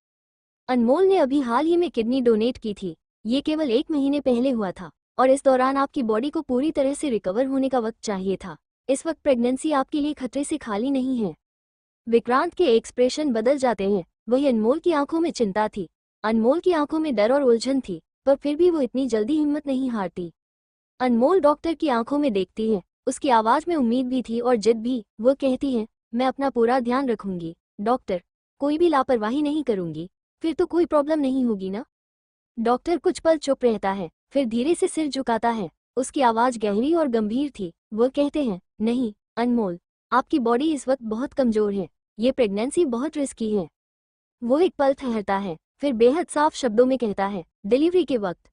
अनमोल ने अभी हाल ही में किडनी डोनेट की थी। ये केवल 1 महीने पहले हुआ था और इस दौरान आपकी बॉडी को पूरी तरह से रिकवर होने का वक्त चाहिए था। इस वक्त प्रेगनेंसी आपके लिए खतरे से खाली नहीं है। विक्रांत के एक्सप्रेशन बदल जाते हैं। वही अनमोल की आंखों में चिंता थी। अनमोल की आंखों में डर और उलझन थी, पर फिर भी वो इतनी जल्दी हिम्मत नहीं हारती। अनमोल डॉक्टर की आंखों में देखती है। उसकी आवाज में उम्मीद भी थी और जिद भी। वो कहती है, मैं अपना पूरा ध्यान रखूंगी डॉक्टर, कोई भी लापरवाही नहीं करूंगी। फिर तो कोई प्रॉब्लम नहीं होगी ना? डॉक्टर कुछ पल चुप रहता है, फिर धीरे से सिर झुकाता है। उसकी आवाज गहरी और गंभीर थी। वो कहते हैं, नहीं अनमोल, आपकी बॉडी इस वक्त बहुत कमजोर है। ये प्रेगनेंसी बहुत रिस्की है। वो एक पल ठहरता है, फिर बेहद साफ शब्दों में कहता है, डिलीवरी के वक्त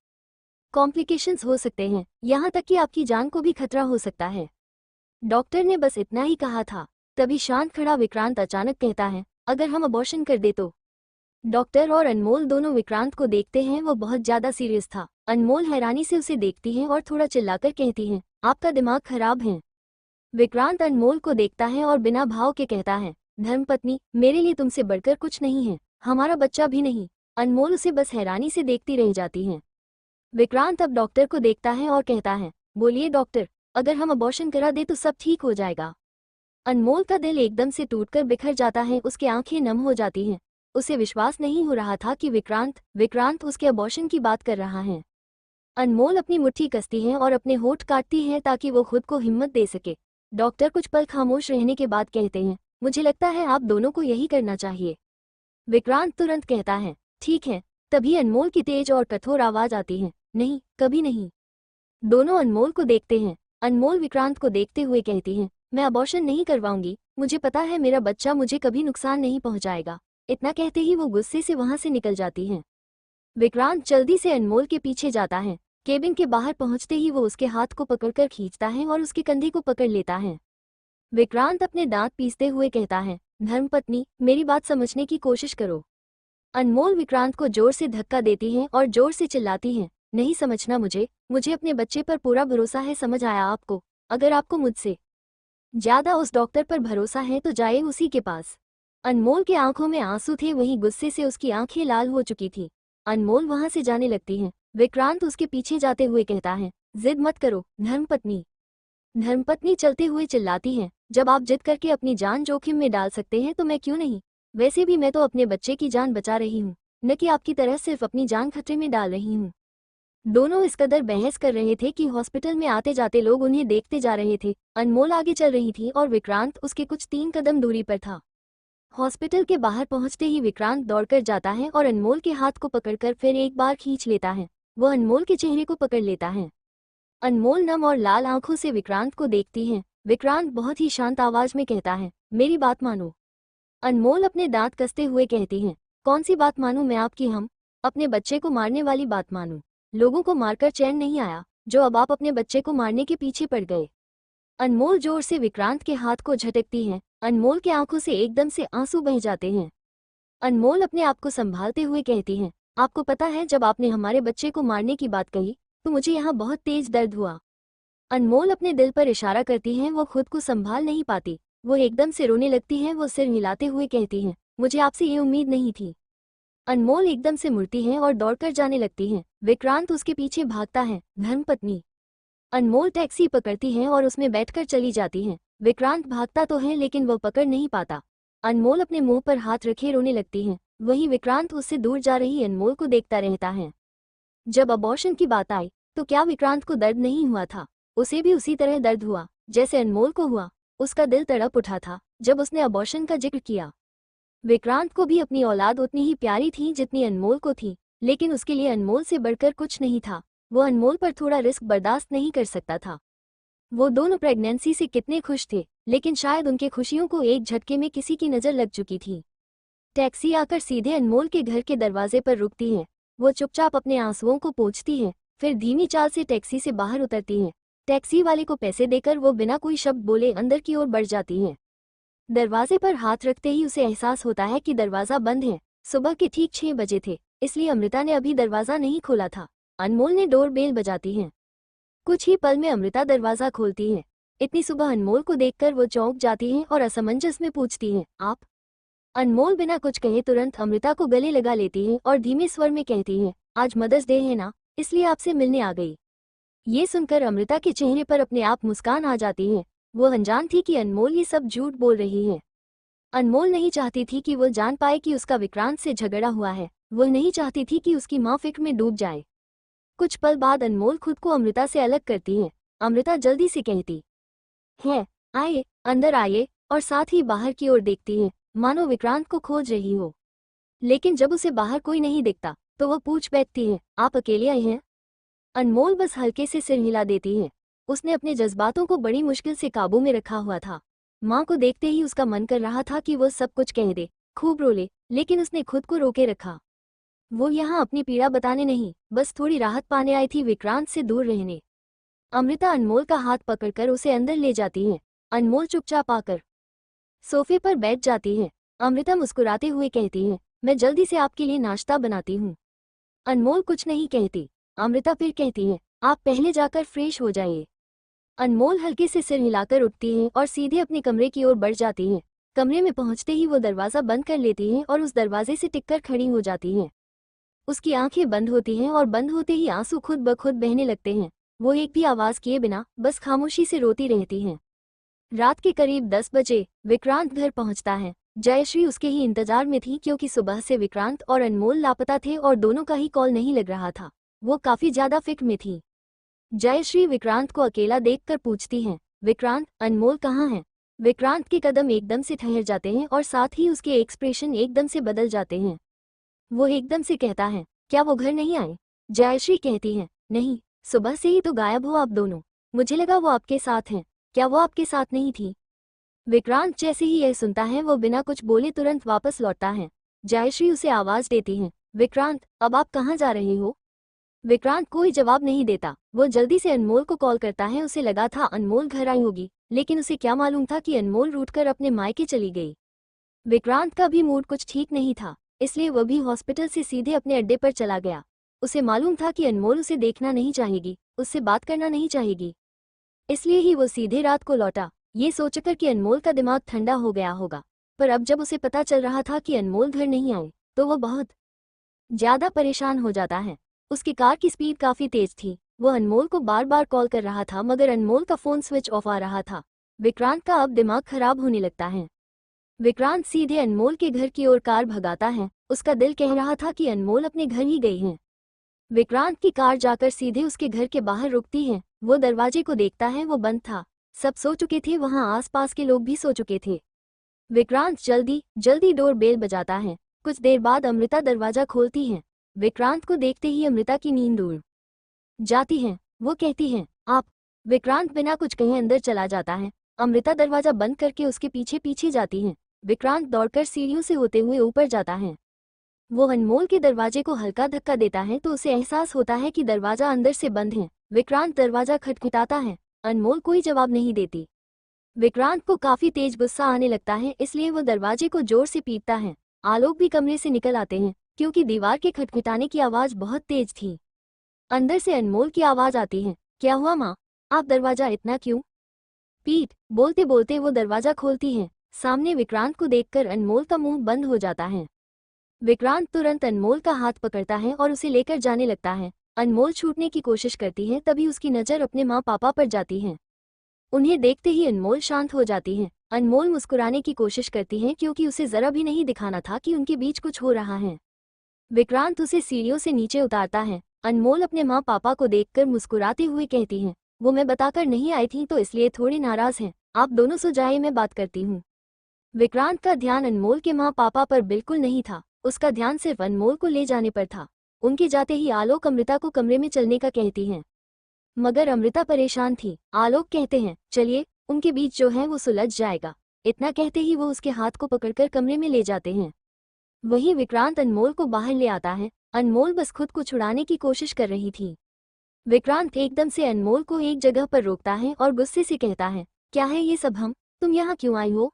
कॉम्प्लिकेशंस हो सकते हैं, यहाँ तक कि आपकी जान को भी खतरा हो सकता है। डॉक्टर ने बस इतना ही कहा था। तभी शांत खड़ा विक्रांत अचानक कहता है, अगर हम अबॉर्शन कर दे तो? डॉक्टर और अनमोल दोनों विक्रांत को देखते हैं। वो बहुत ज्यादा सीरियस था। अनमोल हैरानी से उसे देखती है और थोड़ा चिल्लाकर कहती है, आपका दिमाग खराब है। विक्रांत अनमोल को देखता है और बिना भाव के कहता है, धर्मपत्नी, मेरे लिए तुमसे बढ़कर कुछ नहीं है, हमारा बच्चा भी नहीं। अनमोल उसे बस हैरानी से देखती रह जाती है। विक्रांत अब डॉक्टर को देखता है और कहता है, बोलिए डॉक्टर, अगर हम अबॉर्शन करा दे तो सब ठीक हो जाएगा। अनमोल का दिल एकदम से टूटकर बिखर जाता है। उसकी आंखें नम हो जाती हैं। उसे विश्वास नहीं हो रहा था कि विक्रांत उसके अबॉर्शन की बात कर रहा है। अनमोल अपनी मुट्ठी कसती है और अपने होठ काटती है ताकि वो खुद को हिम्मत दे सके। डॉक्टर कुछ पल खामोश रहने के बाद कहते हैं, मुझे लगता है आप दोनों को यही करना चाहिए। विक्रांत तुरंत कहता है, ठीक है। तभी अनमोल की तेज और कठोर आवाज आती है, नहीं, कभी नहीं। दोनों अनमोल को देखते हैं। अनमोल विक्रांत को देखते हुए कहती है, मैं अबॉर्शन नहीं करवाऊंगी। मुझे पता है मेरा बच्चा मुझे कभी नुकसान नहीं पहुंचाएगा। इतना कहते ही वो गुस्से से वहां से निकल जाती हैं। विक्रांत जल्दी से अनमोल के पीछे जाता है। केबिन के बाहर पहुंचते ही वो उसके हाथ को पकड़कर खींचता है और उसके कंधे को पकड़ लेता है। विक्रांत अपने दांत पीसते हुए कहता है, धर्मपत्नी, मेरी बात समझने की कोशिश करो। अनमोल विक्रांत को जोर से धक्का देती है और जोर से चिल्लाती है, नहीं समझना मुझे अपने बच्चे पर पूरा भरोसा है, समझ आया आपको? अगर आपको मुझसे ज्यादा उस डॉक्टर पर भरोसा है तो जाए उसी के पास। अनमोल के आंखों में आंसू थे, वहीं गुस्से से उसकी आंखें लाल हो चुकी थी। अनमोल वहां से जाने लगती है। विक्रांत उसके पीछे जाते हुए कहता है, जिद मत करो धर्मपत्नी। धर्मपत्नी चलते हुए चिल्लाती है, जब आप जिद करके अपनी जान जोखिम में डाल सकते हैं तो मैं क्यों नहीं? वैसे भी मैं तो अपने बच्चे की जान बचा रही हूँ, न कि आपकी तरह सिर्फ अपनी जान खतरे में डाल रही हूँ। दोनों इस कदर बहस कर रहे थे कि हॉस्पिटल में आते जाते लोग उन्हें देखते जा रहे थे। अनमोल आगे चल रही थी और विक्रांत उसके कुछ 3 कदम दूरी पर था। हॉस्पिटल के बाहर पहुंचते ही विक्रांत दौड़कर जाता है और अनमोल के हाथ को पकड़कर फिर एक बार खींच लेता है। वो अनमोल के चेहरे को पकड़ लेता है। अनमोल नम और लाल आंखों से विक्रांत को देखती है। विक्रांत बहुत ही शांत आवाज में कहता है, मेरी बात मानो। अनमोल अपने दांत कसते हुए कहती है, कौन सी बात मानूं मैं आपकी? हम अपने बच्चे को मारने वाली बात मानूं? लोगों को मारकर चैन नहीं आया, जो अब आप अपने बच्चे को मारने के पीछे पड़ गए। अनमोल जोर से विक्रांत के हाथ को झटकती है। अनमोल के आंखों से एकदम से आंसू बह जाते हैं। अनमोल अपने आप को संभालते हुए कहती हैं, आपको पता है जब आपने हमारे बच्चे को मारने की बात कही तो मुझे यहाँ बहुत तेज दर्द हुआ। अनमोल अपने दिल पर इशारा करती हैं। वो खुद को संभाल नहीं पाती। वो एकदम से रोने लगती हैं। वो सिर हिलाते हुए कहती हैं, मुझे आपसे ये उम्मीद नहीं थी। अनमोल एकदम से मुड़ती है और दौड़कर जाने लगती है। विक्रांत उसके पीछे भागता है। धर्मपत्नी अनमोल टैक्सी पकड़ती है और उसमें बैठकर चली जाती है। विक्रांत भागता तो है लेकिन वह पकड़ नहीं पाता। अनमोल अपने मुंह पर हाथ रखे रोने लगती है। वहीं विक्रांत उससे दूर जा रही अनमोल को देखता रहता है। जब अबॉर्शन की बात आई तो क्या विक्रांत को दर्द नहीं हुआ था? उसे भी उसी तरह दर्द हुआ जैसे अनमोल को हुआ। उसका दिल तड़प उठा था जब उसने अबॉर्शन का जिक्र किया। विक्रांत को भी अपनी औलाद उतनी ही प्यारी थी जितनी अनमोल को थी, लेकिन उसके लिए अनमोल से बढ़कर कुछ नहीं था। वो अनमोल पर थोड़ा रिस्क बर्दाश्त नहीं कर सकता था। वो दोनों प्रेगनेंसी से कितने खुश थे, लेकिन शायद उनके खुशियों को एक झटके में किसी की नज़र लग चुकी थी। टैक्सी आकर सीधे अनमोल के घर के दरवाजे पर रुकती है। वो चुपचाप अपने आंसुओं को पोंछती है, फिर धीमी चाल से टैक्सी से बाहर उतरती है। टैक्सी वाले को पैसे देकर वो बिना कोई शब्द बोले अंदर की ओर बढ़ जाती है। दरवाजे पर हाथ रखते ही उसे एहसास होता है कि दरवाज़ा बंद है। सुबह के ठीक 6 बजे थे, इसलिए अमृता ने अभी दरवाज़ा नहीं खोला था। अनमोल ने डोर बेल बजाती है। कुछ ही पल में अमृता दरवाज़ा खोलती है। इतनी सुबह अनमोल को देखकर वो चौंक जाती है और असमंजस में पूछती है, आप? अनमोल बिना कुछ कहे तुरंत अमृता को गले लगा लेती है और धीमे स्वर में कहती है, आज मदर्स डे है ना, इसलिए आपसे मिलने आ गई। ये सुनकर अमृता के चेहरे पर अपने आप मुस्कान आ जाती है। वो अनजान थी कि अनमोल ये सब झूठ बोल रही है। अनमोल नहीं चाहती थी कि वो जान पाए कि उसका विक्रांत से झगड़ा हुआ है। वो नहीं चाहती थी कि उसकी माँ फिक्र में डूब जाए। कुछ पल बाद अनमोल खुद को अमृता से अलग करती है। अमृता जल्दी से कहती है, आइए, अंदर आइए, और साथ ही बाहर की ओर देखती है, मानो विक्रांत को खोज रही हो। लेकिन जब उसे बाहर कोई नहीं दिखता तो वह पूछ बैठती है, आप अकेले आए हैं? अनमोल बस हल्के से सिर हिला देती है। उसने अपने जज्बातों को बड़ी मुश्किल से काबू में रखा हुआ था। माँ को देखते ही उसका मन कर रहा था कि वो सब कुछ कह दे, खूब रोले, लेकिन उसने खुद को रोके रखा। वो यहाँ अपनी पीड़ा बताने नहीं, बस थोड़ी राहत पाने आई थी, विक्रांत से दूर रहने। अमृता अनमोल का हाथ पकड़कर उसे अंदर ले जाती है। अनमोल चुपचाप आकर सोफे पर बैठ जाती है। अमृता मुस्कुराते हुए कहती है, मैं जल्दी से आपके लिए नाश्ता बनाती हूँ। अनमोल कुछ नहीं कहती। अमृता फिर कहती है, आप पहले जाकर फ्रेश हो जाइए। अनमोल हल्के से सिर हिलाकर उठती है और सीधे अपने कमरे की ओर बढ़ जाती है। कमरे में पहुंचते ही वो दरवाज़ा बंद कर लेती है और उस दरवाजे से टिककर खड़ी हो जाती है। उसकी आंखें बंद होती हैं और बंद होते ही आंसू खुद ब खुद बहने लगते हैं। वो एक भी आवाज़ किए बिना बस खामोशी से रोती रहती हैं। रात के करीब 10 बजे विक्रांत घर पहुंचता है। जयश्री उसके ही इंतजार में थी क्योंकि सुबह से विक्रांत और अनमोल लापता थे और दोनों का ही कॉल नहीं लग रहा था। वो काफ़ी ज़्यादा फिक्र में थी। जयश्री विक्रांत को अकेला देखकर पूछती है, विक्रांत, अनमोल कहाँ है? विक्रांत के कदम एकदम से ठहर जाते हैं और साथ ही उसके एक्सप्रेशन एकदम से बदल जाते हैं। वो एकदम से कहता है, क्या वो घर नहीं आए? जयश्री कहती है, नहीं, सुबह से ही तो गायब हो आप दोनों। मुझे लगा वो आपके साथ हैं। क्या वो आपके साथ नहीं थी? विक्रांत जैसे ही यह सुनता है वो बिना कुछ बोले तुरंत वापस लौटता है। जयश्री उसे आवाज़ देती है, विक्रांत, अब आप कहाँ जा रहे हो? विक्रांत कोई जवाब नहीं देता। वो जल्दी से अनमोल को कॉल करता है। उसे लगा था अनमोल घर आई होगी, लेकिन उसे क्या मालूम था कि अनमोल रूठकर अपने मायके चली गई। विक्रांत का भी मूड कुछ ठीक नहीं था, इसलिए वह भी हॉस्पिटल से सीधे अपने अड्डे पर चला गया। उसे मालूम था कि अनमोल उसे देखना नहीं चाहेगी, उससे बात करना नहीं चाहेगी, इसलिए ही वो सीधे रात को लौटा, ये सोचकर कि अनमोल का दिमाग ठंडा हो गया होगा। पर अब जब उसे पता चल रहा था कि अनमोल घर नहीं आए तो वह बहुत ज़्यादा परेशान हो जाता है। उसकी कार की स्पीड काफ़ी तेज थी। वो अनमोल को बार बार कॉल कर रहा था मगर अनमोल का फ़ोन स्विच ऑफ आ रहा था। विक्रांत का अब दिमाग खराब होने लगता है। विक्रांत सीधे अनमोल के घर की ओर कार भगाता है। उसका दिल कह रहा था कि अनमोल अपने घर ही गई हैं। विक्रांत की कार जाकर सीधे उसके घर के बाहर रुकती है। वो दरवाजे को देखता है, वो बंद था। सब सो चुके थे, वहाँ आसपास के लोग भी सो चुके थे। विक्रांत जल्दी जल्दी डोर बेल बजाता है। कुछ देर बाद अमृता दरवाजा खोलती है। विक्रांत को देखते ही अमृता की नींद उड़ जाती है। वो कहती है, आप? विक्रांत बिना कुछ कहे अंदर चला जाता है। अमृता दरवाजा बंद करके उसके पीछे पीछे जाती है। विक्रांत दौड़कर सीढ़ियों से होते हुए ऊपर जाता है। वो अनमोल के दरवाजे को हल्का धक्का देता है तो उसे एहसास होता है कि दरवाजा अंदर से बंद है। विक्रांत दरवाजा खटखटाता है। अनमोल कोई जवाब नहीं देती। विक्रांत को काफी तेज गुस्सा आने लगता है, इसलिए वो दरवाजे को जोर से पीटता है। आलोक भी कमरे से निकल आते हैं क्योंकि दीवार के खटखटाने की आवाज बहुत तेज थी। अंदर से अनमोल की आवाज आती है, क्या हुआ माँ? आप दरवाजा इतना क्यों पीट? बोलते बोलते वो दरवाजा खोलती है। सामने विक्रांत को देखकर अनमोल का मुंह बंद हो जाता है। विक्रांत तुरंत अनमोल का हाथ पकड़ता है और उसे लेकर जाने लगता है। अनमोल छूटने की कोशिश करती है, तभी उसकी नज़र अपने माँ पापा पर जाती है। उन्हें देखते ही अनमोल शांत हो जाती है। अनमोल मुस्कुराने की कोशिश करती है क्योंकि उसे जरा भी नहीं दिखाना था कि उनके बीच कुछ हो रहा है। विक्रांत उसे सीढ़ियों से नीचे उतारता है। अनमोल अपने माँ पापा को देखकर मुस्कुराते हुए कहती है, वो मैं बताकर नहीं आई थी तो इसलिए थोड़ी नाराज हैं। आप दोनों सो जाइए, मैं बात करती हूँ। विक्रांत का ध्यान अनमोल के माँ पापा पर बिल्कुल नहीं था, उसका ध्यान सिर्फ अनमोल को ले जाने पर था। उनके जाते ही आलोक अमृता को कमरे में चलने का कहती हैं, मगर अमृता परेशान थी। आलोक कहते हैं, चलिए, उनके बीच जो है वो सुलझ जाएगा। इतना कहते ही वो उसके हाथ को पकड़कर कमरे में ले जाते हैं। वहीं विक्रांत अनमोल को बाहर ले आता है। अनमोल बस खुद को छुड़ाने की कोशिश कर रही थी। विक्रांत एकदम से अनमोल को एक जगह पर रोकता है और गुस्से से कहता है, क्या है ये सब, तुम यहाँ क्यों आई हो?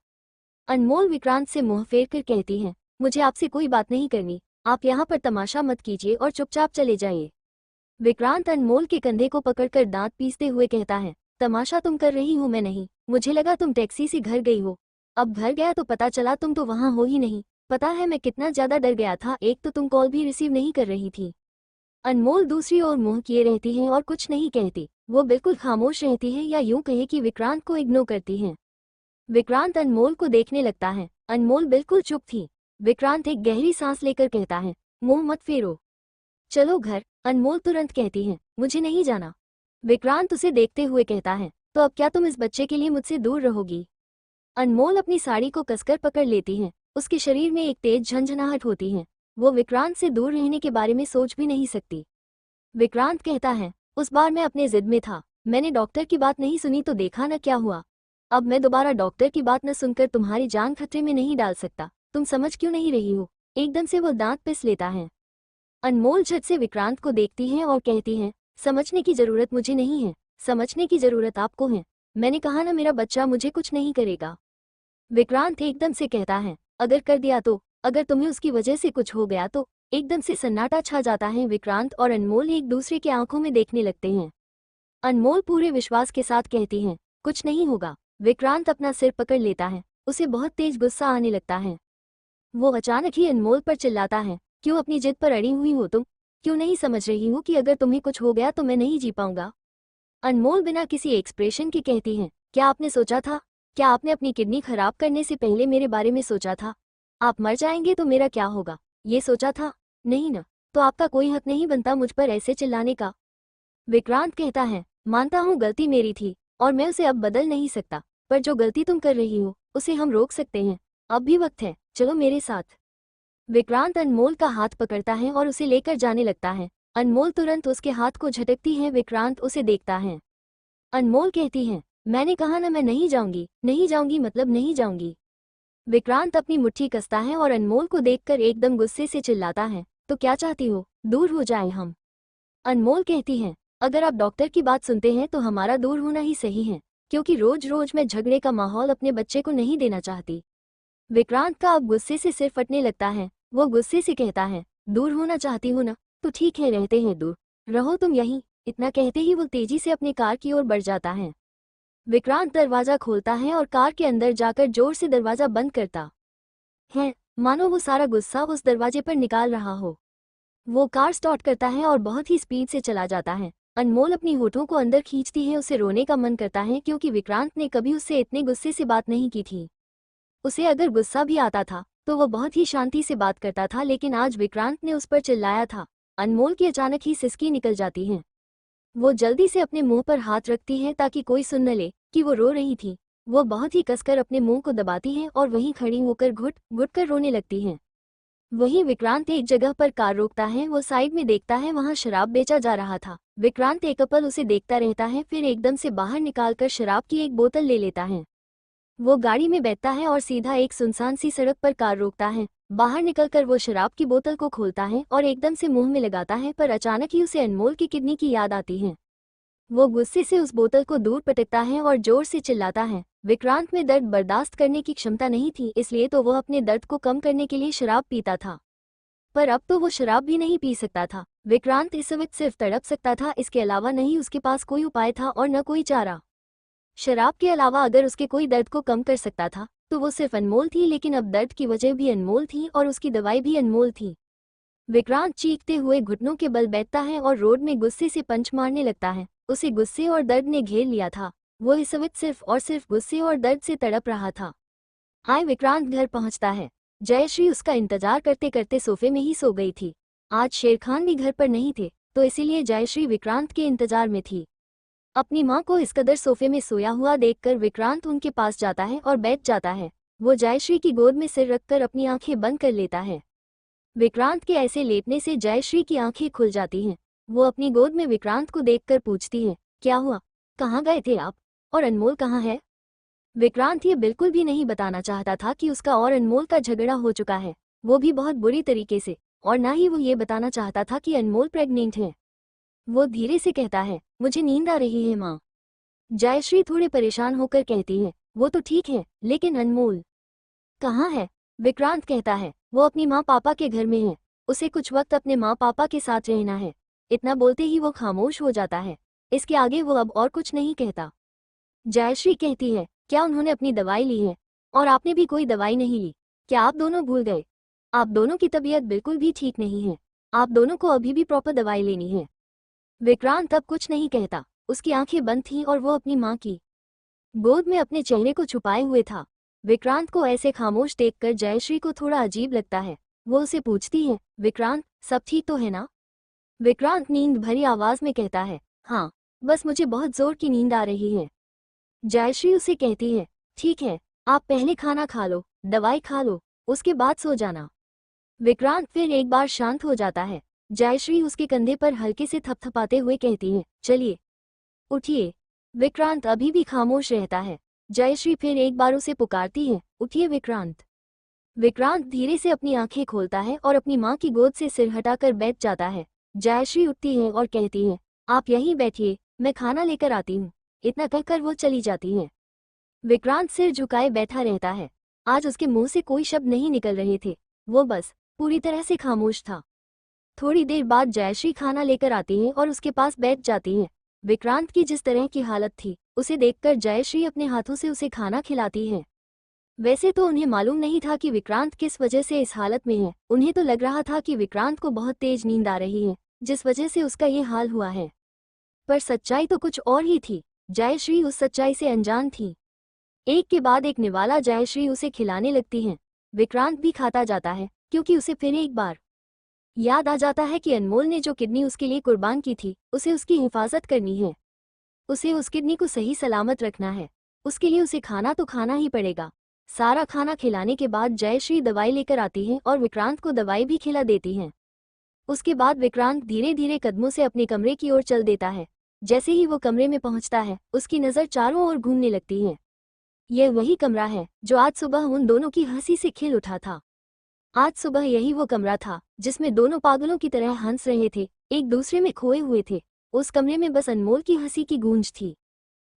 अनमोल विक्रांत से मुंह फेर कर कहती है, मुझे आपसे कोई बात नहीं करनी, आप यहाँ पर तमाशा मत कीजिए और चुपचाप चले जाइए। विक्रांत अनमोल के कंधे को पकड़कर दांत पीसते हुए कहता है, तमाशा तुम कर रही हो, मैं नहीं। मुझे लगा तुम टैक्सी से घर गई हो। अब घर गया तो पता चला तुम तो वहाँ हो ही नहीं। पता है मैं कितना ज्यादा डर गया था, एक तो तुम कॉल भी रिसीव नहीं कर रही थी। अनमोल दूसरी ओर मुंह किए रहती है और कुछ नहीं कहती। वो बिल्कुल खामोश रहती है, या यूं कहे कि विक्रांत को इग्नोर करती है। विक्रांत अनमोल को देखने लगता है। अनमोल बिल्कुल चुप थी। विक्रांत एक गहरी सांस लेकर कहता है, मुंह मत फेरो, चलो घर। अनमोल तुरंत कहती है, मुझे नहीं जाना। विक्रांत उसे देखते हुए कहता है, तो अब क्या तुम इस बच्चे के लिए मुझसे दूर रहोगी? अनमोल अपनी साड़ी को कसकर पकड़ लेती है। उसके शरीर में एक तेज झंझनाहट होती है। वो विक्रांत से दूर रहने के बारे में सोच भी नहीं सकती। विक्रांत कहता है, उस बार मैं अपने जिद में था, मैंने डॉक्टर की बात नहीं सुनी तो देखा न क्या हुआ। अब मैं दोबारा डॉक्टर की बात न सुनकर तुम्हारी जान खतरे में नहीं डाल सकता। तुम समझ क्यों नहीं रही हो? एकदम से वो दांत पिस लेता है। अनमोल झट से विक्रांत को देखती है और कहती है, समझने की जरूरत मुझे नहीं है, समझने की जरूरत आपको है। मैंने कहा ना, मेरा बच्चा मुझे कुछ नहीं करेगा। विक्रांत एकदम से कहता है, अगर कर दिया तो, अगर तुम्हें उसकी वजह से कुछ हो गया तो? एकदम से सन्नाटा छा जाता है। विक्रांत और अनमोल एक दूसरे की आंखों में देखने लगते हैं। अनमोल पूरे विश्वास के साथ कहती है, कुछ नहीं होगा। विक्रांत अपना सिर पकड़ लेता है। उसे बहुत तेज गुस्सा आने लगता है। वो अचानक ही अनमोल पर चिल्लाता है, क्यों अपनी जिद पर अड़ी हुई हो तुम? क्यों नहीं समझ रही हो कि अगर तुम्हें कुछ हो गया तो मैं नहीं जी पाऊंगा? अनमोल बिना किसी एक्सप्रेशन के कहती है, क्या आपने सोचा था? क्या आपने अपनी किडनी खराब करने से पहले मेरे बारे में सोचा था? आप मर जाएंगे तो मेरा क्या होगा, ये सोचा था? नहीं ना, तो आपका कोई हक नहीं बनता मुझ पर ऐसे चिल्लाने का। विक्रांत कहता है, मानता हूँ गलती मेरी थी और मैं उसे अब बदल नहीं सकता, पर जो गलती तुम कर रही हो उसे हम रोक सकते हैं। अब भी वक्त है, चलो मेरे साथ। विक्रांत अनमोल का हाथ पकड़ता है और उसे लेकर जाने लगता है। अनमोल तुरंत उसके हाथ को झटकती है। विक्रांत उसे देखता है। अनमोल कहती है, मैंने कहा ना, मैं नहीं जाऊंगी, नहीं जाऊंगी मतलब नहीं जाऊंगी। विक्रांत अपनी मुट्ठी कसता है और अनमोल को देखकर एकदम गुस्से से चिल्लाता है, तो क्या चाहती हो, दूर हो जाए हम? अनमोल कहती है, अगर आप डॉक्टर की बात सुनते हैं तो हमारा दूर होना ही सही है, क्योंकि रोज रोज मैं झगड़े का माहौल अपने बच्चे को नहीं देना चाहती। विक्रांत का अब गुस्से से सिर फटने लगता है। वो गुस्से से कहता है, दूर होना चाहती हो ना, तो ठीक है, रहते हैं दूर, रहो तुम यहीं। इतना कहते ही वो तेजी से अपनी कार की ओर बढ़ जाता है। विक्रांत दरवाजा खोलता है और कार के अंदर जाकर जोर से दरवाजा बंद करता है, मानो वो सारा गुस्सा उस दरवाजे पर निकाल रहा हो। वो कार स्टार्ट करता है और बहुत ही स्पीड से चला जाता है। अनमोल अपनी होठों को अंदर खींचती है, उसे रोने का मन करता है क्योंकि विक्रांत ने कभी उससे इतने गुस्से से बात नहीं की थी। उसे अगर गुस्सा भी आता था तो वो बहुत ही शांति से बात करता था, लेकिन आज विक्रांत ने उस पर चिल्लाया था। अनमोल की अचानक ही सिसकी निकल जाती है। वो जल्दी से अपने मुंह पर हाथ रखती है ताकि कोई सुन न ले कि वो रो रही थी। वो बहुत ही कसकर अपने मुंह को दबाती है और वहीं खड़ी होकर घुट घुट कर रोने लगती है। वहीं विक्रांत एक जगह पर कार रोकता है। वो साइड में देखता है, वहां शराब बेचा जा रहा था। विक्रांत एक पल उसे देखता रहता है, फिर एकदम से बाहर निकालकर शराब की एक बोतल ले लेता है। वो गाड़ी में बैठता है और सीधा एक सुनसान सी सड़क पर कार रोकता है। बाहर निकलकर वो शराब की बोतल को खोलता है और एकदम से मुंह में लगाता है, पर अचानक ही उसे अनमोल की किडनी की याद आती है। वो गुस्से से उस बोतल को दूर पटकता है और जोर से चिल्लाता है। विक्रांत में दर्द बर्दाश्त करने की क्षमता नहीं थी, इसलिए तो वो अपने दर्द को कम करने के लिए शराब पीता था, पर अब तो वो शराब भी नहीं पी सकता था। विक्रांत इस वक्त सिर्फ तड़प सकता था, इसके अलावा नहीं उसके पास कोई उपाय था और न कोई चारा। शराब के अलावा अगर उसके कोई दर्द को कम कर सकता था तो वो सिर्फ अनमोल थी, लेकिन अब दर्द की वजह भी अनमोल थी और उसकी दवाई भी अनमोल थी। विक्रांत चीखते हुए घुटनों के बल बैठता है और रोड में गुस्से से पंच मारने लगता है। उसे गुस्से और दर्द ने घेर लिया था। वो इस वक्त सिर्फ और सिर्फ गुस्से और दर्द से तड़प रहा था। विक्रांत घर पहुंचता है। जयश्री उसका इंतजार करते करते सोफे में ही सो गई थी। आज शेरखान भी घर पर नहीं थे, तो इसीलिए जयश्री विक्रांत के इंतजार में थी। अपनी माँ को इस कदर सोफे में सोया हुआ देखकर विक्रांत उनके पास जाता है और बैठ जाता है। वो जयश्री की गोद में सिर रखकर अपनी आंखें बंद कर लेता है। विक्रांत के ऐसे लेटने से जयश्री की आंखें खुल जाती हैं। वो अपनी गोद में विक्रांत को देखकर पूछती है, क्या हुआ? कहाँ गए थे आप? और अनमोल कहाँ है? विक्रांत ये बिल्कुल भी नहीं बताना चाहता था कि उसका और अनमोल का झगड़ा हो चुका है, वो भी बहुत बुरी तरीके से, और ना ही वो ये बताना चाहता था कि अनमोल प्रेग्नेंट है। वो धीरे से कहता है, मुझे नींद आ रही है माँ। जयश्री थोड़े परेशान होकर कहती है, वो तो ठीक है, लेकिन अनमोल कहाँ है? विक्रांत कहता है, वो अपनी माँ पापा के घर में है, उसे कुछ वक्त अपने माँ पापा के साथ रहना है। इतना बोलते ही वो खामोश हो जाता है। इसके आगे वो अब और कुछ नहीं कहता। जयश्री कहती है, क्या उन्होंने अपनी दवाई ली है? और आपने भी कोई दवाई नहीं ली? क्या आप दोनों भूल गए? आप दोनों की तबीयत बिल्कुल भी ठीक नहीं है। आप दोनों को अभी भी प्रॉपर दवाई लेनी है। विक्रांत अब कुछ नहीं कहता। उसकी आंखें बंद थीं और वो अपनी माँ की गोद में अपने चेहरे को छुपाए हुए था। विक्रांत को ऐसे खामोश देखकर जयश्री को थोड़ा अजीब लगता है। वो उसे पूछती है, विक्रांत, सब ठीक तो है ना? विक्रांत नींद भरी आवाज में कहता है, हाँ, बस मुझे बहुत जोर की नींद आ रही है। जयश्री उसे कहती है, ठीक है, आप पहले खाना खा लो, दवाई खा लो, उसके बाद सो जाना। विक्रांत फिर एक बार शांत हो जाता है। जयश्री उसके कंधे पर हल्के से थपथपाते हुए कहती है, चलिए, उठिए। विक्रांत अभी भी खामोश रहता है। जयश्री फिर एक बार उसे पुकारती है, उठिए विक्रांत। विक्रांत धीरे से अपनी आंखें खोलता है और अपनी माँ की गोद से सिर हटाकर बैठ जाता है। जयश्री उठती है और कहती है, आप यहीं बैठिए, मैं खाना लेकर आती हूँ। इतना कहकर वो चली जाती है। विक्रांत सिर झुकाए बैठा रहता है। आज उसके मुंह से कोई शब्द नहीं निकल रहे थे। वो बस पूरी तरह से खामोश था। थोड़ी देर बाद जयश्री खाना लेकर आती है और उसके पास बैठ जाती है। विक्रांत की जिस तरह की हालत थी, उसे देखकर जयश्री अपने हाथों से उसे खाना खिलाती है। वैसे तो उन्हें मालूम नहीं था कि विक्रांत किस वजह से इस हालत में है। उन्हें तो लग रहा था कि विक्रांत को बहुत तेज नींद आ रही है, जिस वजह से उसका ये हाल हुआ है। पर सच्चाई तो कुछ और ही थी। जयश्री उस सच्चाई से अनजान थी। एक के बाद एक निवाला जयश्री उसे खिलाने लगती हैं। विक्रांत भी खाता जाता है, क्योंकि उसे फिर एक बार याद आ जाता है कि अनमोल ने जो किडनी उसके लिए कुर्बान की थी, उसे उसकी हिफाजत करनी है। उसे उस किडनी को सही सलामत रखना है। उसके लिए उसे खाना तो खाना ही पड़ेगा। सारा खाना खिलाने के बाद जयश्री दवाई लेकर आती है और विक्रांत को दवाई भी खिला देती हैं। उसके बाद विक्रांत धीरे धीरे कदमों से अपने कमरे की ओर चल देता है। जैसे ही वो कमरे में पहुंचता है, उसकी नज़र चारों ओर घूमने लगती है। यह वही कमरा है जो आज सुबह उन दोनों की हंसी से खिल उठा था। आज सुबह यही वो कमरा था जिसमें दोनों पागलों की तरह हंस रहे थे, एक दूसरे में खोए हुए थे। उस कमरे में बस अनमोल की हंसी की गूंज थी।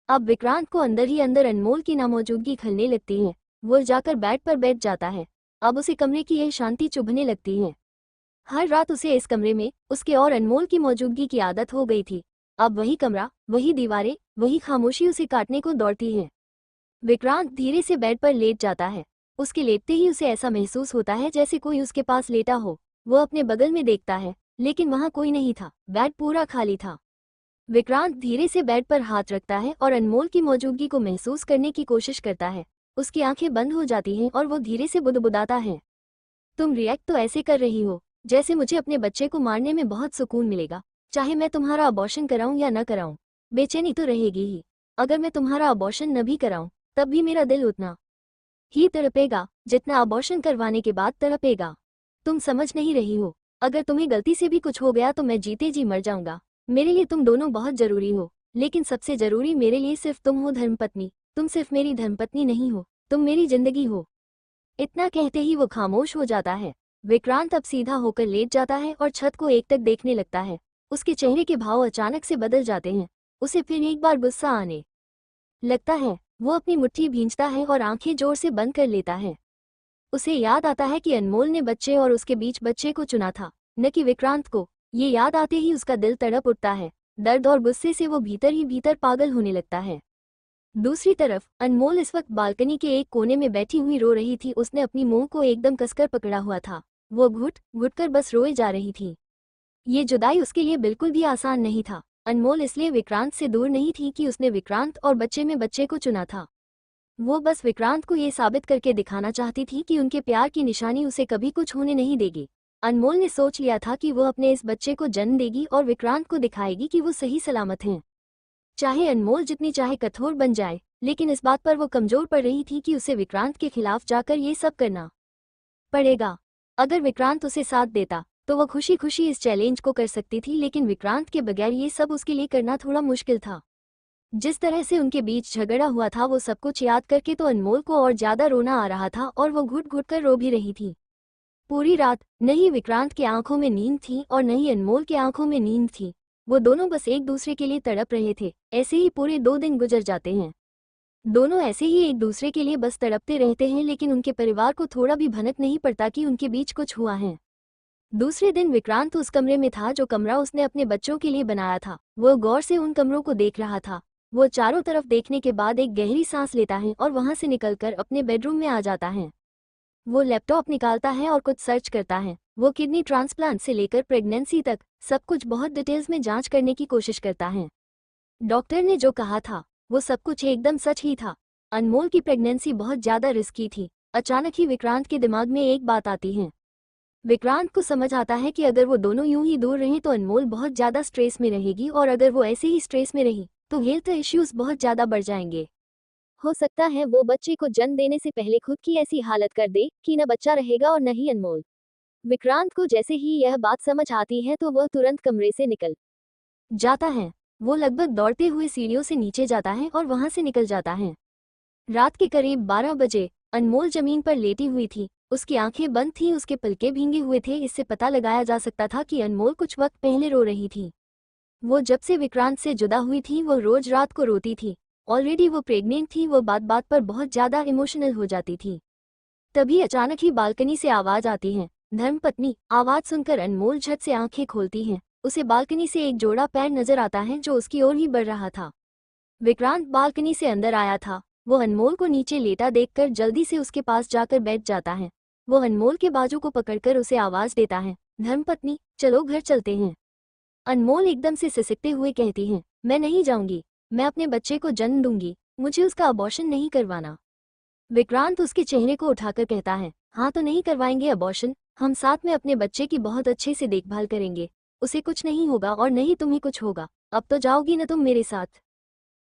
अब विक्रांत को अंदर ही अंदर अनमोल की नामौजूदगी खलने लगती है। वो जाकर बेड पर बैठ जाता है। अब उसे कमरे की यह शांति चुभने लगती है। हर रात उसे इस कमरे में उसके और अनमोल की मौजूदगी की आदत हो गई थी। अब वही कमरा, वही दीवारें, वही खामोशी उसे काटने को दौड़ती है। विक्रांत धीरे से बेड पर लेट जाता है। उसके लेटते ही उसे ऐसा महसूस होता है जैसे कोई उसके पास लेटा हो। वो अपने बगल में देखता है, लेकिन वहां कोई नहीं था। बेड पूरा खाली था। विक्रांत धीरे से बेड पर हाथ रखता है और अनमोल की मौजूदगी को महसूस करने की कोशिश करता है। उसकी आंखें बंद हो जाती हैं और वो धीरे से बुदबुदाता है, तुम रिएक्ट तो ऐसे कर रही हो जैसे मुझे अपने बच्चे को मारने में बहुत सुकून मिलेगा। चाहे मैं तुम्हारा अबॉर्शन कराऊं या न कराऊं, बेचैनी तो रहेगी ही। अगर मैं तुम्हारा अबॉर्शन न भी कराऊं, तब भी मेरा दिल उतना ही तड़पेगा जितना अबॉर्शन करवाने के बाद तड़पेगा। तुम समझ नहीं रही हो। अगर तुम्हें गलती से भी कुछ हो गया तो मैं जीते जी मर जाऊंगा। मेरे लिए तुम दोनों बहुत जरूरी हो, लेकिन सबसे जरूरी मेरे लिए सिर्फ तुम हो धर्मपत्नी। तुम सिर्फ मेरी धर्मपत्नी नहीं हो, तुम मेरी जिंदगी हो। इतना कहते ही वो खामोश हो जाता है। विक्रांत अब सीधा होकर लेट जाता है और छत को एकटक देखने लगता है। उसके चेहरे के भाव अचानक से बदल जाते हैं। उसे फिर एक बार गुस्सा आने लगता है। वो अपनी मुट्ठी भींचता है और आंखें जोर से बंद कर लेता है। उसे याद आता है कि अनमोल ने बच्चे और उसके बीच बच्चे को चुना था, न कि विक्रांत को। ये याद आते ही उसका दिल तड़प उठता है। दर्द और गुस्से से वो भीतर ही भीतर पागल होने लगता है। दूसरी तरफ अनमोल इस वक्त बालकनी के एक कोने में बैठी हुई रो रही थी। उसने अपनी मुंह को एकदम कसकर पकड़ा हुआ था। वो घुट घुट कर बस रोए जा रही थी। ये जुदाई उसके लिए बिल्कुल भी आसान नहीं था। अनमोल इसलिए विक्रांत से दूर नहीं थी कि उसने विक्रांत और बच्चे में बच्चे को चुना था। वो बस विक्रांत को ये साबित करके दिखाना चाहती थी कि उनके प्यार की निशानी उसे कभी कुछ होने नहीं देगी। अनमोल ने सोच लिया था कि वो अपने इस बच्चे को जन्म देगी और विक्रांत को दिखाएगी कि वो सही सलामत हैं। चाहे अनमोल जितनी चाहे कठोर बन जाए, लेकिन इस बात पर वो कमजोर पड़ रही थी कि उसे विक्रांत के खिलाफ जाकर ये सब करना पड़ेगा। अगर विक्रांत उसे साथ देता तो वो खुशी खुशी इस चैलेंज को कर सकती थी, लेकिन विक्रांत के बगैर ये सब उसके लिए करना थोड़ा मुश्किल था। जिस तरह से उनके बीच झगड़ा हुआ था वो सब कुछ याद करके तो अनमोल को और ज्यादा रोना आ रहा था और वो घुट घुट कर रो भी रही थी। पूरी रात न ही विक्रांत की आंखों में नींद थी और न ही अनमोल की आंखों में नींद थी। वो दोनों बस एक दूसरे के लिए तड़प रहे थे। ऐसे ही पूरे 2 दिन गुजर जाते हैं। दोनों ऐसे ही एक दूसरे के लिए बस तड़पते रहते हैं, लेकिन उनके परिवार को थोड़ा भी भनक नहीं पड़ता कि उनके बीच कुछ हुआ है। दूसरे दिन विक्रांत उस कमरे में था जो कमरा उसने अपने बच्चों के लिए बनाया था। वो गौर से उन कमरों को देख रहा था। वो चारों तरफ देखने के बाद एक गहरी सांस लेता है और वहां से निकलकर अपने बेडरूम में आ जाता है। वो लैपटॉप निकालता है और कुछ सर्च करता है। वो किडनी ट्रांसप्लांट से लेकर प्रेगनेंसी तक सब कुछ बहुत डिटेल्स में जांच करने की कोशिश करता है। डॉक्टर ने जो कहा था वो सब कुछ एकदम सच ही था। अनमोल की प्रेगनेंसी बहुत ज्यादा रिस्की थी। अचानक ही विक्रांत के दिमाग में एक बात आती है। विक्रांत को समझ आता है कि अगर वो दोनों यूं ही दूर रहें तो अनमोल बहुत ज्यादा स्ट्रेस में रहेगी, और अगर वो ऐसे ही स्ट्रेस में रही तो हेल्थ इश्यूज बहुत ज्यादा बढ़ जाएंगे। हो सकता है वो बच्चे को जन्म देने से पहले खुद की ऐसी हालत कर दे कि न बच्चा रहेगा और न ही अनमोल। विक्रांत को जैसे ही यह बात समझ आती है तो वह तुरंत कमरे से निकल जाता है। वो लगभग दौड़ते हुए सीढ़ियों से नीचे जाता है और वहां से निकल जाता है। रात के करीब 12 बजे अनमोल जमीन पर लेटी हुई थी। उसकी आंखें बंद थीं, उसके पलके भींगे हुए थे। इससे पता लगाया जा सकता था कि अनमोल कुछ वक्त पहले रो रही थी। वो जब से विक्रांत से जुदा हुई थी वो रोज रात को रोती थी। ऑलरेडी वो प्रेग्नेंट थी। वो बात बात पर बहुत ज्यादा इमोशनल हो जाती थी। तभी अचानक ही बालकनी से आवाज आती है, धर्मपत्नी। आवाज सुनकर अनमोल झट से आंखें खोलती है। उसे बालकनी से एक जोड़ा पैर नजर आता है जो उसकी ओर ही बढ़ रहा था। विक्रांत बालकनी से अंदर आया था। वो अनमोल को नीचे लेटा देखकर जल्दी से उसके पास जाकर बैठ जाता है। वो अनमोल के बाजू को पकड़कर उसे आवाज देता है, धर्मपत्नी चलो घर चलते हैं। अनमोल एकदम से सिसकते हुए कहती है, मैं नहीं जाऊंगी। मैं अपने बच्चे को जन्म दूंगी। मुझे उसका अबॉर्शन नहीं करवाना। विक्रांत उसके चेहरे को उठाकर कहता है, हाँ तो नहीं करवाएंगे अबॉर्शन। हम साथ में अपने बच्चे की बहुत अच्छे से देखभाल करेंगे। उसे कुछ नहीं होगा और नहीं तुम्हें कुछ होगा। अब तो जाओगी न तुम मेरे साथ।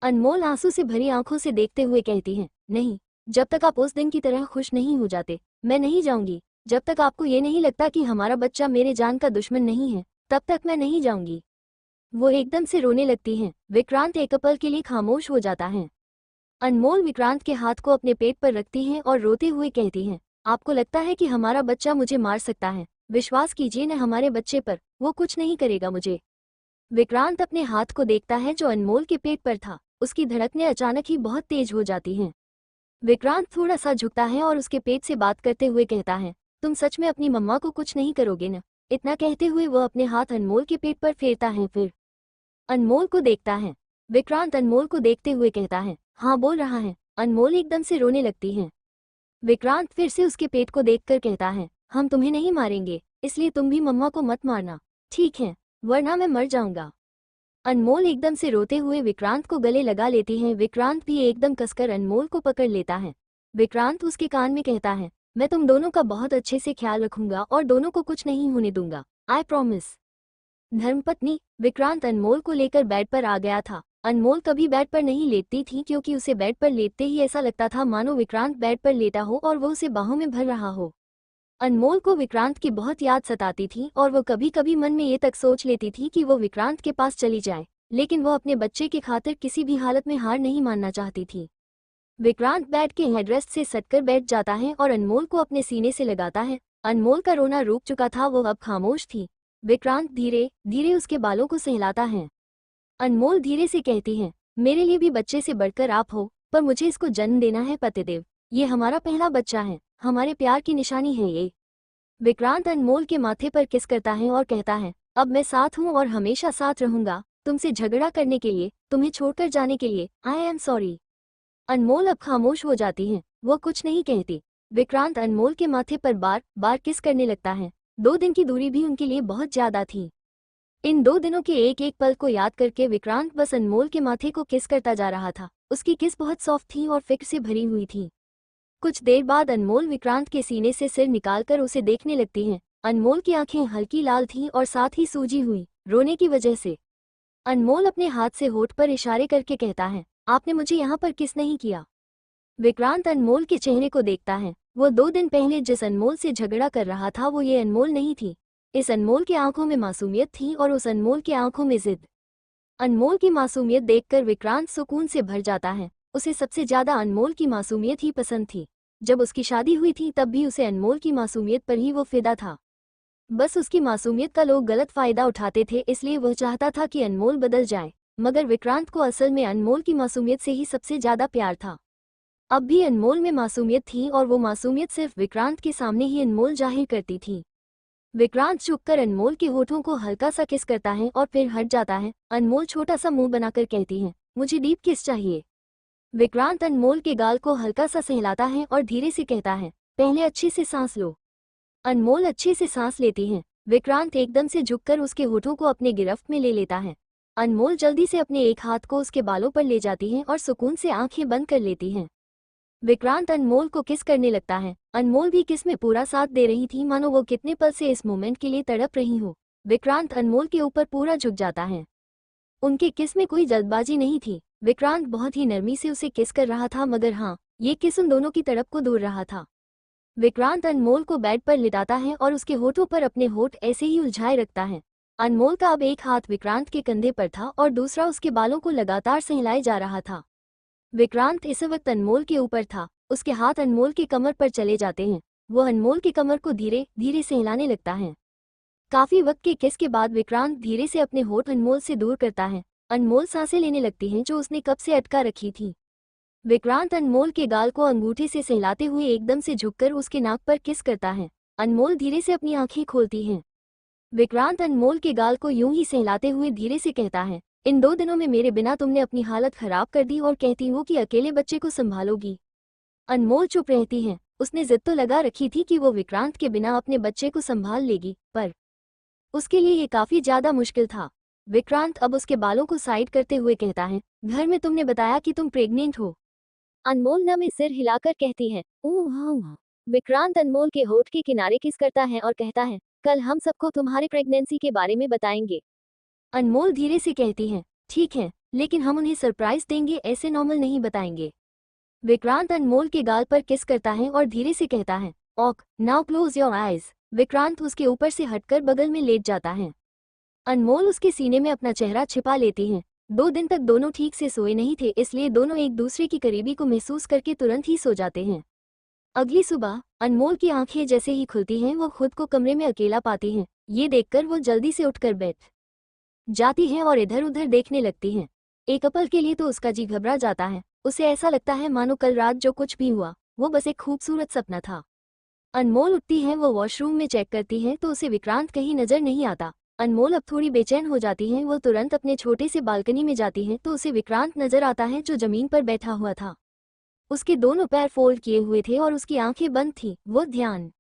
अनमोल आंसू से भरी आंखों से देखते हुए कहती है, नहीं, जब तक आप उस दिन की तरह खुश नहीं हो जाते मैं नहीं जाऊंगी। जब तक आपको ये नहीं लगता कि हमारा बच्चा मेरे जान का दुश्मन नहीं है तब तक मैं नहीं जाऊंगी। वो एकदम से रोने लगती हैं। विक्रांत एक पल के लिए खामोश हो जाता है। अनमोल विक्रांत के हाथ को अपने पेट पर रखती हैं और रोते हुए कहती हैं, आपको लगता है कि हमारा बच्चा मुझे मार सकता है? विश्वास कीजिए न हमारे बच्चे पर, वो कुछ नहीं करेगा मुझे। विक्रांत अपने हाथ को देखता है जो अनमोल के पेट पर था। उसकी धड़कनें अचानक ही बहुत तेज हो जाती हैं। विक्रांत थोड़ा सा झुकता है और उसके पेट से बात करते हुए कहता है, तुम सच में अपनी मम्मा को कुछ नहीं करोगे न? इतना कहते हुए वह अपने हाथ अनमोल के पेट पर फेरता है, फिर अनमोल को देखता है। विक्रांत अनमोल को देखते हुए कहता है, हाँ बोल रहा है। अनमोल एकदम से रोने लगती है। विक्रांत फिर से उसके पेट को देखकर कहता है, हम तुम्हें नहीं मारेंगे, इसलिए तुम भी मम्मा को मत मारना, ठीक है? वरना मैं मर जाऊंगा। अनमोल एकदम से रोते हुए विक्रांत को गले लगा लेती है। विक्रांत भी एकदम कसकर अनमोल को पकड़ लेता है। विक्रांत उसके कान में कहता है, मैं तुम दोनों का बहुत अच्छे से ख्याल रखूंगा और दोनों को कुछ नहीं होने दूंगा, आई प्रॉमिस। धर्मपत्नी। विक्रांत अनमोल को लेकर बेड पर आ गया था। अनमोल कभी बेड पर नहीं लेटती थी क्योंकि उसे बेड पर लेटते ही ऐसा लगता था मानो विक्रांत बेड पर लेटा हो और वो उसे बाहों में भर रहा हो। अनमोल को विक्रांत की बहुत याद सताती थी और वो कभी कभी मन में ये तक सोच लेती थी कि वो विक्रांत के पास चली जाए, लेकिन वो अपने बच्चे की खातिर किसी भी हालत में हार नहीं मानना चाहती थी। विक्रांत बेड के हेडरेस्ट से सटकर बैठ जाता है और अनमोल को अपने सीने से लगाता है। अनमोल का रोना रुक चुका था, वो अब खामोश थी। विक्रांत धीरे धीरे उसके बालों को सहलाता है। अनमोल धीरे से कहती है, मेरे लिए भी बच्चे से बढ़कर आप हो, पर मुझे इसको जन्म देना है पतिदेव। ये हमारा पहला बच्चा है, हमारे प्यार की निशानी है ये। विक्रांत अनमोल के माथे पर किस करता है और कहता है, अब मैं साथ हूँ और हमेशा साथ रहूंगा। तुमसे झगड़ा करने के लिए, तुम्हें छोड़कर जाने के लिए आई एम सॉरी। अनमोल अब खामोश हो जाती हैं, वो कुछ नहीं कहती। विक्रांत अनमोल के माथे पर बार बार किस करने लगता है। 2 दिन की दूरी भी उनके लिए बहुत ज्यादा थी। इन 2 दिनों के एक एक पल को याद करके विक्रांत बस अनमोल के माथे को किस करता जा रहा था। उसकी किस बहुत सॉफ्ट थी और फिक्र से भरी हुई थी। कुछ देर बाद अनमोल विक्रांत के सीने से सिर निकालकर उसे देखने लगती हैं। अनमोल की आंखें हल्की लाल थीं और साथ ही सूजी हुई, रोने की वजह से। अनमोल अपने हाथ से होठ पर इशारे करके कहता है, आपने मुझे यहाँ पर किस नहीं किया। विक्रांत अनमोल के चेहरे को देखता है। वो 2 दिन पहले जिस अनमोल से झगड़ा कर रहा था वो ये अनमोल नहीं थी। इस अनमोल की आंखों में मासूमियत थी और उस अनमोल की आंखों में जिद। अनमोल की मासूमियत देखकर विक्रांत सुकून से भर जाता है। उसे सबसे ज्यादा अनमोल की मासूमियत ही पसंद थी। जब उसकी शादी हुई थी तब भी उसे अनमोल की मासूमियत पर ही वो फिदा था। बस उसकी मासूमियत का लोग गलत फायदा उठाते थे, इसलिए वह चाहता था कि अनमोल बदल जाए। मगर विक्रांत को असल में अनमोल की मासूमियत से ही सबसे ज्यादा प्यार था। अब भी अनमोल में मासूमियत थी और वो मासूमियत सिर्फ विक्रांत के सामने ही अनमोल जाहिर करती थी। विक्रांत झुककर अनमोल के होठों को हल्का सा किस करता है और फिर हट जाता है। अनमोल छोटा सा मुंह बनाकर कहती है, मुझे डीप किस चाहिए। विक्रांत अनमोल के गाल को हल्का सा सहलाता है और धीरे से कहता है, पहले अच्छे से सांस लो। अनमोल अच्छे से सांस लेती है। विक्रांत एकदम से झुककर उसके होठों को अपने गिरफ्त में ले लेता है। अनमोल जल्दी से अपने एक हाथ को उसके बालों पर ले जाती है और सुकून से आंखें बंद कर लेती हैं। विक्रांत अनमोल को किस करने लगता है। अनमोल भी किस में पूरा साथ दे रही थी, मानो वो कितने पल से इस मोमेंट के लिए तड़प रही हो। विक्रांत अनमोल के ऊपर पूरा झुक जाता है। उनके किस में कोई जल्दबाजी नहीं थी। विक्रांत बहुत ही नरमी से उसे किस कर रहा था, मगर हाँ, ये किस उन दोनों की तड़प को दूर रहा था। विक्रांत अनमोल को बेड पर लिटाता है और उसके होठों पर अपने होठ ऐसे ही उलझाए रखता है। अनमोल का अब एक हाथ विक्रांत के कंधे पर था और दूसरा उसके बालों को लगातार सहलाए जा रहा था। विक्रांत इस वक्त अनमोल के ऊपर था। उसके हाथ अनमोल की कमर पर चले जाते हैं। वो अनमोल की कमर को धीरे धीरे सहलाने लगता है। काफी वक्त के किस के बाद विक्रांत धीरे से अपने होठ अनमोल से दूर करता है। अनमोल सांसें लेने लगती हैं जो उसने कब से अटका रखी थी। विक्रांत अनमोल के गाल को अंगूठे से सहलाते हुए एकदम से झुककर उसके नाक पर किस करता है। अनमोल धीरे से अपनी आंखें खोलती हैं। विक्रांत अनमोल के गाल को यूं ही सहलाते हुए धीरे से कहता है, इन 2 दिनों में मेरे बिना तुमने अपनी हालत खराब कर दी और कहती हो कि अकेले बच्चे को संभालोगी। अनमोल चुप रहती है। उसने जिद तो लगा रखी थी कि वो विक्रांत के बिना अपने बच्चे को संभाल लेगी, पर उसके लिए ये काफी ज्यादा मुश्किल था। विक्रांत अब उसके बालों को साइड करते हुए कहता है, घर में तुमने बताया कि तुम प्रेग्नेंट हो। अनमोल न में सिर हिलाकर कहती है, ओह हाँ। विक्रांत अनमोल के होठ के किनारे किस करता है और कहता है, कल हम सबको तुम्हारे प्रेगनेंसी के बारे में बताएंगे। अनमोल धीरे से कहती है, ठीक है, लेकिन हम उन्हें सरप्राइज देंगे, ऐसे नॉर्मल नहीं बताएंगे। विक्रांत अनमोल के गाल पर किस करता है और धीरे से कहता है, okay now close your eyes. Vikrant उसके ऊपर से हटकर बगल में लेट जाता है। अनमोल उसके सीने में अपना चेहरा छिपा लेती हैं। 2 दिन तक दोनों ठीक से सोए नहीं थे, इसलिए दोनों एक दूसरे की करीबी को महसूस करके तुरंत ही सो जाते हैं। अगली सुबह अनमोल की आंखें जैसे ही खुलती हैं वो खुद को कमरे में अकेला पाती हैं। ये देखकर वो जल्दी से उठकर बैठ जाती है और इधर उधर देखने लगती हैं। एक पल के लिए तो उसका जी घबरा जाता है। उसे ऐसा लगता है मानो कल रात जो कुछ भी हुआ वो बस एक खूबसूरत सपना था। अनमोल उठती है, वो वॉशरूम में चेक करती है तो उसे विक्रांत कहीं नजर नहीं आता। अनमोल अब थोड़ी बेचैन हो जाती है। वो तुरंत अपने छोटे से बालकनी में जाती है तो उसे विक्रांत नजर आता है जो जमीन पर बैठा हुआ था। उसके दोनों पैर फोल्ड किए हुए थे और उसकी आंखें बंद थीं। वो ध्यान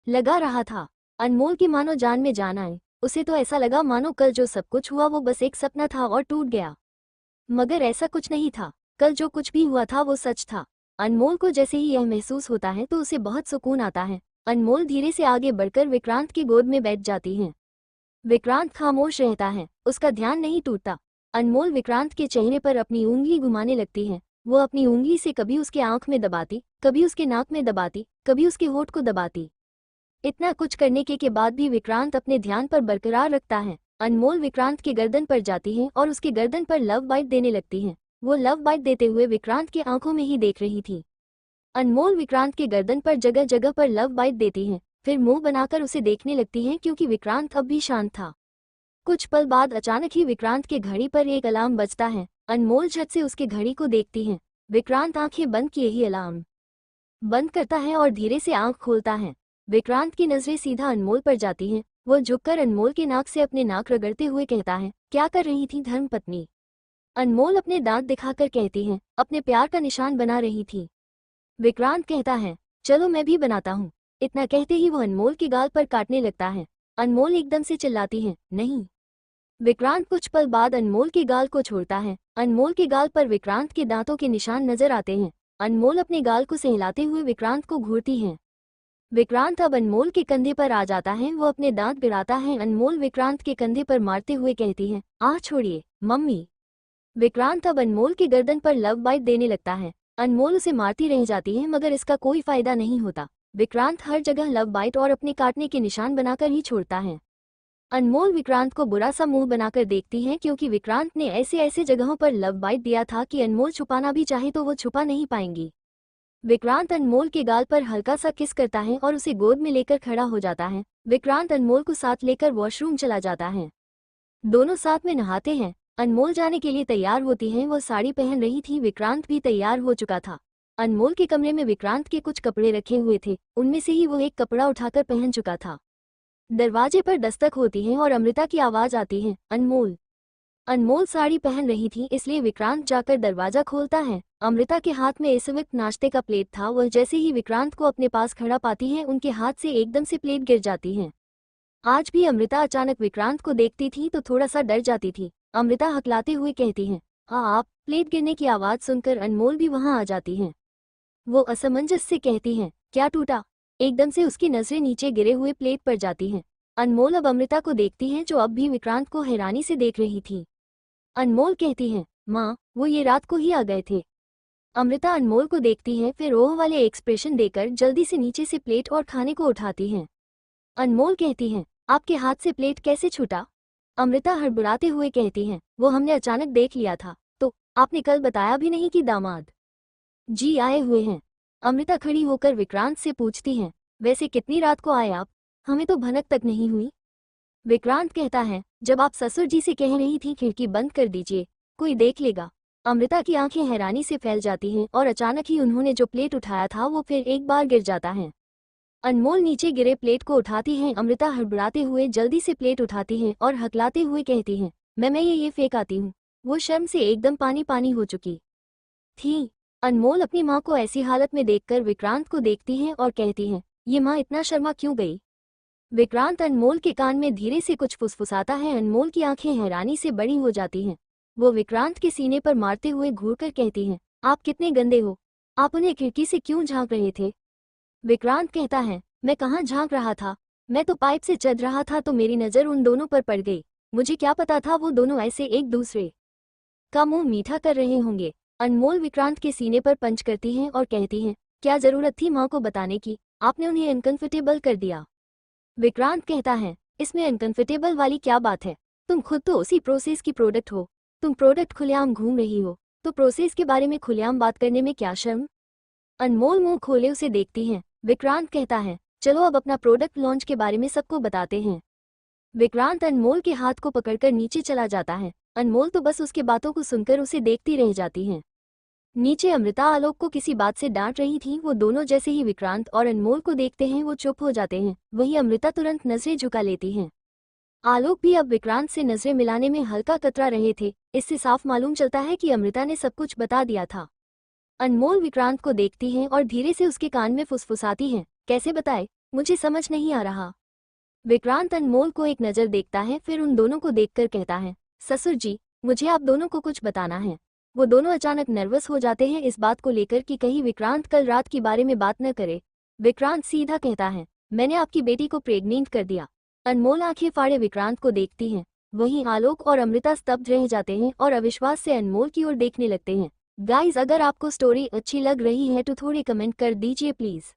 लगा रहा था। अनमोल की मानो जान में जान आए। उसे तो ऐसा लगा मानो कल जो सब कुछ हुआ वो बस एक सपना था और टूट गया, मगर ऐसा कुछ नहीं था। कल जो कुछ भी हुआ था वो सच था। अनमोल को जैसे ही यह महसूस होता है तो उसे बहुत सुकून आता है। अनमोल धीरे से आगे बढ़कर विक्रांत की गोद में बैठ जाती है। विक्रांत खामोश रहता है, उसका ध्यान नहीं टूटता। अनमोल विक्रांत के चेहरे पर अपनी उंगली घुमाने लगती है। वो अपनी उंगली से कभी उसके आंख में दबाती, कभी उसके नाक में दबाती, कभी उसके होठ को दबाती। इतना कुछ करने के बाद भी विक्रांत अपने ध्यान पर बरकरार रखता है। अनमोल विक्रांत के गर्दन पर जाती है और उसके गर्दन पर लव बाइट देने लगती है। वो लव बाइट देते हुए विक्रांत की आंखों में ही देख रही थी। अनमोल विक्रांत के गर्दन पर जगह जगह पर लव बाइट देती है, फिर मुंह बनाकर उसे देखने लगती है क्योंकि विक्रांत अब भी शांत था। कुछ पल बाद अचानक ही विक्रांत के घड़ी पर एक अलार्म बजता है। अनमोल झट से उसके घड़ी को देखती है। विक्रांत आंखें बंद किए ही अलार्म बंद करता है और धीरे से आंख खोलता है। विक्रांत की नजरें सीधा अनमोल पर जाती हैं। वो झुककर अनमोल के नाक से अपने नाक रगड़ते हुए कहता है, क्या कर रही थी धर्मपत्नी। अनमोल अपने दांत दिखाकर कहती है, अपने प्यार का निशान बना रही थी। विक्रांत कहता है, चलो मैं भी बनाता हूँ। इतना कहते ही वो अनमोल के गाल पर काटने लगता है। अनमोल एकदम से चिल्लाती है, नहीं। विक्रांत कुछ पल बाद अनमोल के गाल को छोड़ता है। अनमोल के गाल पर विक्रांत के दांतों के निशान नजर आते हैं। अनमोल अपने गाल को सहलाते हुए विक्रांत को घूरती है। विक्रांत अब अनमोल के कंधे पर आ जाता है। वो अपने दांत गिराता है। अनमोल विक्रांत के कंधे पर मारते हुए कहती है, छोड़िए मम्मी। विक्रांत अब अनमोल की गर्दन पर लव बाइट देने लगता है। अनमोल उसे मारती रह जाती है मगर इसका कोई फायदा नहीं होता। विक्रांत हर जगह लव बाइट और अपने काटने के निशान बनाकर ही छोड़ता है। अनमोल विक्रांत को बुरा सा मुंह बनाकर देखती है क्योंकि विक्रांत ने ऐसे ऐसे जगहों पर लव बाइट दिया था कि अनमोल छुपाना भी चाहे तो वो छुपा नहीं पाएंगी। विक्रांत अनमोल के गाल पर हल्का सा किस करता है और उसे गोद में लेकर खड़ा हो जाता है। विक्रांत अनमोल को साथ लेकर वॉशरूम चला जाता है। दोनों साथ में नहाते हैं। अनमोल जाने के लिए तैयार होती है। वो साड़ी पहन रही थी। विक्रांत भी तैयार हो चुका था। अनमोल के कमरे में विक्रांत के कुछ कपड़े रखे हुए थे। उनमें से ही वो एक कपड़ा उठाकर पहन चुका था। दरवाजे पर दस्तक होती है और अमृता की आवाज आती है, अनमोल। अनमोल साड़ी पहन रही थी इसलिए विक्रांत जाकर दरवाजा खोलता है। अमृता के हाथ में इस वक्त नाश्ते का प्लेट था। वह जैसे ही विक्रांत को अपने पास खड़ा पाती है उनके हाथ से एकदम से प्लेट गिर जाती है। आज भी अमृता अचानक विक्रांत को देखती थी तो थोड़ा सा डर जाती थी। अमृता हकलाते हुए कहती है, हाँ आप। प्लेट गिरने की आवाज सुनकर अनमोल भी वहां आ जाती है। वो असमंजस से कहती है, क्या टूटा? एकदम से उसकी नजरें नीचे गिरे हुए प्लेट पर जाती हैं। अनमोल अब अमृता को देखती है जो अब भी विक्रांत को हैरानी से देख रही थी। अनमोल कहती है, माँ वो ये रात को ही आ गए थे। अमृता अनमोल को देखती है फिर ओह वाले एक्सप्रेशन देकर जल्दी से नीचे से प्लेट और खाने को उठाती है। अनमोल कहती है, आपके हाथ से प्लेट कैसे छूटा? अमृता हड़बड़ाते हुए कहती है, वो हमने अचानक देख लिया था। तो आपने कल बताया भी नहीं कि दामाद जी आए हुए हैं? अमृता खड़ी होकर विक्रांत से पूछती है, वैसे कितनी रात को आए आप? हमें तो भनक तक नहीं हुई। विक्रांत कहता है, जब आप ससुर जी से कह रही थी खिड़की बंद कर दीजिए, कोई देख लेगा। अमृता की आंखें हैरानी से फैल जाती हैं और अचानक ही उन्होंने जो प्लेट उठाया था वो फिर एक बार गिर जाता है। अनमोल नीचे गिरे प्लेट को उठाती है। अमृता हड़बड़ाते हुए जल्दी से प्लेट उठाती है और हकलाते हुए कहती है, मैं ये फेंक आती हूँ। वो शर्म से एकदम पानी पानी हो चुकी थी। अनमोल अपनी माँ को ऐसी हालत में देखकर विक्रांत को देखती है और कहती है, ये माँ इतना शर्मा क्यों गई? विक्रांत अनमोल के कान में धीरे से कुछ फुसफुसाता है। अनमोल की आंखें हैरानी से बड़ी हो जाती हैं। वो विक्रांत के सीने पर मारते हुए घूरकर कहती है, आप कितने गंदे हो? आप उन्हें खिड़की से क्यों झांक रहे थे? विक्रांत कहता है, मैं कहाँ झांक रहा था? मैं तो पाइप से चढ़ रहा था तो मेरी नज़र उन दोनों पर पड़ गई। मुझे क्या पता था वो दोनों ऐसे एक दूसरे का मुंह मीठा कर रहे होंगे। अनमोल विक्रांत के सीने पर पंच करती है और कहती है, क्या जरूरत थी माँ को बताने की? आपने उन्हें अनकंफर्टेबल कर दिया। विक्रांत कहता है, इसमें अनकंफर्टेबल वाली क्या बात है? तुम खुद तो उसी प्रोसेस की प्रोडक्ट हो। तुम प्रोडक्ट खुलेआम घूम रही हो तो प्रोसेस के बारे में खुलेआम बात करने में क्या शर्म? अनमोल मुंह खोले उसे देखती है। विक्रांत कहता है, चलो अब अपना प्रोडक्ट लॉन्च के बारे में सबको बताते हैं। विक्रांत अनमोल के हाथ को पकड़कर नीचे चला जाता है। अनमोल तो बस उसके बातों को सुनकर उसे देखती रह जाती है। नीचे अमृता आलोक को किसी बात से डांट रही थी। वो दोनों जैसे ही विक्रांत और अनमोल को देखते हैं वो चुप हो जाते हैं। वहीं अमृता तुरंत नजरें झुका लेती हैं। आलोक भी अब विक्रांत से नजरें मिलाने में हल्का कतरा रहे थे। इससे साफ मालूम चलता है कि अमृता ने सब कुछ बता दिया था। अनमोल विक्रांत को देखती है और धीरे से उसके कान में फुसफुसाती है, कैसे बताए? मुझे समझ नहीं आ रहा। विक्रांत अनमोल को एक नज़र देखता है फिर उन दोनों को देखकर कहता है, ससुर जी मुझे आप दोनों को कुछ बताना है। वो दोनों अचानक नर्वस हो जाते हैं इस बात को लेकर कि कहीं विक्रांत कल रात के बारे में बात न करे। विक्रांत सीधा कहता है, मैंने आपकी बेटी को प्रेग्नेंट कर दिया। अनमोल आंखें फाड़े विक्रांत को देखती हैं। वहीं आलोक और अमृता स्तब्ध रह जाते हैं और अविश्वास से अनमोल की ओर देखने लगते हैं। गाइज अगर आपको स्टोरी अच्छी लग रही है तो थोड़ी कमेंट कर दीजिए प्लीज।